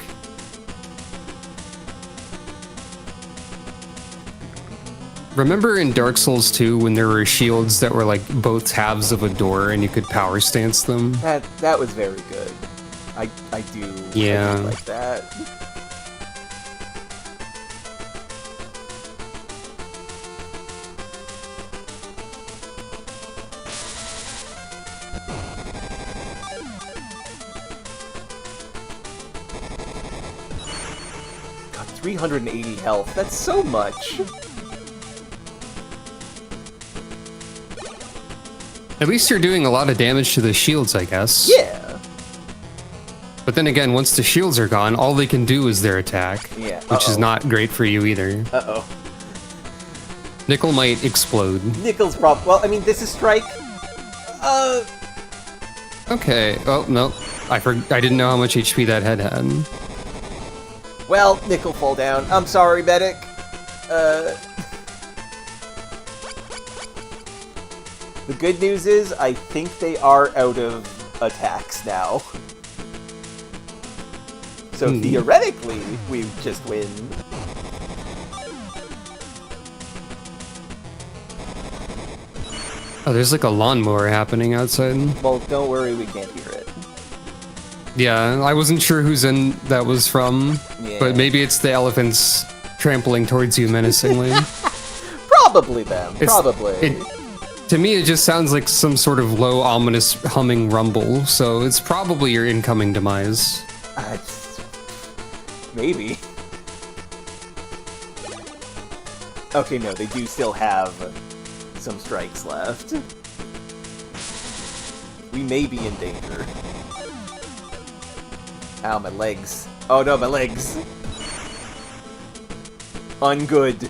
Remember in Dark Souls 2 when there were shields that were like both halves of a door and you could power stance them? That was very good. I do like that. God, 380 health. That's so much. At least you're doing a lot of damage to the shields, I guess. Yeah. But then again, once the shields are gone, all they can do is their attack. Yeah. Which is not great for you either. Uh-oh. Nickel might explode. Nickel's well, I mean, this is Strike. Okay. Oh, no. I didn't know how much HP that head had. Well, Nickel fall down. I'm sorry, medic. The good news is, I think they are out of attacks now. So theoretically, we just win. Oh, there's like a lawnmower happening outside. Well, don't worry, we can't hear it. Yeah, I wasn't sure whose end that was from, Yeah. but maybe it's the elephants trampling towards you menacingly. Probably them. It's- Probably. To me, it just sounds like some sort of low, ominous humming rumble, so it's probably your incoming demise. Maybe. Okay, no, they do still have some strikes left. We may be in danger. Ow, my legs. Oh no, my legs. Ungood.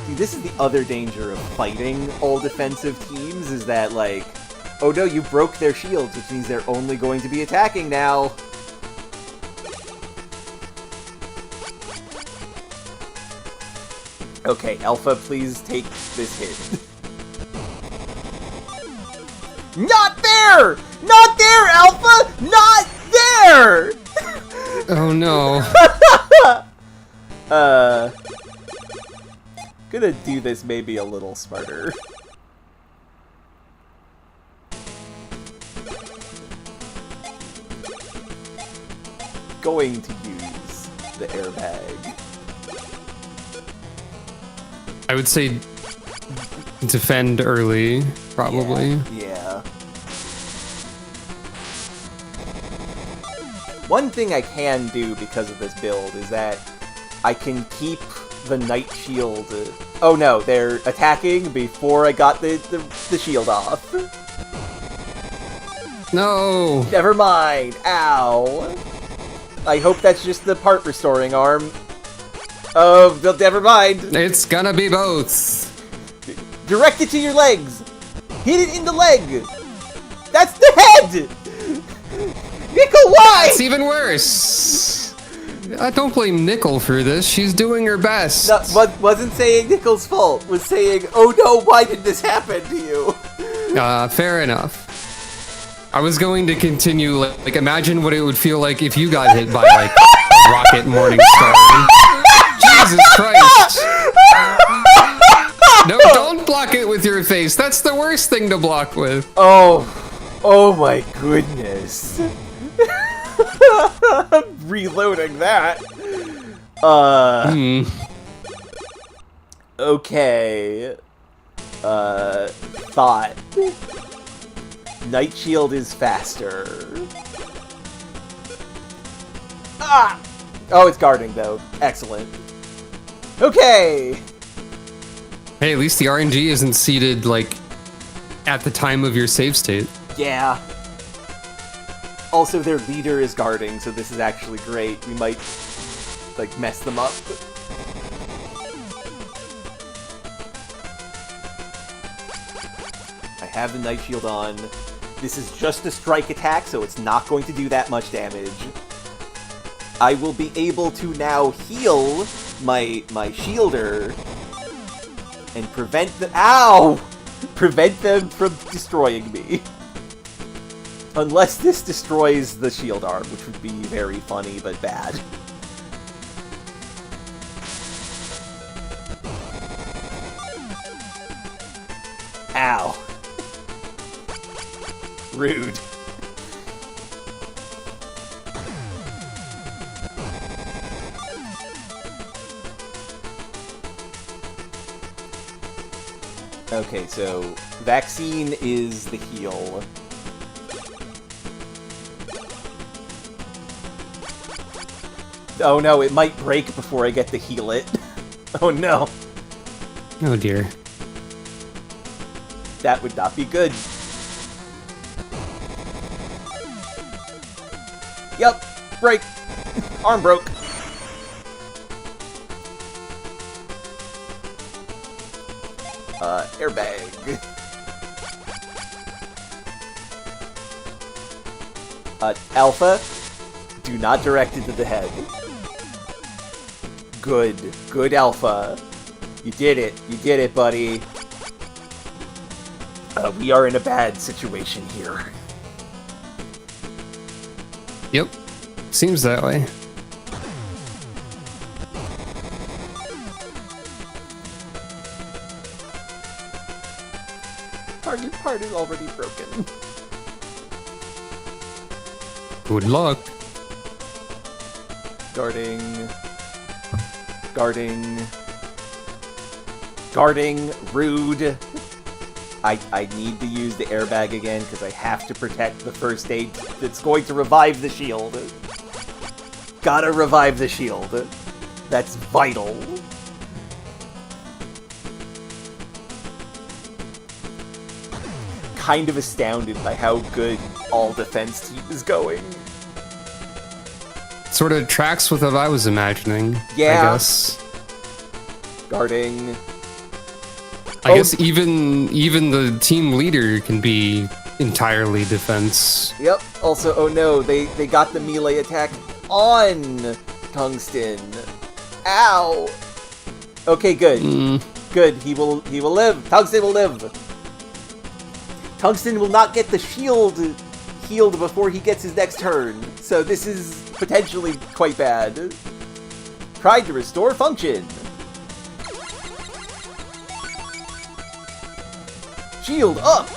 See, this is the other danger of fighting all defensive teams, is that, like, oh no, you broke their shields, which means they're only going to be attacking now. Okay, Alpha, please take this hit. Not there! Not there, Alpha! Not there! Oh no. Gonna do this maybe a little smarter. Going to use the airbag. I would say defend early, probably. Yeah. One thing I can do because of this build is that I can keep the Knight Shield... Oh no, they're attacking before I got the shield off. No! Never mind. Ow. I hope that's just the part restoring arm. Oh, never mind. It's gonna be both. Direct it to your legs. Hit it in the leg. That's the head. Nickel, why? It's even worse. I don't blame Nickel for this. She's doing her best. No, wasn't saying Nickel's fault. Was saying, oh no, why did this happen to you? Fair enough. I was going to continue, like, imagine what it would feel like if you got hit by, like, a rocket Morningstar. Jesus Christ. No, don't block it with your face. That's the worst thing to block with. Oh my goodness. I'm reloading that. Okay. Thought. Night Shield is faster. Ah! Oh, it's guarding, though. Excellent. Okay! Hey, at least the RNG isn't seated, like, at the time of your save state. Yeah. Also, their leader is guarding, so this is actually great. We might, like, mess them up. I have the Night Shield on. This is just a strike attack, so it's not going to do that much damage. I will be able to now heal my shielder and prevent the— Ow! Prevent them from destroying me. Unless this destroys the shield arm, which would be very funny, but bad. Ow. Rude. Okay, so vaccine is the heal. Oh no, it might break before I get to heal it. Oh no. Oh dear. That would not be good. Yep, break. Arm broke. Airbag. Alpha, do not direct it to the head. Good. Good, Alpha. You did it, buddy. We are in a bad situation here. Yep. Seems that way. part is already broken. Good luck. Guarding. Guarding. Guarding. Rude. I need to use the airbag again because I have to protect the first aid that's going to revive the shield. Gotta revive the shield. That's vital. Kind of astounded by how good all defense team is going. Sort of tracks with what I was imagining. Yeah. I guess. Guarding. I guess even the team leader can be entirely defense. Yep. Also, oh no, they got the melee attack on Tungsten. Ow. Okay, good. Good. He will live. Tungsten will live. Tungsten will not get the shield healed before he gets his next turn. So this is potentially quite bad. Tried to restore function. Shield up!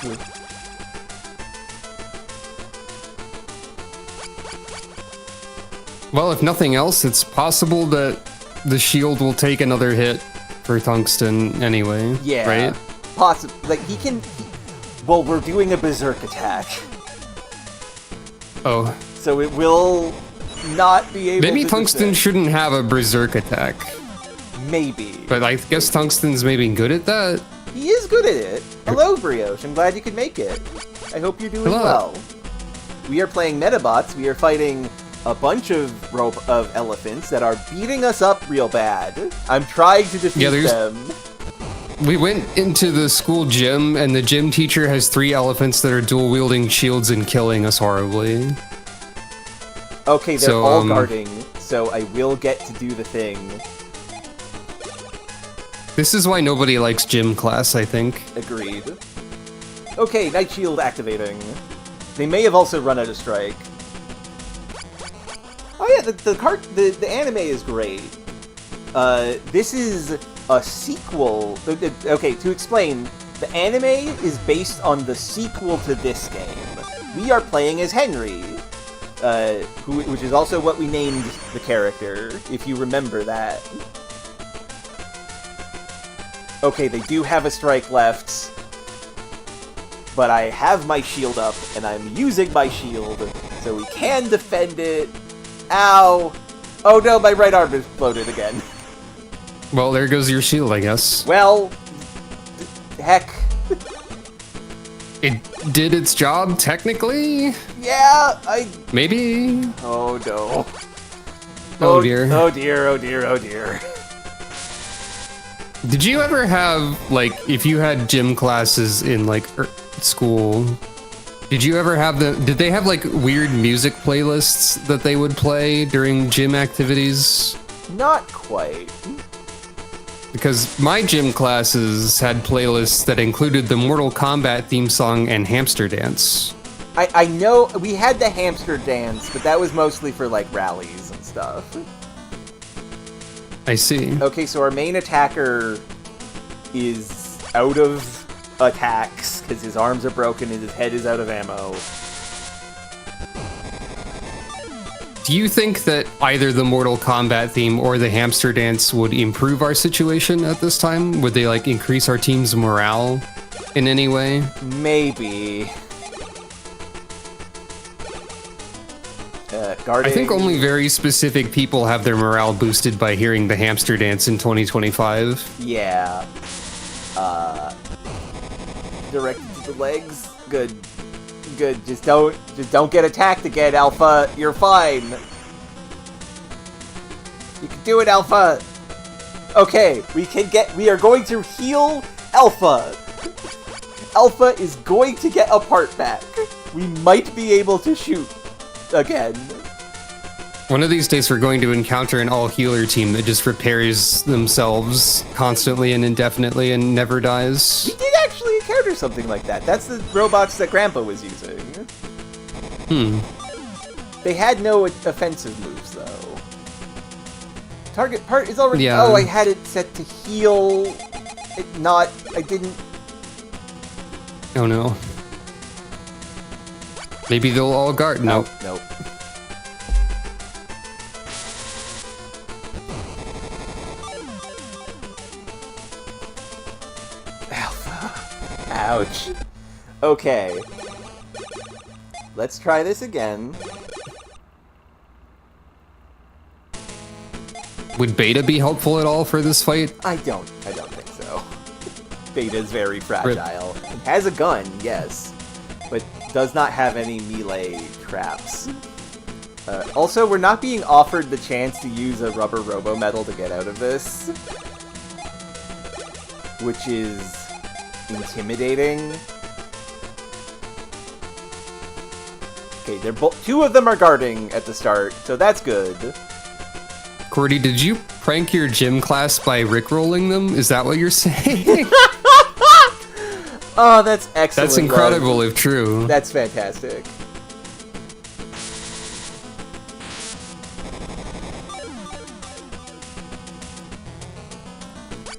Well, if nothing else, it's possible that the shield will take another hit for Tungsten anyway. Yeah. Right? Possibly. Like, he can... Well, we're doing a berserk attack. Oh. So it will not be able Maybe to Tungsten defend. shouldn't have a berserk attack. Maybe. But I guess Tungsten's maybe good at that. He is good at it. Hello, Brioche. I'm glad you could make it. I hope you're doing well. We are playing Medabots. We are fighting a bunch of elephants that are beating us up real bad. I'm trying to defeat them. We went into the school gym, and the gym teacher has 3 elephants that are dual-wielding shields and killing us horribly. Okay, they're all guarding, so I will get to do the thing. This is why nobody likes gym class, I think. Agreed. Okay, Night Shield activating. They may have also run out of strike. Oh yeah, the anime is great. This is a sequel. Okay, to explain, the anime is based on the sequel to this game. We are playing as Henry, which is also what we named the character, if you remember that. Okay, they do have a strike left, but I have my shield up, and I'm using my shield, so we can defend it. Ow! Oh no, my right arm exploded again. Well, there goes your shield, I guess. Well, heck. It did its job, technically? Yeah, Maybe? Oh no. Oh dear. Oh dear, oh dear, oh dear. Did you ever have, like, if you had gym classes in, like, school, did you ever have did they have, like, weird music playlists that they would play during gym activities? Not quite. Because my gym classes had playlists that included the Mortal Kombat theme song and hamster dance. I know we had the hamster dance, but that was mostly for, like, rallies and stuff. I see. Okay, so our main attacker is out of attacks because his arms are broken and his head is out of ammo. Do you think that either the Mortal Kombat theme or the hamster dance would improve our situation at this time? Would they, like, increase our team's morale in any way? Maybe. Guarding. I think only very specific people have their morale boosted by hearing the hamster dance in 2025. Yeah. Directed to the legs. Good. Good. Just don't get attacked again, Alpha. You're fine. You can do it, Alpha. Okay, we are going to heal Alpha. Alpha is going to get a part back. We might be able to shoot again. One of these days we're going to encounter an all-healer team that just repairs themselves constantly and indefinitely and never dies. We did actually encounter something like that. That's the robots that Grandpa was using. They had no offensive moves, though. Target part is already... Yeah. Oh, I had it set to heal. I didn't... Oh no. Maybe they'll all guard. Nope. Nope. Alpha. Ouch. Okay. Let's try this again. Would Beta be helpful at all for this fight? I don't think so. Beta's very fragile. It has a gun, yes, but does not have any melee traps. Also, we're not being offered the chance to use a rubber robo-metal to get out of this, which is intimidating. Okay, two of them are guarding at the start, so that's good. Cordy, did you prank your gym class by rickrolling them? Is that what you're saying? Oh, that's excellent. That's incredible if true. That's fantastic.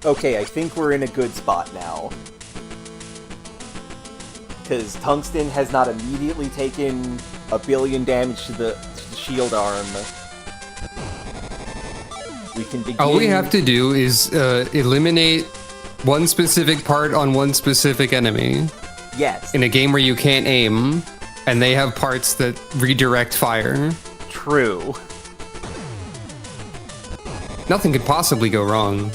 Okay, I think we're in a good spot now. Because Tungsten has not immediately taken 1 billion damage to the shield arm. We can begin... All we have to do is eliminate one specific part on one specific enemy. Yes. In a game where you can't aim, and they have parts that redirect fire. True. Nothing could possibly go wrong.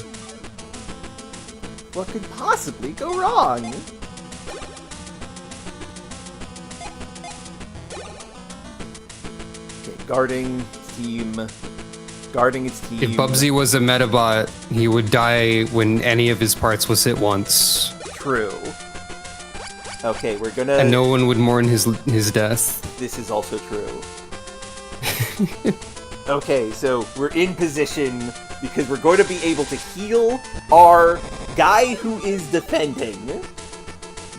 What could possibly go wrong? Okay, guarding team. Guarding its team. If Bubsy was a Medabot, he would die when any of his parts was hit once. True. Okay, we're gonna... And no one would mourn his death. This is also true. Okay, so we're in position because we're going to be able to heal our guy who is defending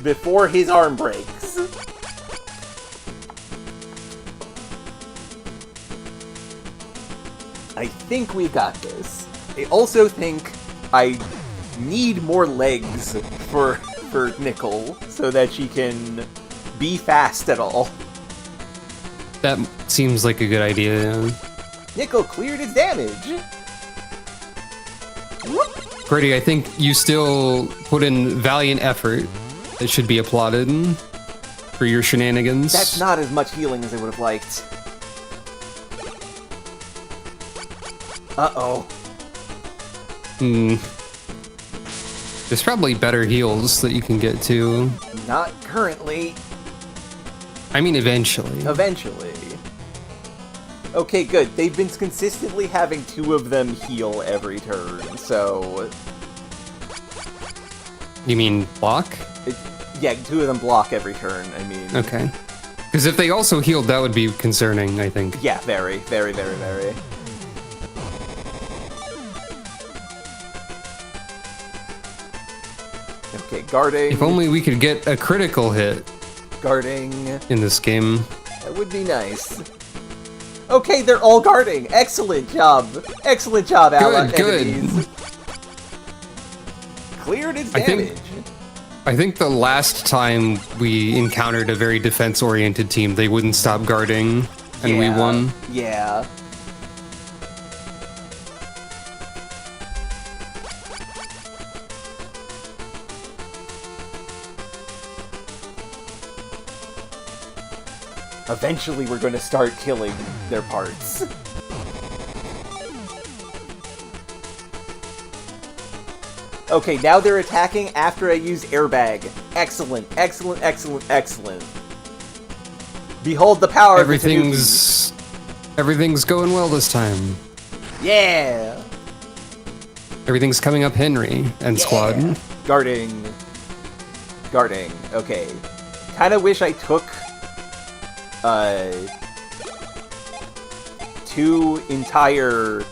before his arm breaks. I think we got this. I also think I need more legs for Nickel so that she can be fast at all. That seems like a good idea. Nickel cleared its damage. Grady, I think you still put in valiant effort. It should be applauded for your shenanigans. That's not as much healing as I would have liked. Uh-oh. There's probably better heals that you can get to. Not currently. I mean, eventually. Eventually. Okay, good. They've been consistently having 2 of them heal every turn, so... You mean block? Yeah, 2 of them block every turn, I mean. Okay. Because if they also healed, that would be concerning, I think. Yeah, very, very, very, very. Okay, guarding. If only we could get a critical hit. Guarding. In this game. That would be nice. Okay, they're all guarding. Excellent job. Excellent job, Ally. Good. Cleared its damage. I think the last time we encountered a very defense-oriented team, they wouldn't stop guarding, and we won. Yeah. Eventually, we're going to start killing their parts. Okay, now they're attacking after I use airbag. Excellent, excellent, excellent, excellent. Behold the power of the Tanuki. Everything's going well this time. Yeah! Everything's coming up Henry and squad. Guarding. Guarding. Okay. Kinda wish I took... 2 entire...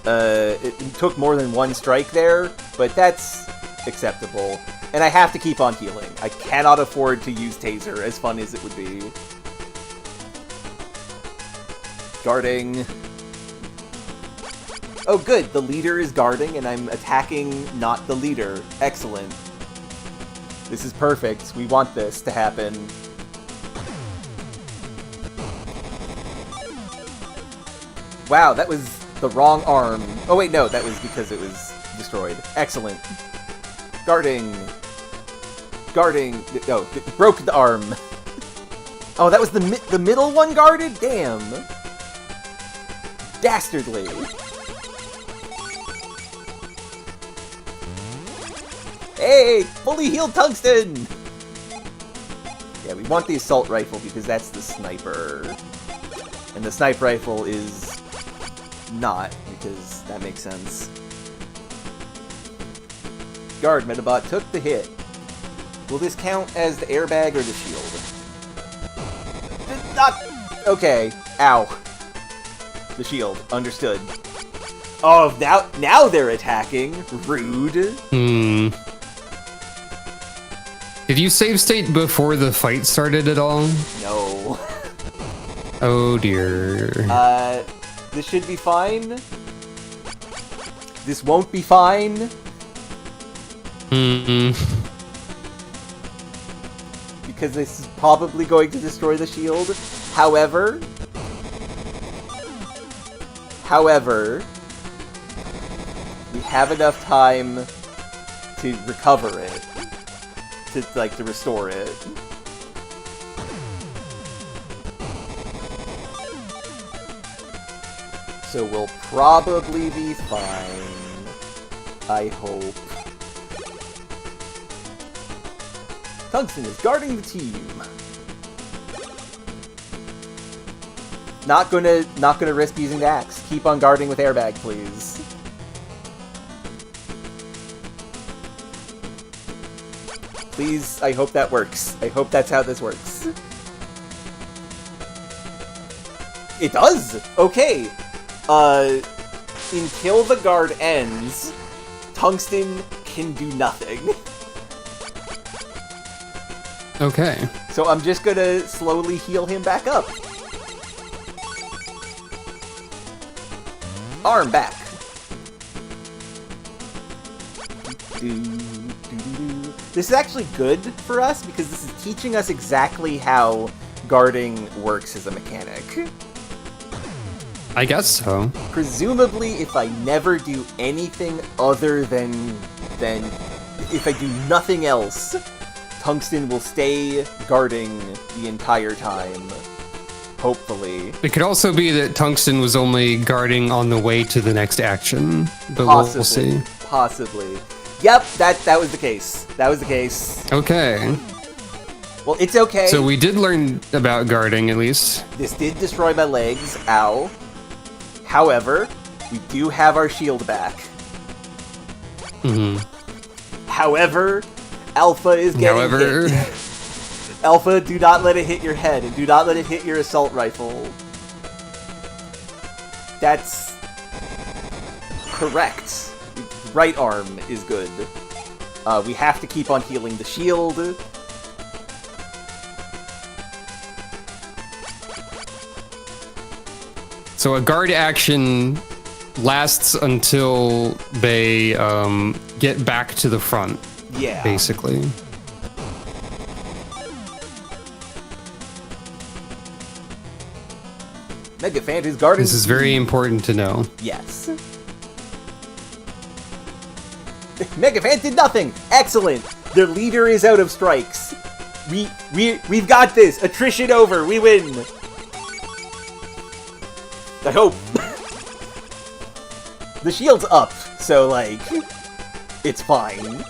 it took more than 1 strike there, but that's acceptable. And I have to keep on healing. I cannot afford to use Taser, as fun as it would be. Guarding. Oh good, the leader is guarding and I'm attacking not the leader. Excellent. This is perfect. We want this to happen. Wow, that was the wrong arm. Oh wait, no, that was because it was destroyed. Excellent. Guarding. Guarding. No, broke the arm. Oh, that was the middle one guarded? Damn. Dastardly. Hey, fully healed tungsten! Yeah, we want the assault rifle because that's the sniper. And the sniper rifle is not, because that makes sense. Guard, Medabot took the hit. Will this count as the airbag or the shield? Okay. Ow. The shield. Understood. Oh, now they're attacking. Rude. Did you save state before the fight started at all? No. Oh dear. This should be fine. This won't be fine. Because this is probably going to destroy the shield. However, we have enough time to recover it. To restore it. So we'll probably be fine. I hope. Tungsten is guarding the team. Not gonna risk using the axe. Keep on guarding with airbag, please. Please, I hope that works. I hope that's how this works. It does! Okay! Until the guard ends, Tungsten can do nothing. Okay. So I'm just gonna slowly heal him back up. Arm back. This is actually good for us because this is teaching us exactly how guarding works as a mechanic. I guess so. Presumably, if I never do anything other than if I do nothing else, Tungsten will stay guarding the entire time. Hopefully. It could also be that Tungsten was only guarding on the way to the next action, but we'll see. Possibly. Yep, that was the case. That was the case. Okay. Well, it's okay. So we did learn about guarding, at least. This did destroy my legs. Ow. However, we do have our shield back. However, Alpha is getting hit. Alpha, do not let it hit your head, and do not let it hit your assault rifle. That's correct. Right arm is good. We have to keep on healing the shield. So a guard action lasts until they get back to the front. Yeah. Basically. Megafant is guarding. This is very important to know. Yes. Megafant did nothing. Excellent. Their leader is out of strikes. We've got this. Attrition over. We win. I hope. The shield's up, so like, it's fine.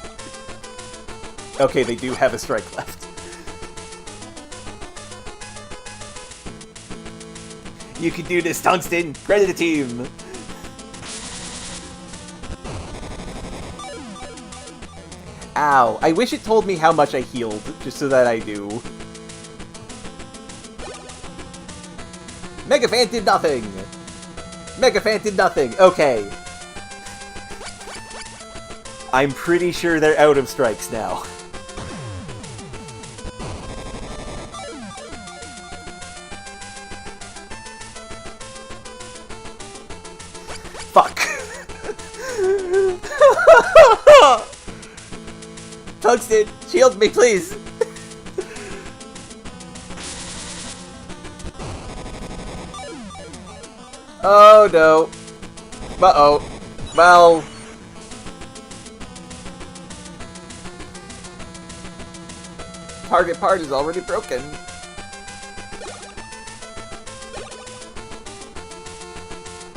Okay, they do have a strike left. You can do this, Tungsten. Credit the team. Ow. I wish it told me how much I healed, just so that I do. Megafant did nothing! Megafant did nothing! Okay. I'm pretty sure they're out of strikes now. Fuck. Tungsten, shield me, please! Oh, no. Uh-oh. Well... Target part is already broken.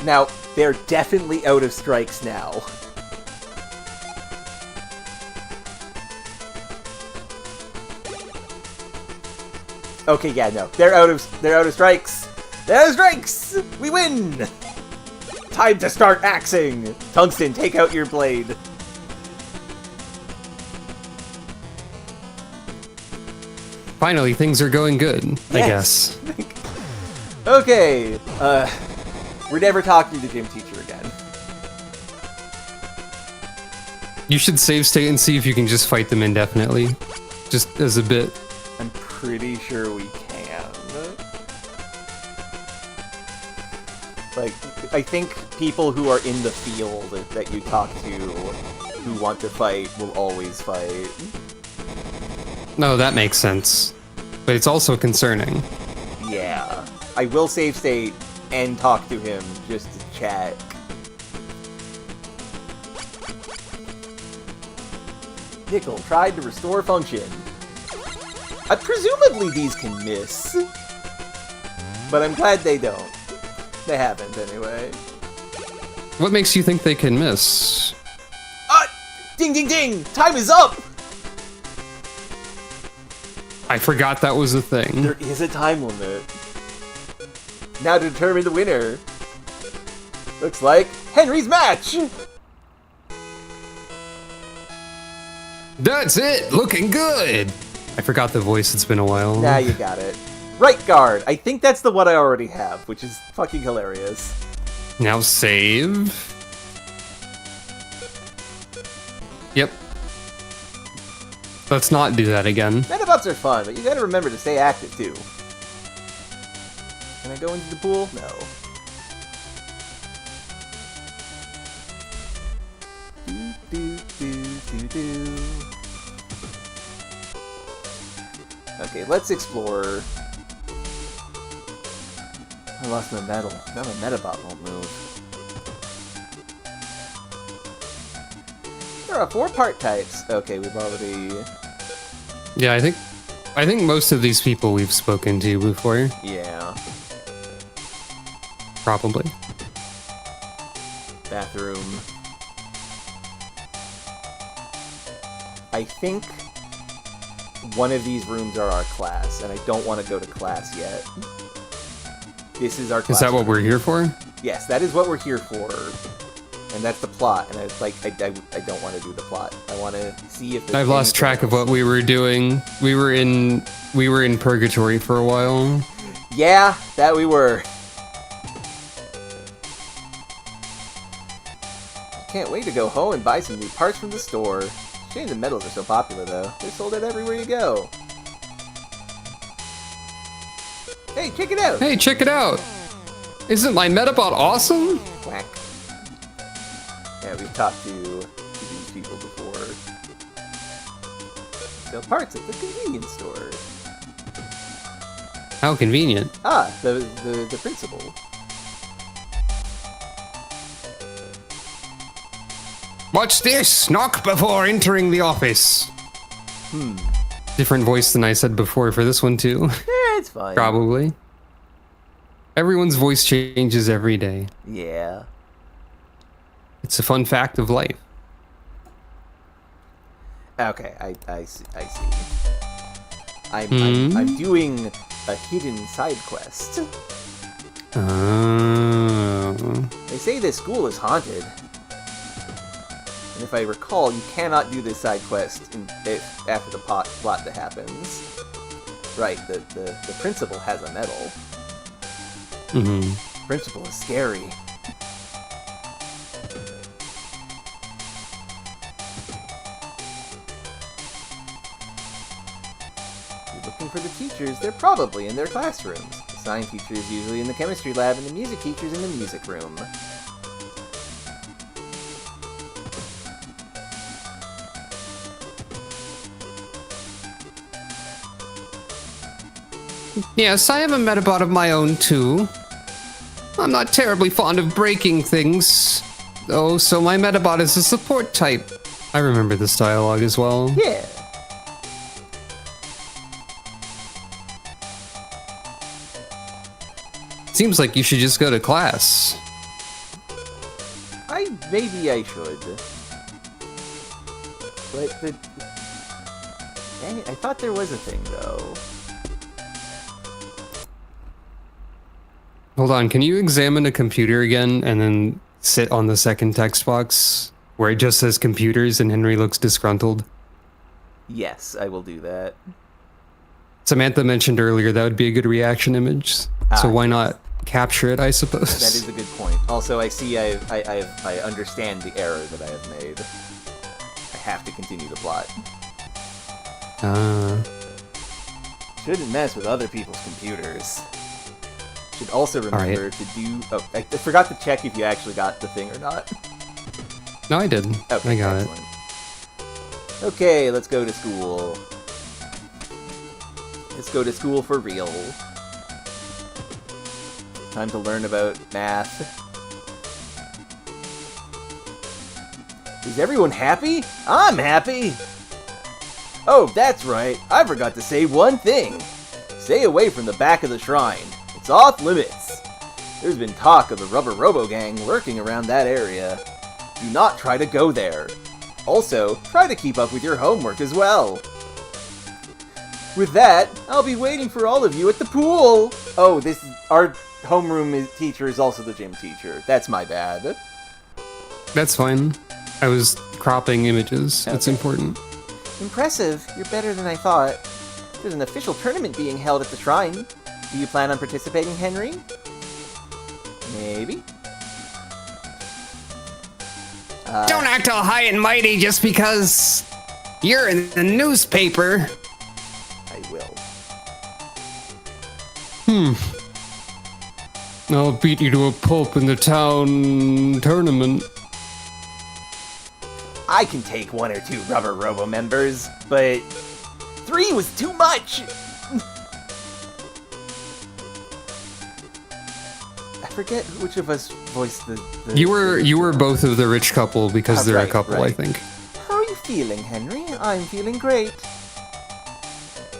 Now, they're definitely out of strikes now. Okay, yeah, no. They're out of strikes. They're out of strikes! We win! Time to start axing! Tungsten, take out your blade. Finally, things are going good, I guess. Okay, we're never talking to the gym teacher again. You should save state and see if you can just fight them indefinitely. Just as a bit. I'm pretty sure we can. Like, I think people who are in the field that you talk to who want to fight will always fight. No, that makes sense. But it's also concerning. Yeah. I will save state and talk to him just to check. Nickel tried to restore function. Presumably these can miss. But I'm glad they don't. They haven't, anyway. What makes you think they can miss? Ding ding ding! Time is up! I forgot that was a thing. There is a time limit. Now to determine the winner. Looks like Henry's match! That's it! Looking good! I forgot the voice, it's been a while. Now you got it. Right guard! I think that's the one I already have, which is fucking hilarious. Now save. Yep. Let's not do that again. Medabots are fun, but you gotta remember to stay active too. Can I go into the pool? No. Okay, let's explore. I lost my medal. Now my Medabot won't move. There are 4 part types. Okay, we've already... Yeah, I think most of these people we've spoken to before. Yeah. Probably. Bathroom. I think one of these rooms are our class, and I don't want to go to class yet. This is our class. Is that what room. we're here for? Yes, that is what we're here for. And that's the plot, and I don't want to do the plot. I want to see if... I've lost track of what we were doing. We were in purgatory for a while. Yeah, that we were. Can't wait to go home and buy some new parts from the store. Shame the medals are so popular, though. They're sold out everywhere you go. Hey, check it out! Hey, check it out! Isn't my Medabot awesome? Whack. Yeah, we've talked to these people before. Sell parts at the convenience store. How convenient. Ah, the principal. Watch this! Knock before entering the office. Different voice than I said before for this one, too. Yeah, it's fine. Probably. Everyone's voice changes every day. Yeah. It's a fun fact of life. Okay, I see. I'm doing a hidden side quest. Oh. They say this school is haunted. And if I recall, you cannot do this side quest after the plot that happens. Right, the principal has a medal. Mm-hmm. Principal is scary. You're looking for the teachers, they're probably in their classrooms. The science teacher is usually in the chemistry lab, and the music teacher's in the music room. Yes, I have a Medabot of my own, too. I'm not terribly fond of breaking things. Oh, so my Medabot is a support type. I remember this dialogue as well. Yeah. Seems like you should just go to class. Maybe I should. But dang it, I thought there was a thing, though. Hold on, can you examine a computer again and then sit on the second text box where it just says computers and Henry looks disgruntled? Yes, I will do that. Samantha mentioned earlier that would be a good reaction image, so why not capture it, I suppose? That is a good point. Also, I see I understand the error that I have made. I have to continue the plot. Shouldn't mess with other people's computers. Should also remember to do... Oh, I forgot to check if you actually got the thing or not. No, I did. Okay, I got excellent. Okay, let's go to school. Let's go to school for real. Time to learn about math. Is everyone happy? I'm happy! Oh, that's right. I forgot to say one thing. Stay away from the back of the shrine. It's off limits. There's been talk of the Rubber Robo Gang lurking around that area. Do not try to go there. Also, try to keep up with your homework as well. With that, I'll be waiting for all of you at the pool. Oh, our homeroom teacher is also the gym teacher. That's my bad. That's fine. I was cropping images. That's important. Impressive. You're better than I thought. There's an official tournament being held at the shrine. Do you plan on participating, Henry? Maybe. Don't act all high and mighty just because you're in the newspaper. I will. I'll beat you to a pulp in the town tournament. I can take 1 or 2 Rubber Robo members, but 3 was too much! I forget which of us voiced the You were both of the rich couple because they're right, a couple, right. I think. How are you feeling, Henry? I'm feeling great.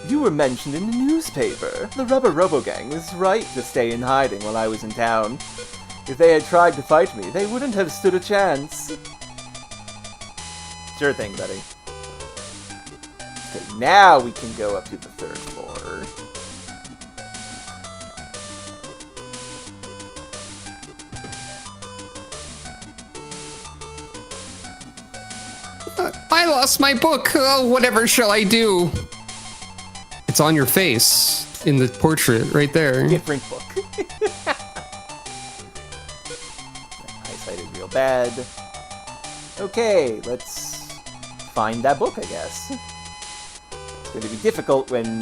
You were mentioned in the newspaper. The Rubber Robo Gang was right to stay in hiding while I was in town. If they had tried to fight me, they wouldn't have stood a chance. Sure thing, buddy. Okay, now we can go up to the 3rd floor. I lost my book. Oh, whatever shall I do? It's on your face in the portrait right there. Different book. Eyesight is real bad. Okay, let's find that book, I guess. It's going to be difficult when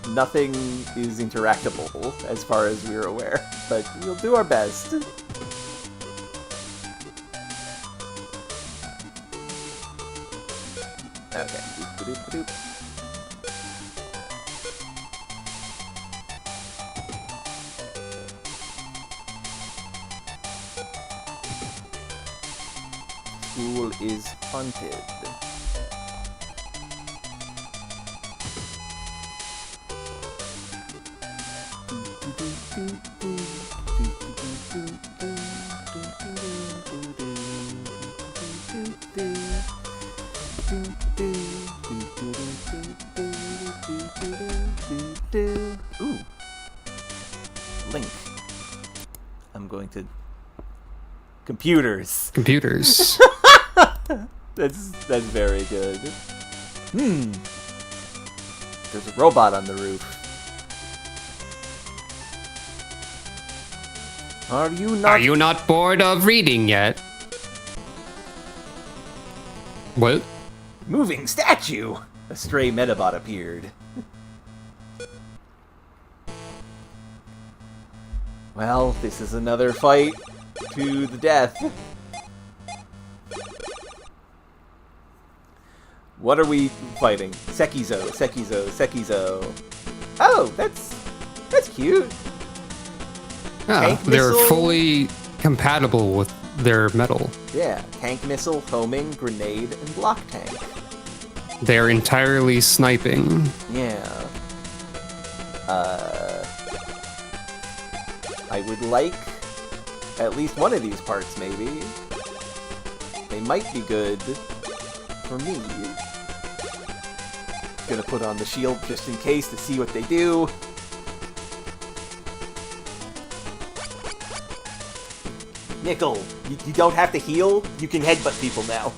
nothing is interactable, as far as we're aware, but we'll do our best. Okay. Boop-a-doop-a-doop. School is haunted. Ooh. Link. I'm going to... Computers. Computers. That's very good. There's a robot on the roof. Are you not bored of reading yet? What? moving statue? A stray Medabot appeared. Well, this is another fight to the death. What are we fighting? Sekizo. Oh, that's cute? Yeah, Tank they're missile? fully compatible with their metal. Yeah, tank missile, homing, grenade, and block tank. They're entirely sniping. Yeah. I would like at least one of these parts, maybe. They might be good for me. Gonna put on the shield just in case to see what they do. Nickel, you don't have to heal. You can headbutt people now.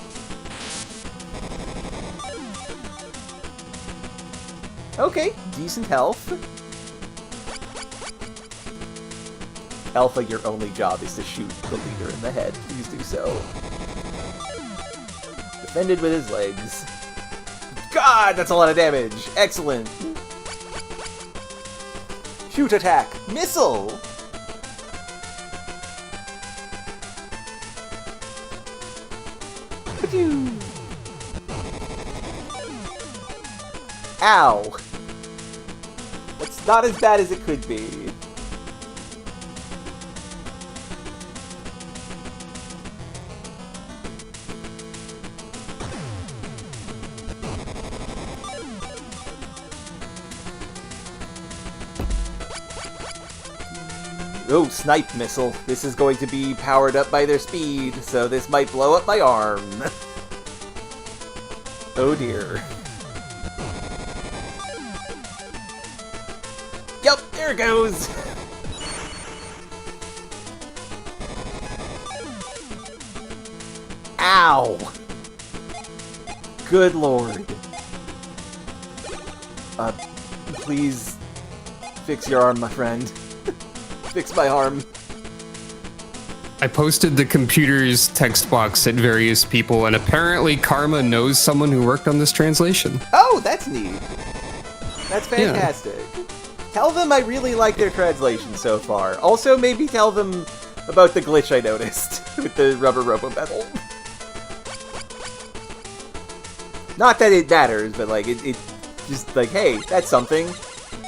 Okay, decent health. Alpha, your only job is to shoot the leader in the head. Please do so. Defended with his legs. God, that's a lot of damage. Excellent. Shoot attack. Missile. Ow. That's not as bad as it could be. Oh, snipe missile. This is going to be powered up by their speed, so this might blow up my arm. Oh dear. Yup, there it goes! Ow! Good lord. Please fix your arm, my friend. Fix my arm. I posted the computer's text box at various people, and apparently Karma knows someone who worked on this translation. Oh, that's neat. That's fantastic. Yeah. Tell them I really like their translation so far. Also, maybe tell them about the glitch I noticed with the rubber robo metal. Not that it matters, but like it just like, hey, that's something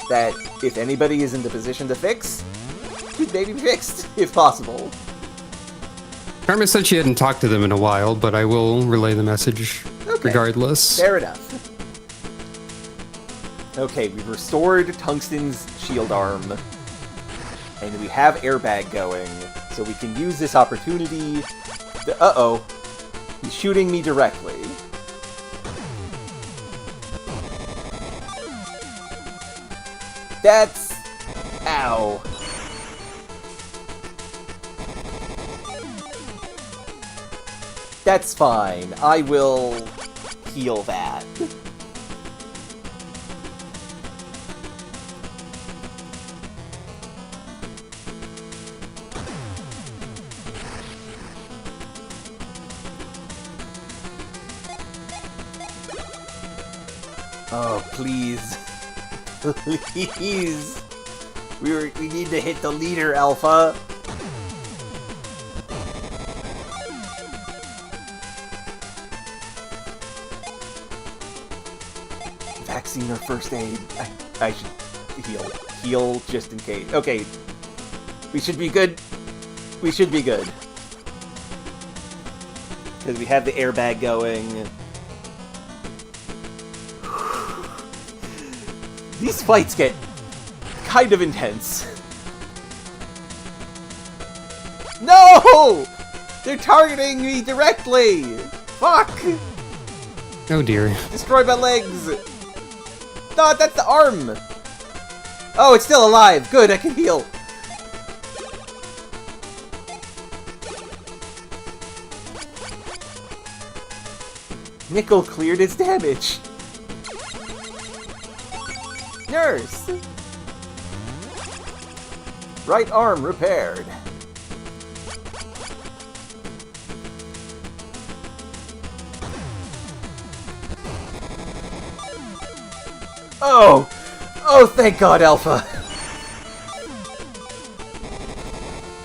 that if anybody is in the position to fix, could maybe be fixed if possible. Karma said she hadn't talked to them in a while, but I will relay the message regardless. Fair enough. Okay, we've restored Tungsten's shield arm. And we have airbag going, so we can use this opportunity. Uh-oh. He's shooting me directly. That's... Ow. That's fine. I will heal that. Oh, please. Please. We need to hit the leader, Alpha. Vaccine or first aid. I should heal. Heal just in case. Okay. We should be good. We should be good. Because we have the airbag going. These fights get kind of intense. No! They're targeting me directly! Fuck! Oh dear. Destroy my legs! No, that's the arm! Oh, it's still alive! Good, I can heal! Nickel cleared its damage! Nurse! Right arm repaired. Oh! Oh, thank God, Alpha!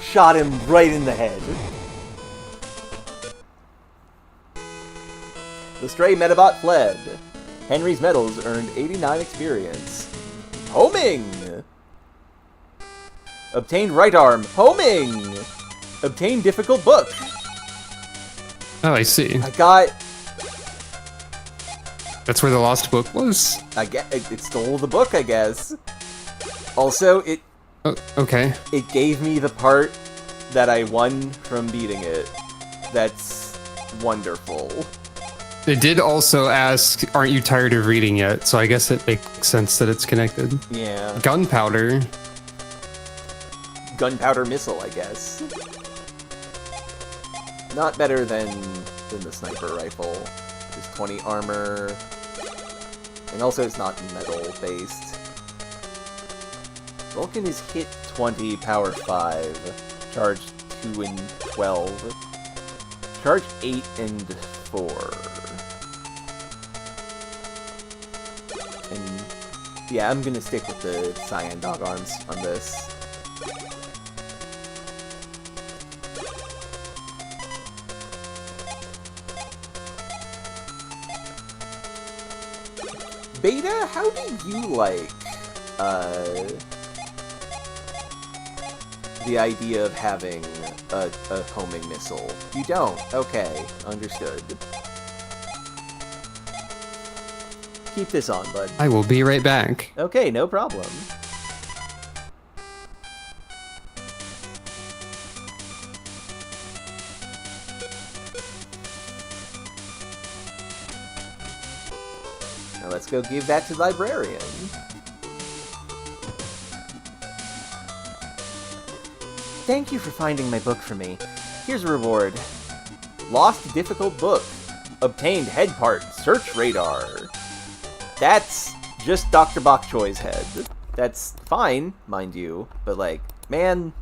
Shot him right in the head. The stray Medabot fled. Henry's medals earned 89 experience. Homing! Obtain right arm. Homing! Obtain difficult book. Oh, I see. I got... That's where the lost book was? It stole the book, I guess. Also, Oh, okay. it gave me the part that I won from beating it. That's wonderful. It did also ask, aren't you tired of reading yet? So I guess it makes sense that it's connected. Yeah. Gunpowder. Gunpowder missile, I guess. Not better than the sniper rifle. Just 20 armor. And also it's not metal-based. Vulcan is hit 20, power 5. Charge 2 and 12. Charge 8 and 4. And yeah, I'm gonna stick with the cyan dog arms on this. Beta, how do you like the idea of having a homing missile? You don't? Okay, understood. Keep this on, bud. I will be right back. Okay, no problem. Now let's go give that to the librarian. Thank you for finding my book for me. Here's a reward. Lost difficult book. Obtained head part. Search radar. That's just Dr. Bok Choi's head. That's fine, mind you, but like, man,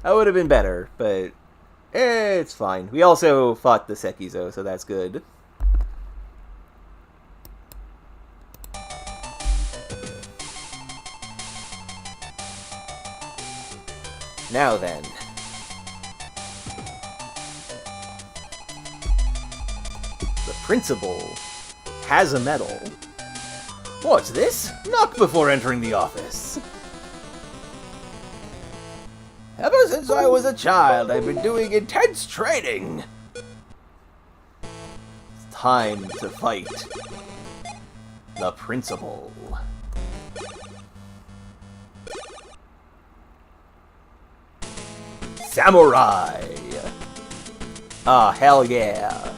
that would have been better, but it's fine. We also fought the Sekizo, so that's good. Now then. The principal has a medal. What's this? Knock before entering the office. Ever since I was a child, I've been doing intense training. It's time to fight the principal. Samurai! Ah, hell yeah.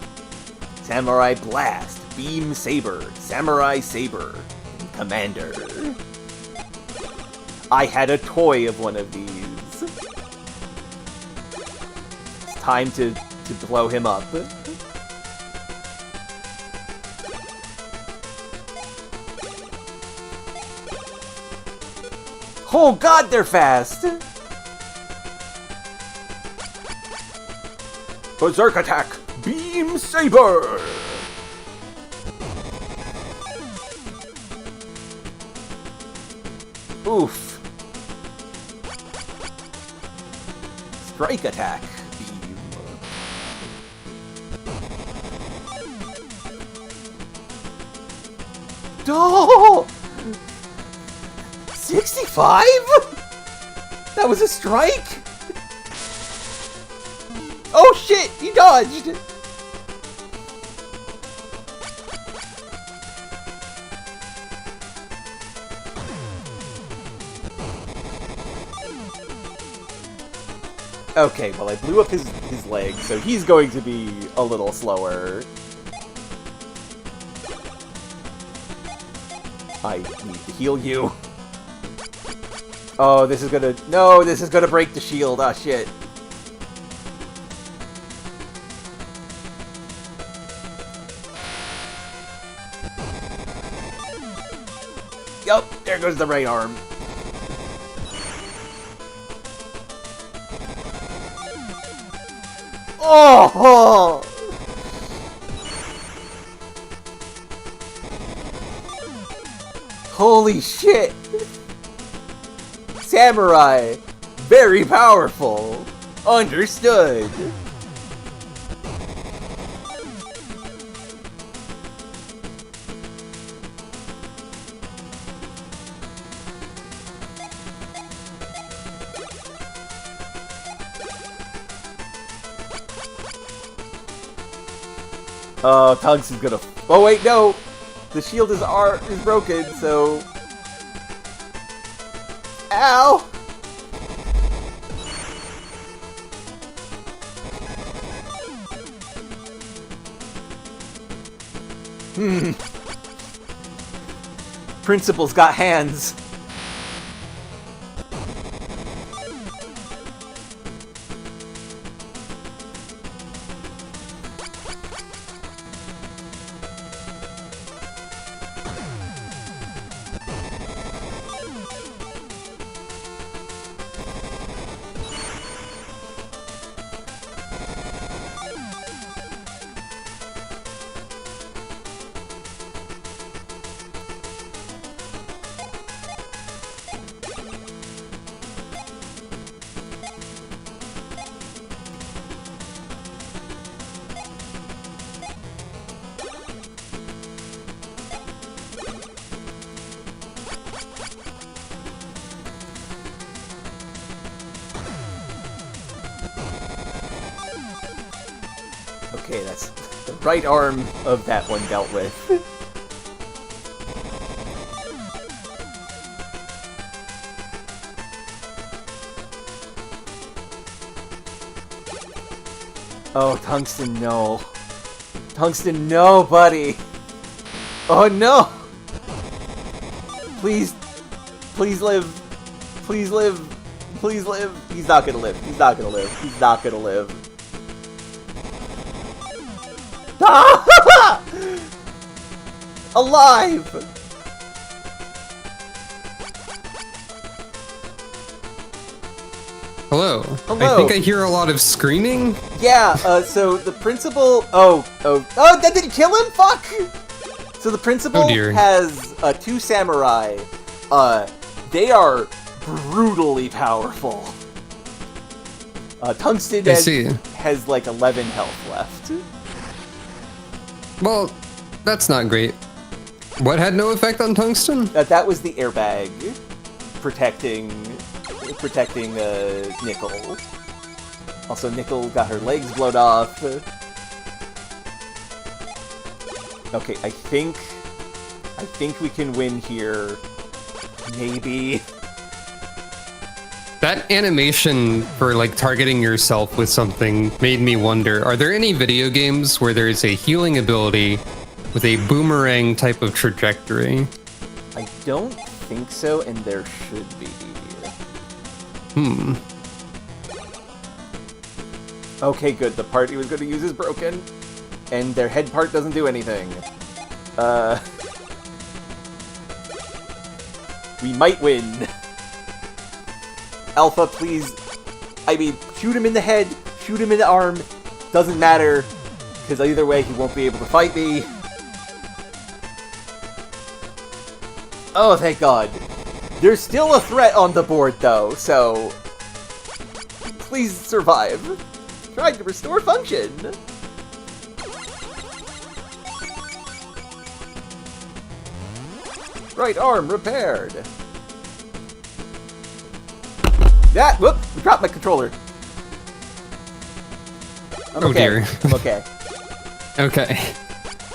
Samurai Blast, Beam Saber, Samurai Saber, and Commander. I had a toy of one of these. It's time to blow him up. Oh god, they're fast! Berserk attack! Beam Saber! Oof. Strike attack! Beam. Oh! 65? That was a strike? Oh shit! He dodged! Okay, well I blew up his leg, so he's going to be a little slower. I need to heal you. Oh, this is gonna... No, this is gonna break the shield. Ah, shit. Yup, there goes the right arm. Oh! Holy shit! Samurai! Very powerful! Understood! Oh, Tungsten's gonna... Oh, wait, no! The shield is broken, so... Ow! Principal's got hands. Okay, that's the right arm of that one dealt with. Oh, Tungsten, no. Tungsten, no, buddy! Oh, no! Please, please live. Please live. Please live. He's not gonna live. He's not gonna live. He's not gonna live. Alive! Hello. Hello. I think I hear a lot of screaming. Yeah, so the principal... Oh, that didn't kill him? Fuck! So the principal has two samurai. They are brutally powerful. Tungsten has like 11 health left. Well, that's not great. What had no effect on Tungsten? That was the airbag protecting Nickel. Also, Nickel got her legs blown off. Okay, I think we can win here. Maybe. That animation for like targeting yourself with something made me wonder, are there any video games where there is a healing ability with a boomerang type of trajectory? I don't think so, and there should be. Okay, good. The part he was going to use is broken, and their head part doesn't do anything. We might win. Alpha, please. I mean, shoot him in the head, shoot him in the arm. Doesn't matter, because either way, he won't be able to fight me. Oh, thank God. There's still a threat on the board, though, so... Please survive. Trying to restore function. Right arm repaired. Yeah, whoop! Dropped my controller. I'm okay. Dear. I'm okay. Okay.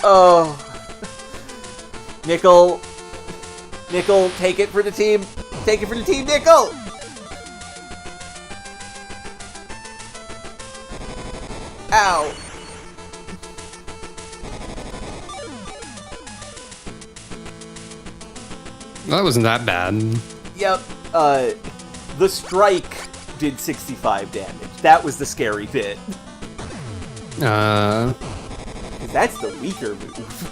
Oh. Nickel, take it for the team. Take it for the team, Nickel! Ow. That wasn't that bad. Yep. The strike did 65 damage. That was the scary bit. 'Cause that's the weaker move.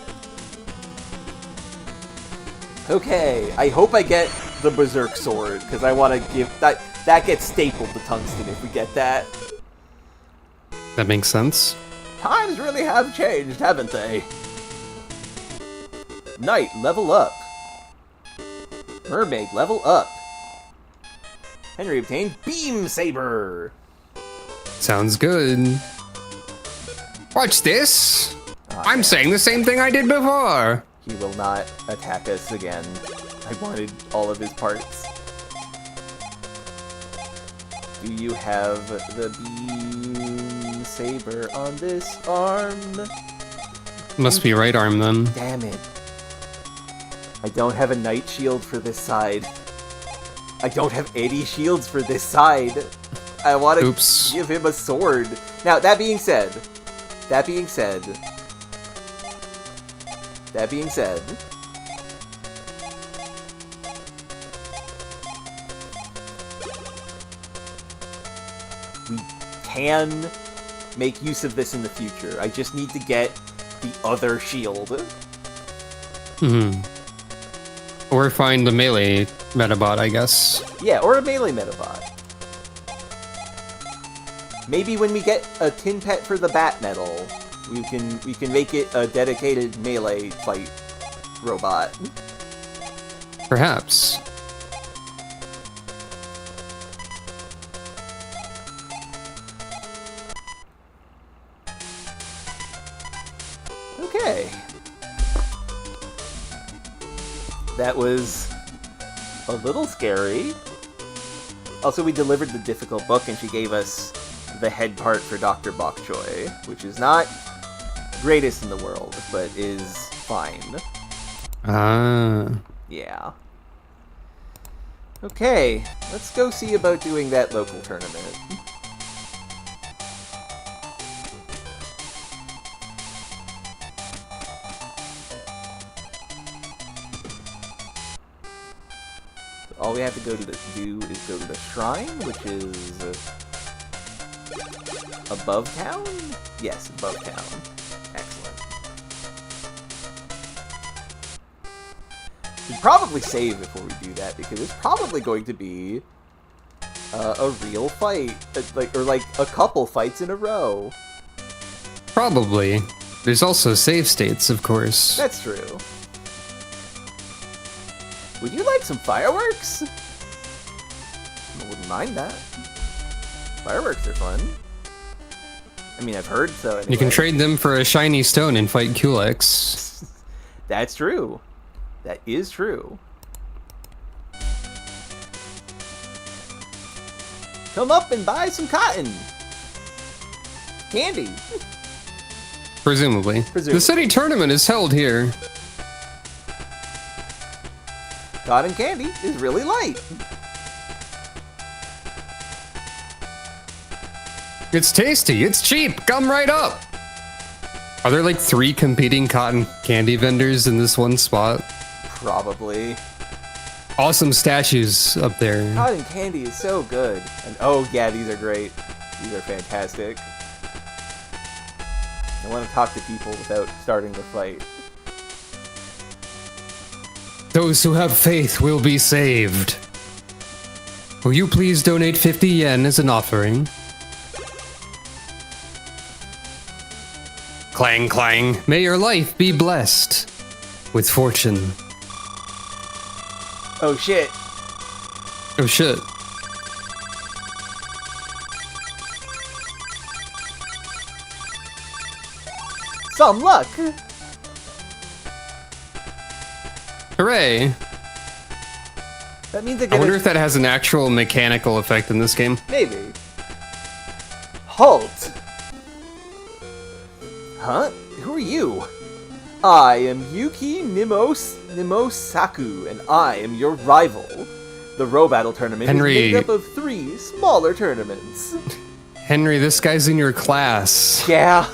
Okay, I hope I get the Berserk Sword, because I want to give... That gets stapled to Tungsten if we get that. That makes sense. Times really have changed, haven't they? Knight, level up. Mermaid, level up. Henry obtained Beam Saber. Sounds good. Watch this. I'm saying the same thing I did before. He will not attack us again. I wanted all of his parts. Do you have the Beam Saber on this arm? Must be right arm then. Damn it. I don't have a knight shield for this side. I don't have any shields for this side. I want to give him a sword. Now, that being said, we can make use of this in the future. I just need to get the other shield. Or find the melee Medabot, I guess. Yeah, or a melee Medabot. Maybe when we get a tin pet for the bat medal, we can make it a dedicated melee fight robot. Perhaps. Okay. That was a little scary. Also, we delivered the difficult book and she gave us the head part for Dr. Bok Choy, which is not greatest in the world, but is fine. Yeah. Okay, let's go see about doing that local tournament. All we have to do is go to the shrine, which is above town? Yes, above town. Excellent. We'd probably save before we do that, because it's probably going to be a real fight. Or a couple fights in a row. Probably. There's also save states, of course. That's true. Would you like some fireworks? I wouldn't mind that. Fireworks are fun. I mean, I've heard so anyway. You can trade them for a shiny stone and fight Kulex. That's true. That is true. Come up and buy some cotton. Candy. Presumably. The city tournament is held here. Cotton candy is really light. It's tasty, it's cheap, come right up! Are there like 3 competing cotton candy vendors in this one spot? Probably. Awesome statues up there. Cotton candy is so good. And oh yeah, these are great. These are fantastic. I want to talk to people without starting the fight. Those who have faith will be saved. Will you please donate 50 yen as an offering? Clang clang. May your life be blessed with fortune. Oh shit. Oh shit. Some luck. Hooray. That means I wonder if that has an actual mechanical effect in this game. Maybe. Halt! Huh? Who are you? I am Yuki Nimosaku, and I am your rival. The Row Battle Tournament is made up of 3 smaller tournaments. Henry, this guy's in your class. Yeah.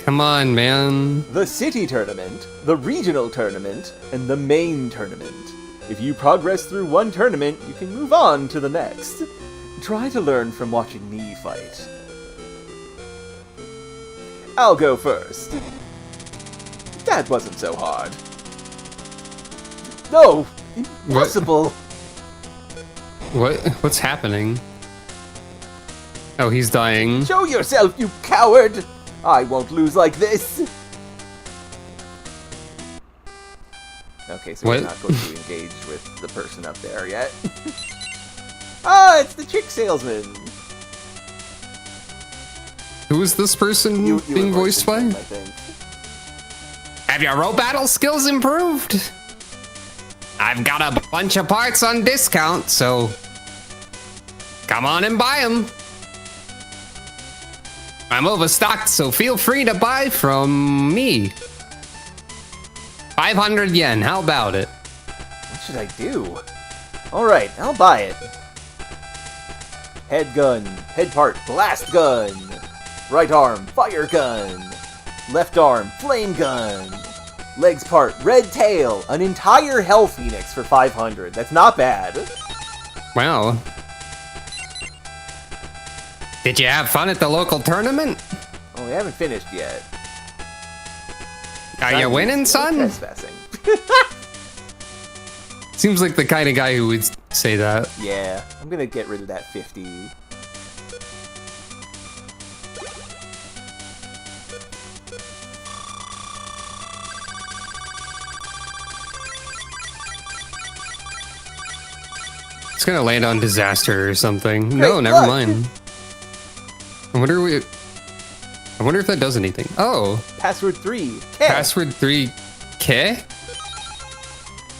Come on, man. The City Tournament, the Regional Tournament, and the Main Tournament. If you progress through one tournament, you can move on to the next. Try to learn from watching me fight. I'll go first. That wasn't so hard. No! Impossible! What's happening? Oh, he's dying. Show yourself, you coward! I won't lose like this! Okay, so we're not going to engage with the person up there yet. Ah, it's the chick salesman! Who is this person being voiced by? I think. Have your row battle skills improved? I've got a bunch of parts on discount, so come on and buy them. I'm overstocked, so feel free to buy from me. 500 yen, how about it? What should I do? Alright, I'll buy it. Head gun, head part, blast gun. Right arm, fire gun. Left arm, flame gun. Legs part, red tail. An entire Hell Phoenix for 500. That's not bad. Wow. Did you have fun at the local tournament? Oh, we haven't finished yet. Are you winning, son? Trespassing. Seems like the kind of guy who would say that. Yeah, I'm gonna get rid of that 50. It's gonna land on disaster or something. Great No, never luck. mind. I wonder if that does anything. Oh, Password 3. password 3K?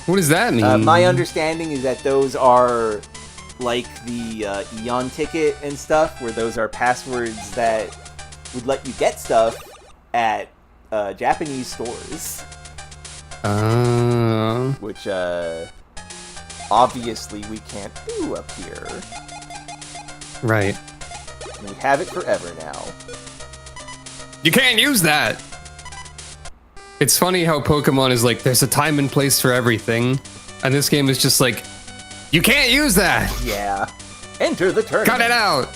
What does that mean? My understanding is that those are like the Eon ticket and stuff, where those are passwords that would let you get stuff at Japanese stores. Which, obviously we can't do up here. Right. And we have it forever now. You can't use that! It's funny how Pokemon is like, there's a time and place for everything, and this game is just like, you can't use that! Yeah. Enter the tournament. Cut it out!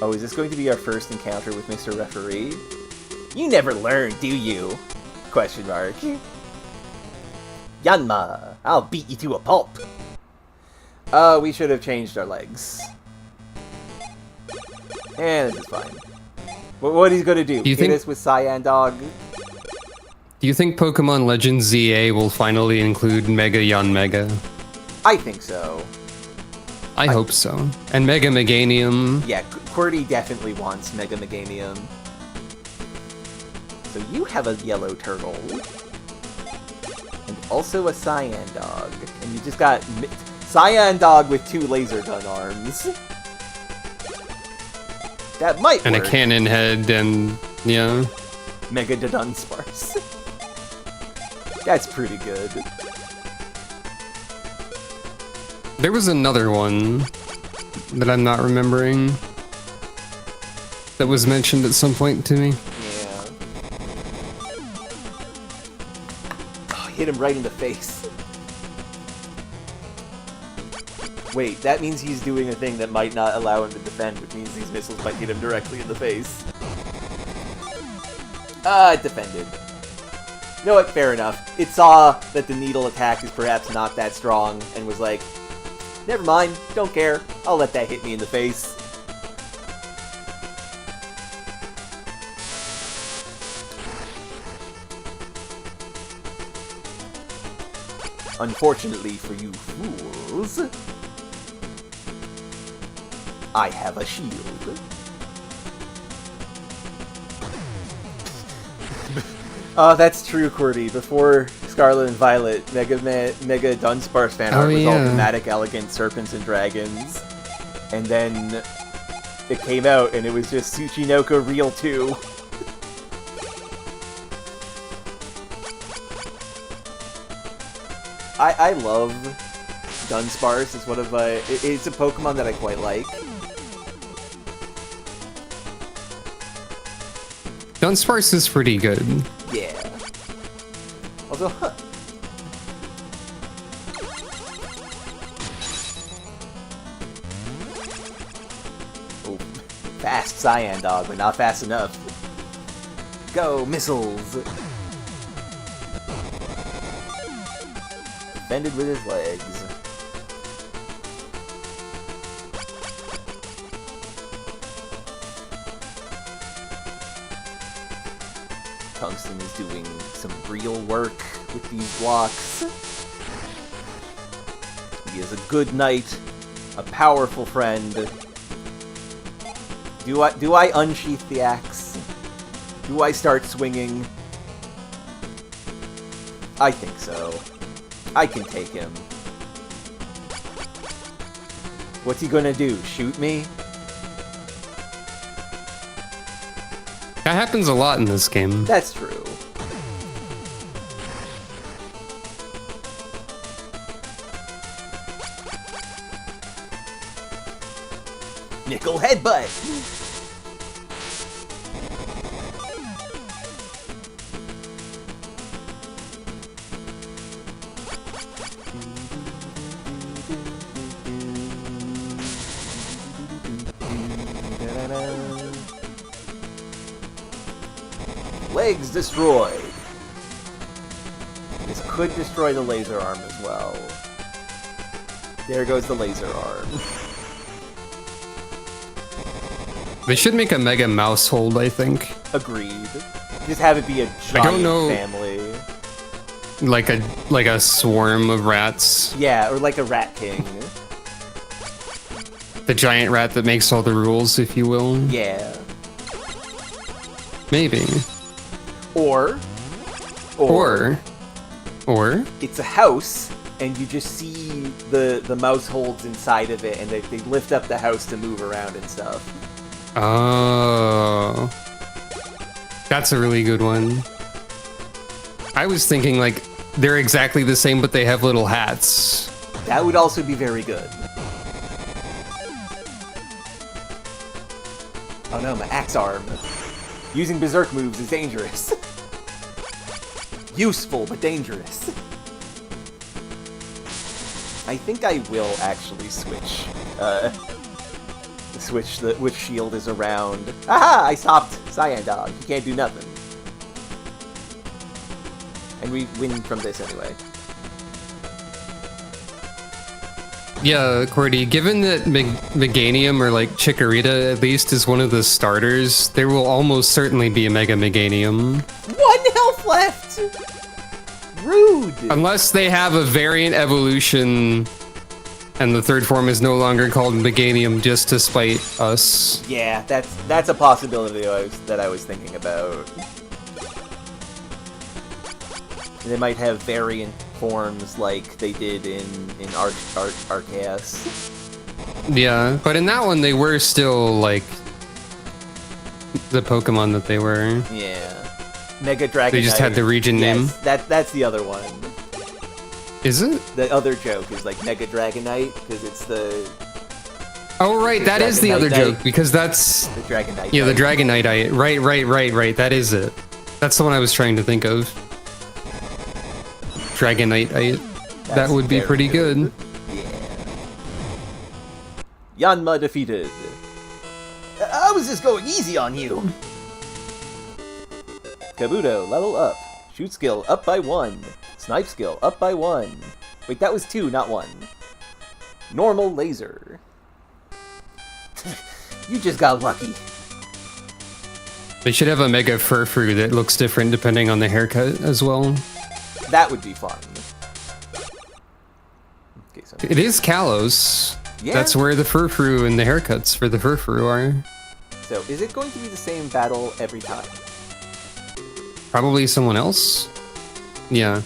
Oh, is this going to be our first encounter with Mr. Referee? You never learn, do you? Question mark. Yanma, I'll beat you to a pulp. We should have changed our legs. And this is fine. What he's gonna do? Do you Hit think- us with Cyan Dog? Do you think Pokemon Legends ZA will finally include Mega Yanmega? I think so. I hope so. And Mega Meganium. Yeah, QWERTY definitely wants Mega Meganium. So you have a yellow turtle. And also a Cyan Dog. And you just got Cyan Dog with 2 laser gun arms. That might And work. a cannon head and, yeah. Mega Dunsparce. That's pretty good. There was another one that I'm not remembering that was mentioned at some point to me. Yeah. Oh, hit him right in the face. Wait, that means he's doing a thing that might not allow him to defend, which means these missiles might hit him directly in the face. It defended. You know what? Fair enough. It saw that the needle attack is perhaps not that strong, and was like, never mind, don't care. I'll let that hit me in the face. Unfortunately for you fools, I have a shield. Oh, that's true, QWERTY. Before Scarlet and Violet, Mega Dunsparce fan art was all yeah. thematic, elegant serpents and dragons. And then it came out and it was just Tsuchinoko Real 2. I love Dunsparce. It's one of my... It's a Pokemon that I quite like. Dunsparce is pretty good. Yeah. Although, oh, fast Cyan Dog, but not fast enough. Go, missiles! Defended with his legs. Tungsten is doing some real work with these blocks. He is a good knight, a powerful friend. Do I unsheath the axe? Do I start swinging? I think so. I can take him. What's he gonna do? Shoot me? That happens a lot in this game. That's true. Tentacle headbutt! Legs destroyed. This could destroy the laser arm as well. There goes the laser arm. They should make a mega mouse hold, I think. Agreed. Just have it be a giant family. Like a swarm of rats. Yeah, or like a rat king. The giant rat that makes all the rules, if you will. Yeah. Maybe. Or it's a house, and you just see the mouse holds inside of it, and they lift up the house to move around and stuff. Oh. That's a really good one. I was thinking, like, they're exactly the same, but they have little hats. That would also be very good. Oh no, my axe arm. Using berserk moves is dangerous. Useful, but dangerous. I think I will actually switch. Switch which shield is around. Aha! I stopped Cyan Dog. You can't do nothing. And we win from this anyway. Yeah, Cordy, given that Meganium, or like Chikorita at least, is one of the starters, there will almost certainly be a Mega Meganium. 1 health left! Rude! Unless they have a variant evolution and the third form is no longer called Meganium just to spite us. Yeah, that's a possibility that I was thinking about. They might have variant forms like they did in Arceus. Yeah, but in that one they were still like the Pokemon that they were. Yeah. Mega Dragonite. They just had the region name. That's the other one. Is it? The other joke is like Mega Dragonite, because it's the... Oh right, that is the other joke, because that's... The Dragonite. Yeah, the Dragonite. Right, that is it. That's the one I was trying to think of. Dragonite. That would be pretty good. Yeah. Yanma defeated. I was just going easy on you. Kabuto, level up. Shoot skill up by 1. Snipe skill up by 1. Wait, that was 2, not 1. Normal laser. You just got lucky. They should have a Mega Furfru that looks different depending on the haircut as well. That would be fun. Okay, so It is Kalos. Yeah. That's where the Furfru and the haircuts for the Furfru are. So, is it going to be the same battle every time? Probably someone else? Yeah.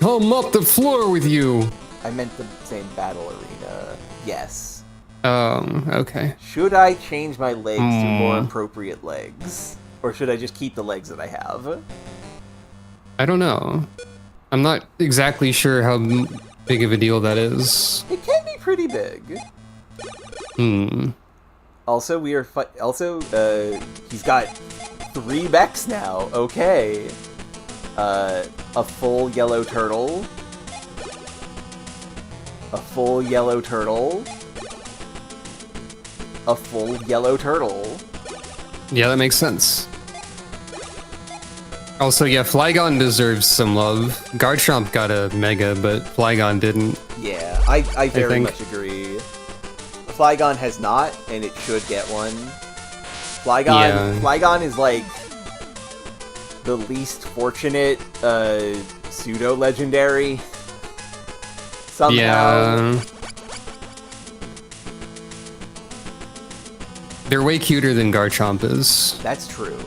Come up the floor with you! I meant the same battle arena. Yes. Okay. Should I change my legs to more appropriate legs? Or should I just keep the legs that I have? I don't know. I'm not exactly sure how big of a deal that is. It can be pretty big. Also, we are he's got 3 mechs now. Okay. A full yellow turtle. A full yellow turtle. A full yellow turtle. Yeah, that makes sense. Also, yeah, Flygon deserves some love. Garchomp got a Mega, but Flygon didn't. Yeah, I very much agree. Flygon has not, and it should get one. Flygon is like the least fortunate pseudo-legendary somehow. Yeah. They're way cuter than Garchomp is. That's true.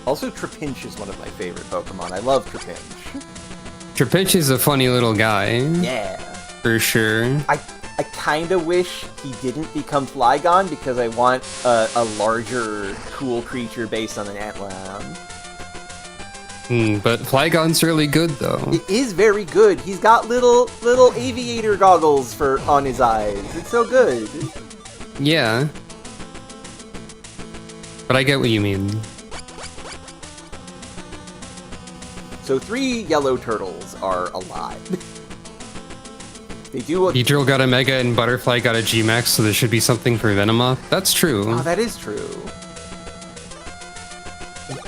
Also, Trapinch is one of my favorite Pokemon. I love Trapinch. Trapinch is a funny little guy. Yeah. For sure. I kind of wish he didn't become Flygon, because I want a larger, cool creature based on an Antlion. But Flygon's really good, though. It is very good. He's got little aviator goggles on his eyes. It's so good. Yeah. But I get what you mean. So 3 yellow turtles are alive. They do what... Beedrill got a Mega and Butterfly got a G-Max, so there should be something for Venomoth. That's true. Oh, that is true.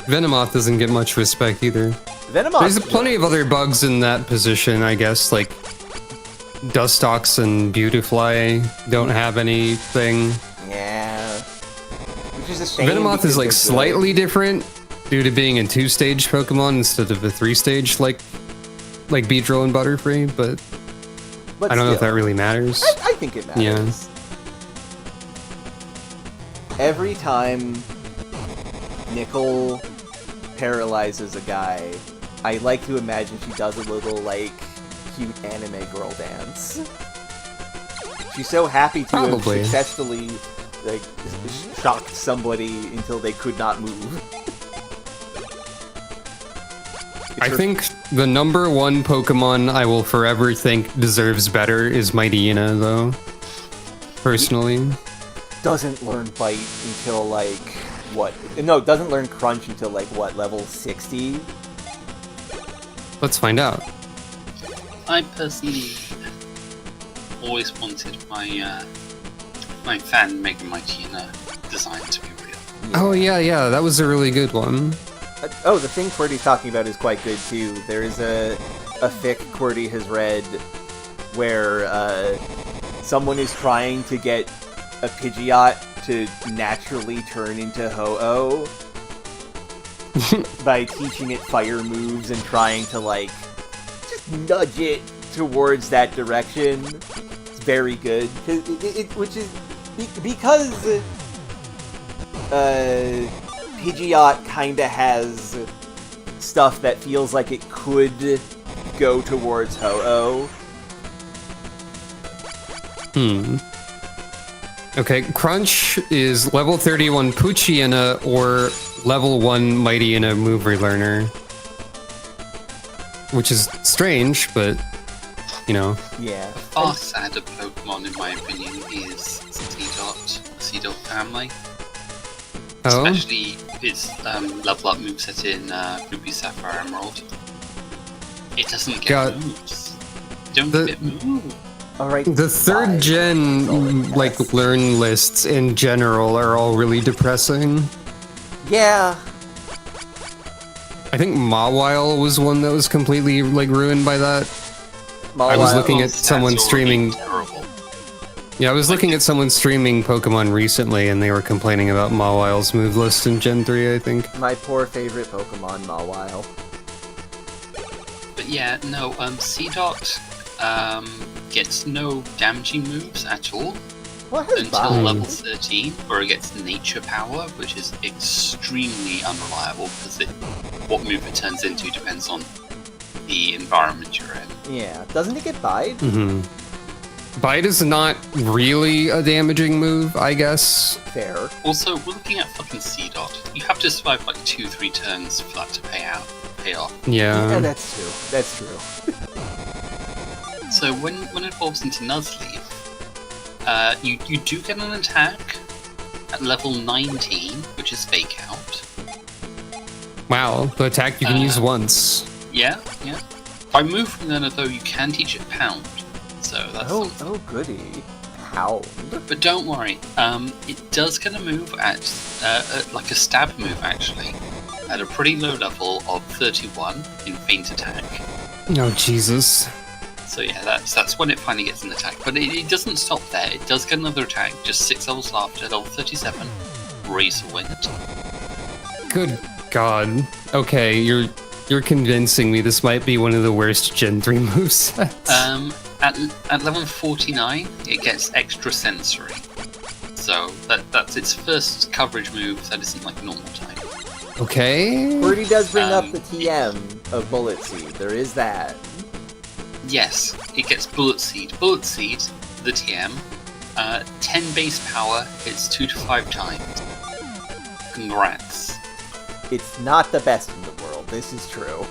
Venomoth doesn't get much respect either. Venomoth... There's plenty of other bugs in that position, I guess, like Dustox and Beautifly don't have anything. Yeah. Which is a shame. Venomoth is like they're slightly different due to being a 2-stage Pokemon instead of a 3-stage like Beedrill and Butterfree, but I don't know if that really matters. I think it matters. Yeah. Every time Nickel paralyzes a guy, I like to imagine she does a little, like, cute anime girl dance. She's so happy to have successfully, like, shocked somebody until they could not move. I think the number 1 Pokemon I will forever think deserves better is Mightyena, though. Personally. Doesn't learn Bite until, like, what? No, doesn't learn Crunch until, like, what, level 60? Let's find out. I personally always wanted my my fan Mega Mightyena design to be real. Oh yeah, that was a really good one. Oh, the thing QWERTY's talking about is quite good too. There is a fic QWERTY has read where someone is trying to get a Pidgeot to naturally turn into Ho-Oh by teaching it fire moves and trying to, like, just nudge it towards that direction. It's very good. Which is because Pidgeot kinda has stuff that feels like it could go towards Ho-Oh. Okay, Crunch is level 31 Poochyena or level 1 Mightyena move relearner. Which is strange, but, you know. Yeah. A far sadder Pokemon, in my opinion, is Seedot family. Oh? Especially its level up moveset in Ruby Sapphire Emerald. It doesn't get moves. You don't get moves. Alright. The 3rd gen, like, learn lists in general are all really depressing. Yeah. I think Mawile was one that was completely, like, ruined by that. Mawile. I was looking at someone streaming... Terrible. Yeah, I was looking at someone streaming Pokemon recently, and they were complaining about Mawile's move list in Gen 3, I think. My poor favorite Pokemon, Mawile. But yeah, no, Seedot gets no damaging moves at all until level 13, where it gets Nature Power, which is extremely unreliable because what move it turns into depends on the environment you're in. Yeah, doesn't it get Bide? Mm-hmm. Bite is not really a damaging move, I guess. Fair. Also, we're looking at fucking Seedot. You have to survive like 2-3 turns for that to pay off. Yeah. Yeah, that's true. That's true. So when it evolves into Nuzleaf, you do get an attack at level 19, which is Fake Out. Wow, the attack you can use once. Yeah. By moving then, though, you can teach it Pound. So that's something. Oh goody. Pound. But don't worry, it does get a move at like a stab move actually, at a pretty low level of 31 in Faint Attack. Oh Jesus. So yeah, that's when it finally gets an attack. But it doesn't stop there. It does get another attack just 6 levels after, level 37. Razor Wind. Good God. Okay, you're convincing me this might be one of the worst Gen 3 movesets. At level 49, it gets Extra Sensory. So that's its first coverage move that isn't like normal type. Okay. QWERTY does bring up the TM of Bullet Seed. There is that. Yes, it gets Bullet Seed. Bullet Seed, the TM, 10 base power, hits 2 to 5 times. Congrats. It's not the best in the world, this is true.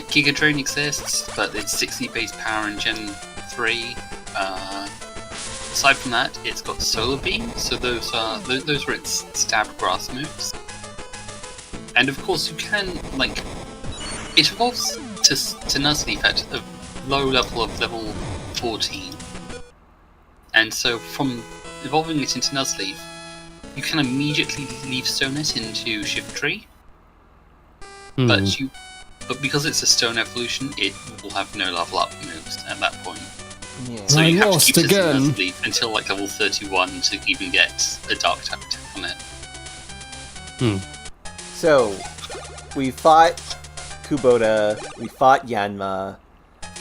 Giga Drain exists, but it's 60 base power in Gen 3. Aside from that, it's got Solar Beam, so those are its stab grass moves. And of course, you can it evolves to Nuzleaf at a low level of level 14, and so from evolving it into Nuzleaf, you can immediately leave Stone it into Shiftry. But because it's a Stone evolution, it will have no level up moves at that point. Yeah. So you I have to lost keep it in again. Nuzleaf until level 31 to even get a Dark type attack on it. So, we fought Kubota, we fought Yanma.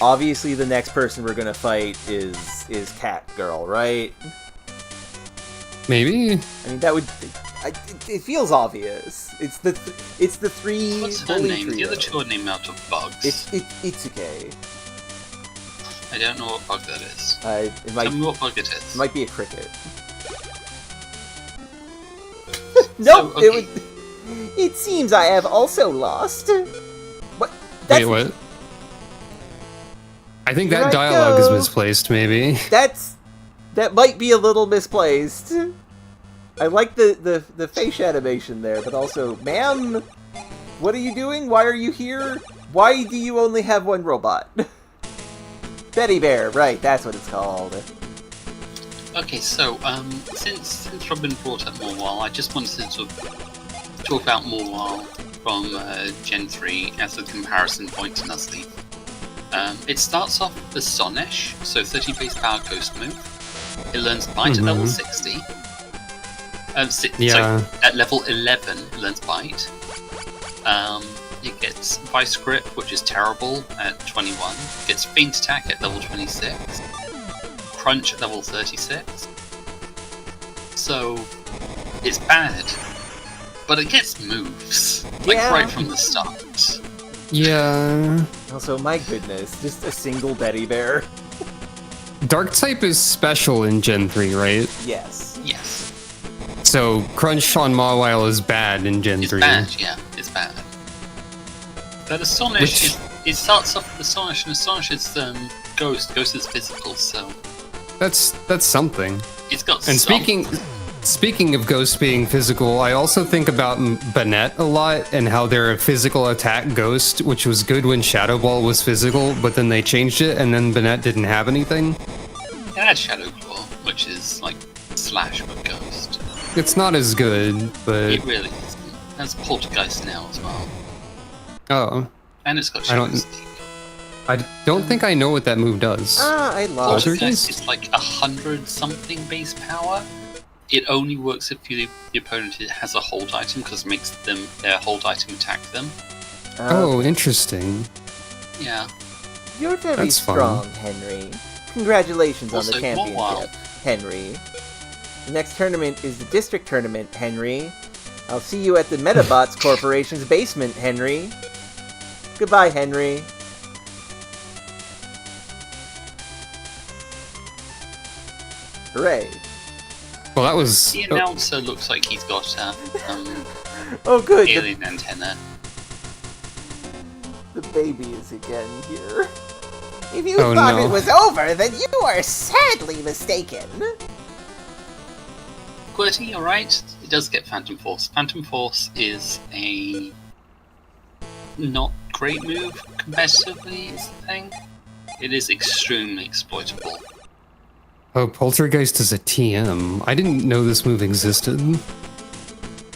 Obviously, the next person we're gonna fight is Cat Girl, right? Maybe? I mean, that would... it feels obvious. It's the three What's her bully name? trio. The other two are named out of bugs. It's okay. I don't know what bug that is. It Tell me what bug it is. might be a cricket. Nope, So, okay. It seems I have also lost. What? Wait, what? I think Here I that dialogue is go. misplaced, maybe. That might be a little misplaced. I like the face animation there, but also, ma'am, what are you doing? Why are you here? Why do you only have one robot? Betty Bear, right? That's what it's called. Okay, so since Robin brought up Morwal, I just wanted to sort of talk about Morwal from Gen 3 as a comparison point to Nuzleaf. It starts off as Sonish, so 30 base power ghost move. It learns Bite at level 60. Yeah. So at level 11, it learns Bite. It gets Vice Grip, which is terrible, at 21. It gets Faint Attack at level 26. Crunch at level 36. So, it's bad. But it gets moves. Yeah. Right from the start. Yeah. Also, my goodness, just a single Betty Bear. Dark type is special in Gen 3, right? Yes. Yes. So Crunch on Mawile is bad in Gen It's 3. bad, yeah. It's bad. But Astonish, it starts off with Astonish, and Astonish is Ghost. Ghost is physical, so... That's something. It's got And some... speaking of ghosts being physical, I also think about Banette a lot and how they're a physical attack ghost, which was good when Shadow Ball was physical, but then they changed it and then Banette didn't have anything. It had Shadow Claw, which is like Slash but Ghost. It's not as good, but It really isn't. That's Poltergeist now as well. oh, And it's got I Shadow don't- Sneak. I don't think I know what that move does. I love Poltergeist? Poltergeist is like 100-something base power. It only works if the opponent has a hold item, because it makes their hold item attack them. Oh, interesting. Yeah. You're very That's fun. strong, Henry. Congratulations on Also, the championship, Mawile. Henry. The next tournament is the district tournament, Henry. I'll see you at the Medabots Corporation's basement, Henry. Goodbye, Henry. Hooray. Well, that was. The announcer looks like he's got Oh, good. alien antenna. The baby is again here. If you Oh, thought no. it was over, then you are sadly mistaken. QWERTY, alright? It does get Phantom Force. Phantom Force is a not great move competitively, is the thing. It is extremely exploitable. Oh, Poltergeist is a TM. I didn't know this move existed.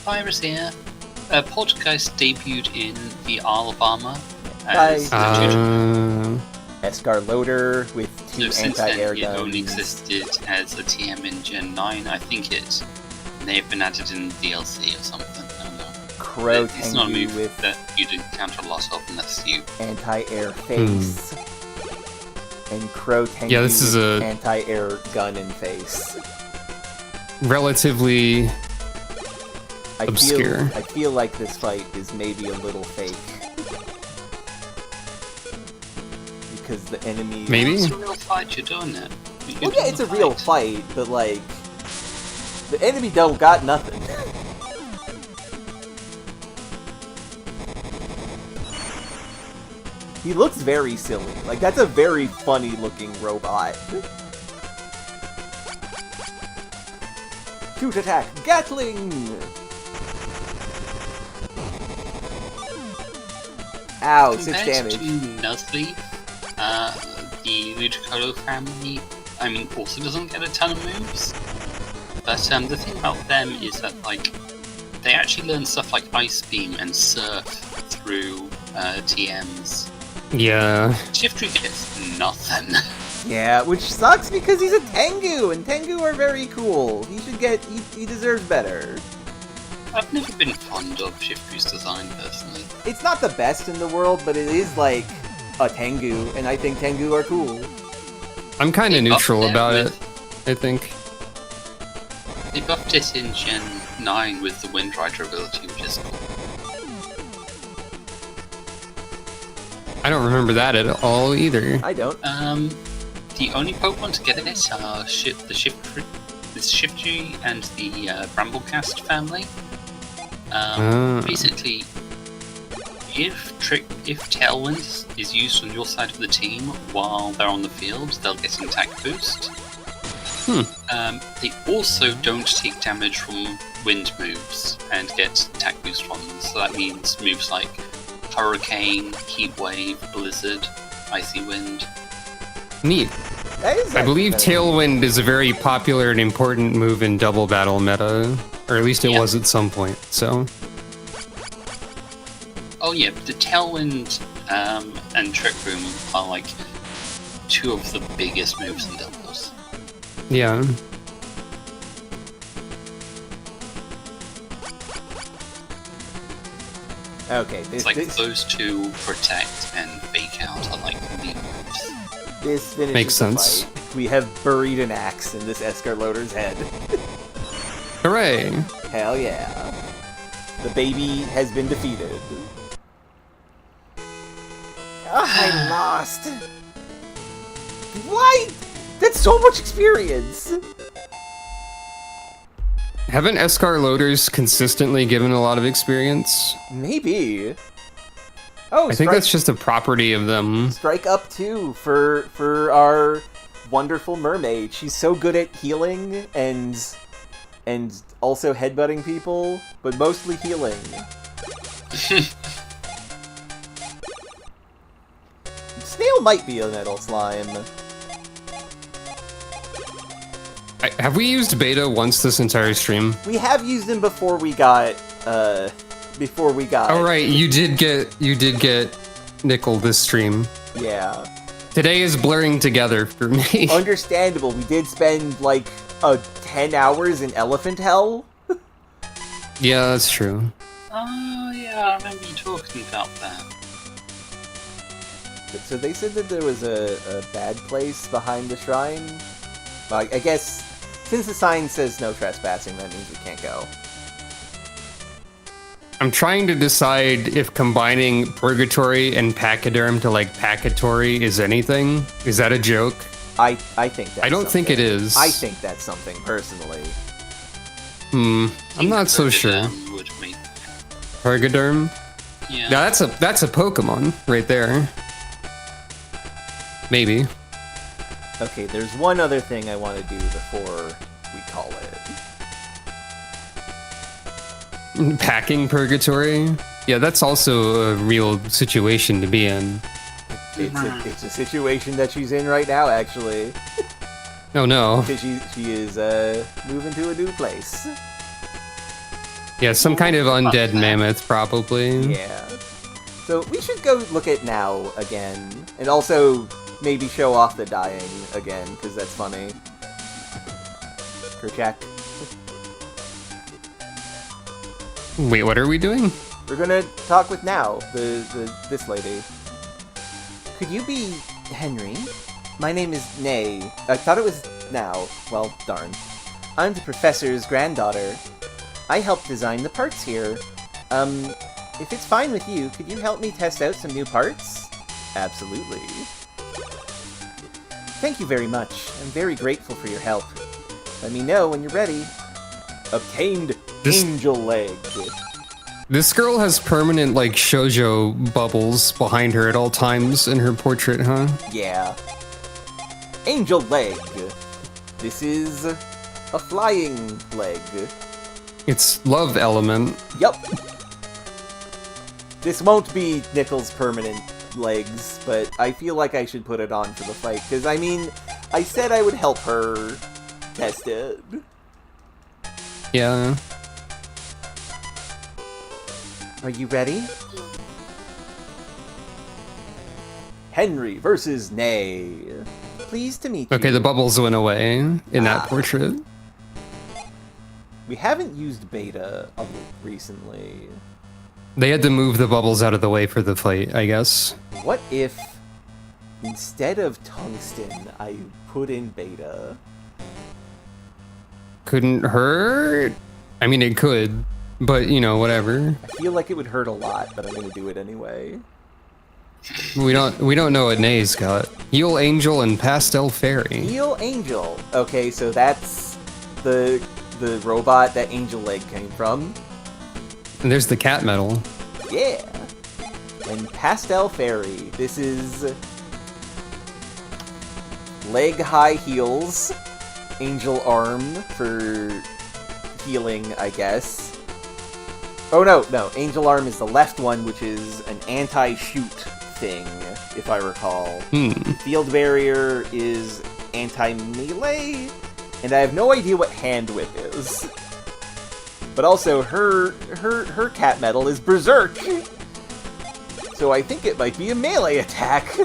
Virus here. Poltergeist debuted in the Isle of Armor as Hi. the Escar Loader with two No, since then anti-air it only guns. existed as a TM in Gen 9. I think it may have been added in DLC or something. I don't know. Crow It's not a Tengu move with that you'd encounter a lot of unless you... anti-air face. And Crow Tengu Yeah, this is with a- anti-air gun in face. Relatively I obscure. feel like this fight is maybe a little fake. Because the enemy... Maybe? It's a real fight, you're doing it. Well, yeah, it's a real fight, but like... The enemy don't got nothing. He looks very silly. Like, that's a very funny-looking robot. Shoot attack! Gatling! Ow, 6 damage. Compared to Nuzleaf, the Ludicolo family, also doesn't get a ton of moves. But the thing about them is that, like, they actually learn stuff like Ice Beam and Surf through TMs. Yeah. Shiftry gets nothing. Yeah, which sucks because he's a Tengu, and Tengu are very cool. He should get... he deserves better. I've never been fond of Shiftry's design, personally. It's not the best in the world, but it is, like, a Tengu, and I think Tengu are cool. I'm kind of neutral about it, I think. They buffed it in Gen 9 with the Wind Rider ability, which is cool. I don't remember that at all either. I don't. The only Pokemon to get it are the Shiftry and the Bramblecast family. Basically, if Tailwind is used on your side of the team while they're on the field, they'll get an attack boost. They also don't take damage from wind moves and get attack boost from them, so that means moves like Hurricane, Heat Wave, Blizzard, Icy Wind. Neat. I believe Tailwind is a very popular and important move in double battle meta, or at least it was at some point, so... Oh yeah, the Tailwind and Trick Room are like two of the biggest moves in doubles. Yeah. Okay, those two, Protect and Fake Out, are like the moves. This finishes Makes the sense. fight. We have buried an axe in this Escarloder's head. Hooray! Hell yeah. The baby has been defeated. I lost. Why? That's so much experience. Haven't Escarloters consistently given a lot of experience? Maybe. Oh, I think that's just a property of them. Strike up 2 for our wonderful mermaid. She's so good at healing and also headbutting people, but mostly healing. Snail might be a metal slime. Have we used beta once this entire stream? We have used them before we got Oh right, you did get nickel this stream. Yeah. Today is blurring together for me. Understandable. We did spend like 10 hours in Elephant Hell. Yeah, that's true. Oh yeah, I remember you talking about that. So they said that there was a bad place behind the shrine. Well, I guess since the sign says no trespassing, that means we can't go. I'm trying to decide if combining Purgatory and Pachyderm to like Pacatory is anything. Is that a joke? I think that's I don't think it is. I think that's something, personally. I'm not so sure. Would make... Purgaderm? Yeah. Now that's a Pokemon right there. Maybe. Okay, there's one other thing I want to do before we call it. Packing Purgatory? Yeah, that's also a real situation to be in. It's a situation that she's in right now, actually. Oh no. Because she is moving to a new place. Yeah, some kind of undead mammoth, probably. Yeah. So we should go look at Now again, and also maybe show off the dying again, because that's funny. Kerchak. Wait, what are we doing? We're gonna talk with Now, this lady. Could you be Henry? My name is Nay. I thought it was Now. Well, darn. I'm the professor's granddaughter. I helped design the parts here. If it's fine with you, could you help me test out some new parts? Absolutely. Thank you very much. I'm very grateful for your help. Let me know when you're ready. Obtained angel leg. This girl has permanent, like, shoujo bubbles behind her at all times in her portrait, huh? Yeah. Angel leg. This is a flying leg. It's love element. Yup. This won't be Nickel's permanent legs, but I feel like I should put it on for the fight, because, I mean, I said I would help her test it. Yeah. Are you ready? Henry versus Nay. Pleased to meet you. Okay, the bubbles went away in that portrait. We haven't used beta recently. They had to move the bubbles out of the way for the fight, I guess. What if, instead of tungsten, I put in beta? Couldn't hurt? I mean, it could, but, you know, whatever. I feel like it would hurt a lot, but I'm gonna do it anyway. We don't know what Nay's got. Heal Angel and Pastel Fairy. Heal Angel. Okay, so that's the robot that Angel Leg came from. And there's the cat medal. Yeah. And Pastel Fairy. This is leg high heels, angel arm for healing, I guess. Oh no, angel arm is the left one, which is an anti-shoot thing, if I recall. Field barrier is anti-melee, and I have no idea what hand whip is. But also, her cat medal is berserk, so I think it might be a melee attack.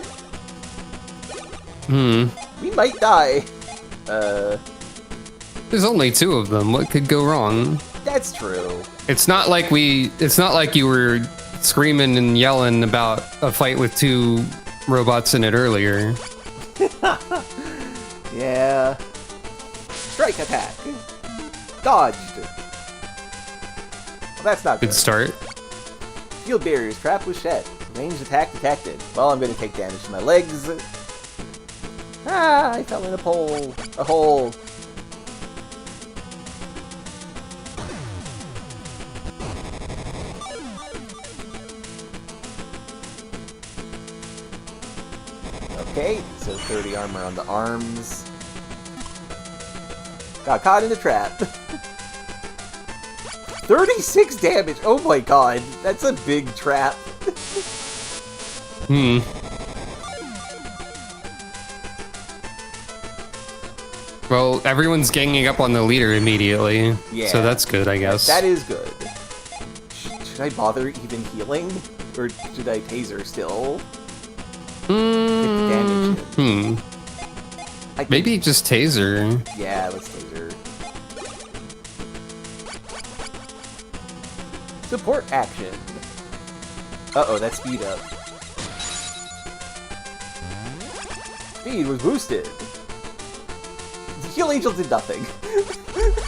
We might die. There's only 2 of them. What could go wrong? That's true. It's not like you were screaming and yelling about a fight with 2 robots in it earlier. Yeah. Strike attack. Dodged. Well, that's not good. Good start. Field barriers trapped with shed. Ranged attack detected. Well, I'm gonna take damage to my legs. Ah, I fell in a hole. A hole. Okay, so 30 armor on the arms. Got caught in the trap. 36 damage! Oh my god, that's a big trap. Well, everyone's ganging up on the leader immediately. Yeah. So that's good, I guess. That is good. Should I bother even healing? Or should I taser still? Damage. Maybe just taser. Yeah, let's taser. Support action. Uh-oh, that's speed up. Speed was boosted. Heal Angel did nothing.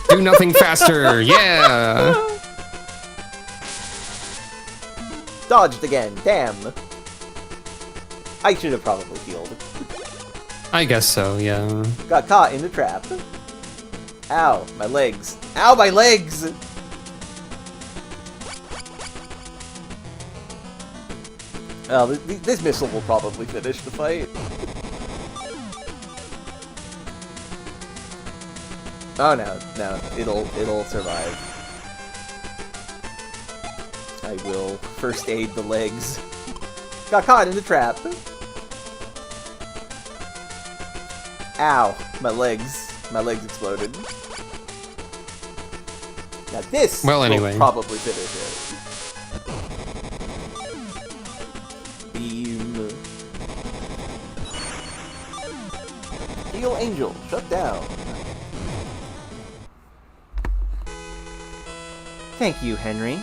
Do nothing faster, yeah! Dodged again, damn. I should have probably healed. I guess so, yeah. Got caught in the trap. Ow, my legs. Ow, my legs! Well, this missile will probably finish the fight. Oh no, it'll survive. I will first aid the legs. Got caught in the trap. Ow, my legs exploded. Now this anyway. will probably finish it. Beam. Heal Angel, shut down. Thank you, Henry.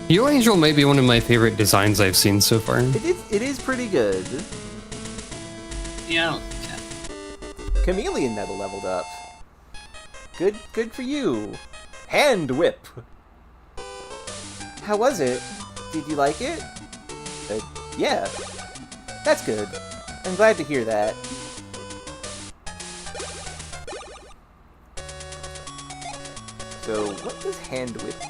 Heal Angel may be one of my favorite designs I've seen so far. It is pretty good. Yeah. Chameleon never leveled up. Good for you. Hand whip. How was it? Did you like it? Yeah. That's good. I'm glad to hear that. So, what does hand whip do?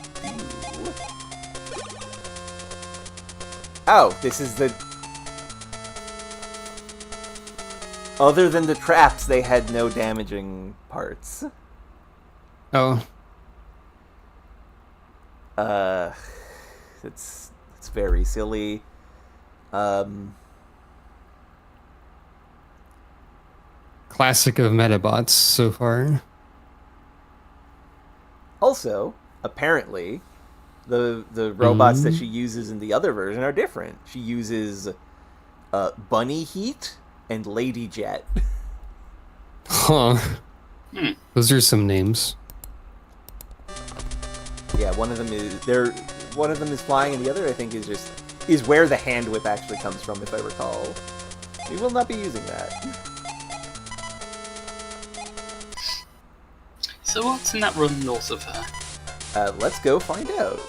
Oh, this is the... Other than the traps, they had no damaging parts. Oh. It's very silly. Classic of Medabots so far. Also, apparently, the robots that she uses in the other version are different. She uses Bunny Heat and Lady Jet. Huh. Those are some names. Yeah, one of them is flying, and the other I think is where the hand whip actually comes from, if I recall. We will not be using that. So what's in that room north of her? Let's go find out.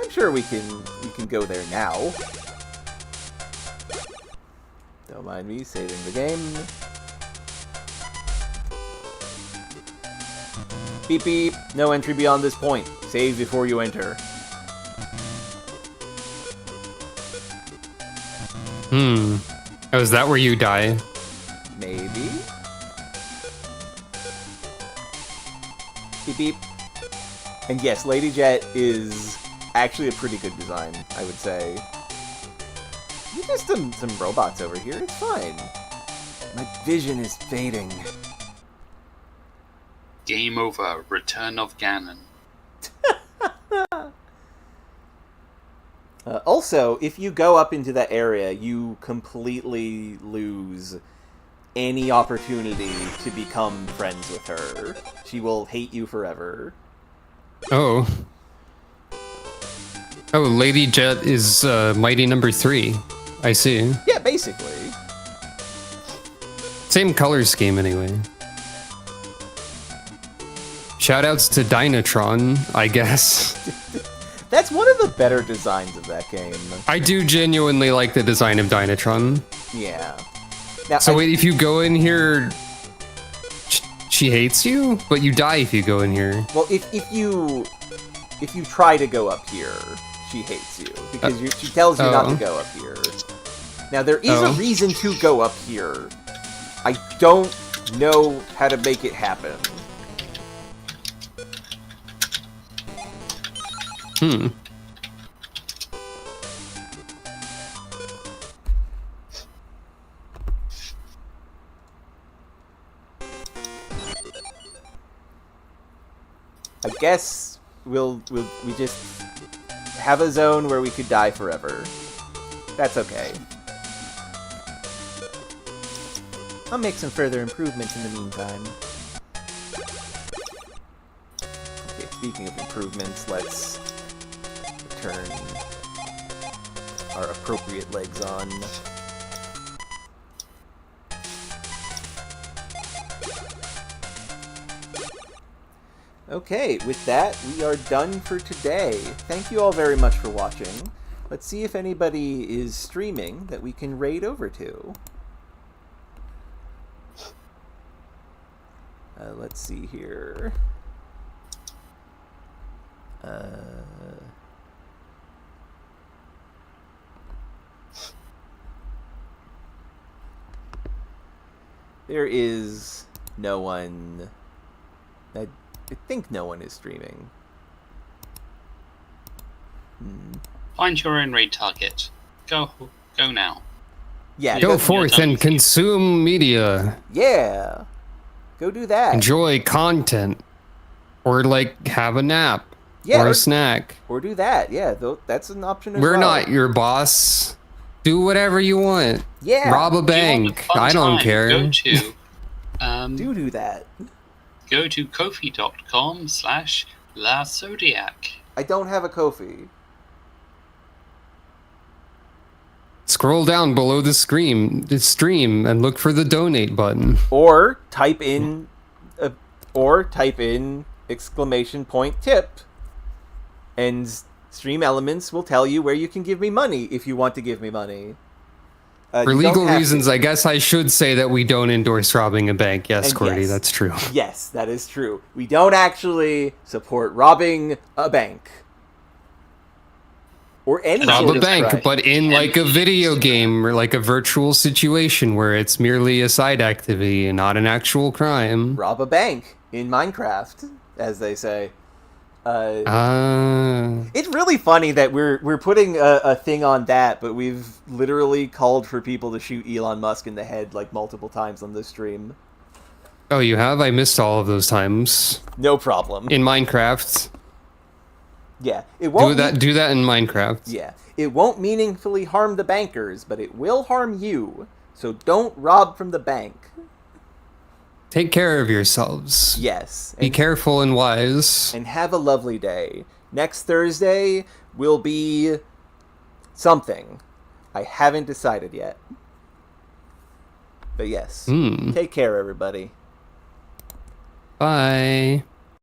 I'm sure we can go there now. Don't mind me saving the game. Beep beep. No entry beyond this point. Save before you enter. Oh, is that where you die? Maybe? Beep beep. And yes, Lady Jet is actually a pretty good design, I would say. There's some robots over here, it's fine. My vision is fading. Game over. Return of Ganon. Also, if you go up into that area, you completely lose any opportunity to become friends with her. She will hate you forever. Oh. Oh, Lady Jet is Mighty number 3. I see. Yeah, basically. Same color scheme anyway. Shoutouts to Dynatron, I guess. That's one of the better designs of that game. I do genuinely like the design of Dynatron. Yeah. Now, So wait, if you go in here, she hates you, but you die if you go in here. Well, if you try to go up here, she hates you because she tells you not to go up here. Now there is a reason to go up here. I don't know how to make it happen. I guess we just have a zone where we could die forever. That's okay. I'll make some further improvements in the meantime. Okay, speaking of improvements, let's turn our appropriate legs on. Okay, with that, we are done for today. Thank you all very much for watching. Let's see if anybody is streaming that we can raid over to. Let's see here. There is no one. I think no one is streaming. Find your own raid target. Go now. Yeah. Go forth and consume media. Yeah. Go do that. Enjoy content. Or, like, have a nap. Yeah, or a snack. Or do that. Yeah, that's an option as We're well. not your boss. Do whatever you want. Yeah. Rob a bank. I don't care. Go to do that. Go to kofi.com/LaZodiac. I don't have a Ko-fi. Scroll down below the stream and look for the donate button. Or type in !tip, and Stream Elements will tell you where you can give me money if you want to give me money. For You don't legal have reasons, to. I guess I should say that we don't endorse robbing a bank. Yes, And Cordy, yes. that's true. Yes, that is true. We don't actually support robbing a bank. Or any Rob sort a of bank, crime. but in like a video game or like a virtual situation where it's merely a side activity and not an actual crime. Rob a bank in Minecraft, as they say. It's really funny that we're putting a thing on that, but we've literally called for people to shoot Elon Musk in the head like multiple times on this stream. Oh, you have? I missed all of those times. No problem. In Minecraft. Yeah, it won't. Do that in Minecraft. Yeah, it won't meaningfully harm the bankers, but it will harm you. So don't rob from the bank. Take care of yourselves. Yes. Be careful and wise. And have a lovely day. Next Thursday will be something. I haven't decided yet. But yes. Take care, everybody. Bye.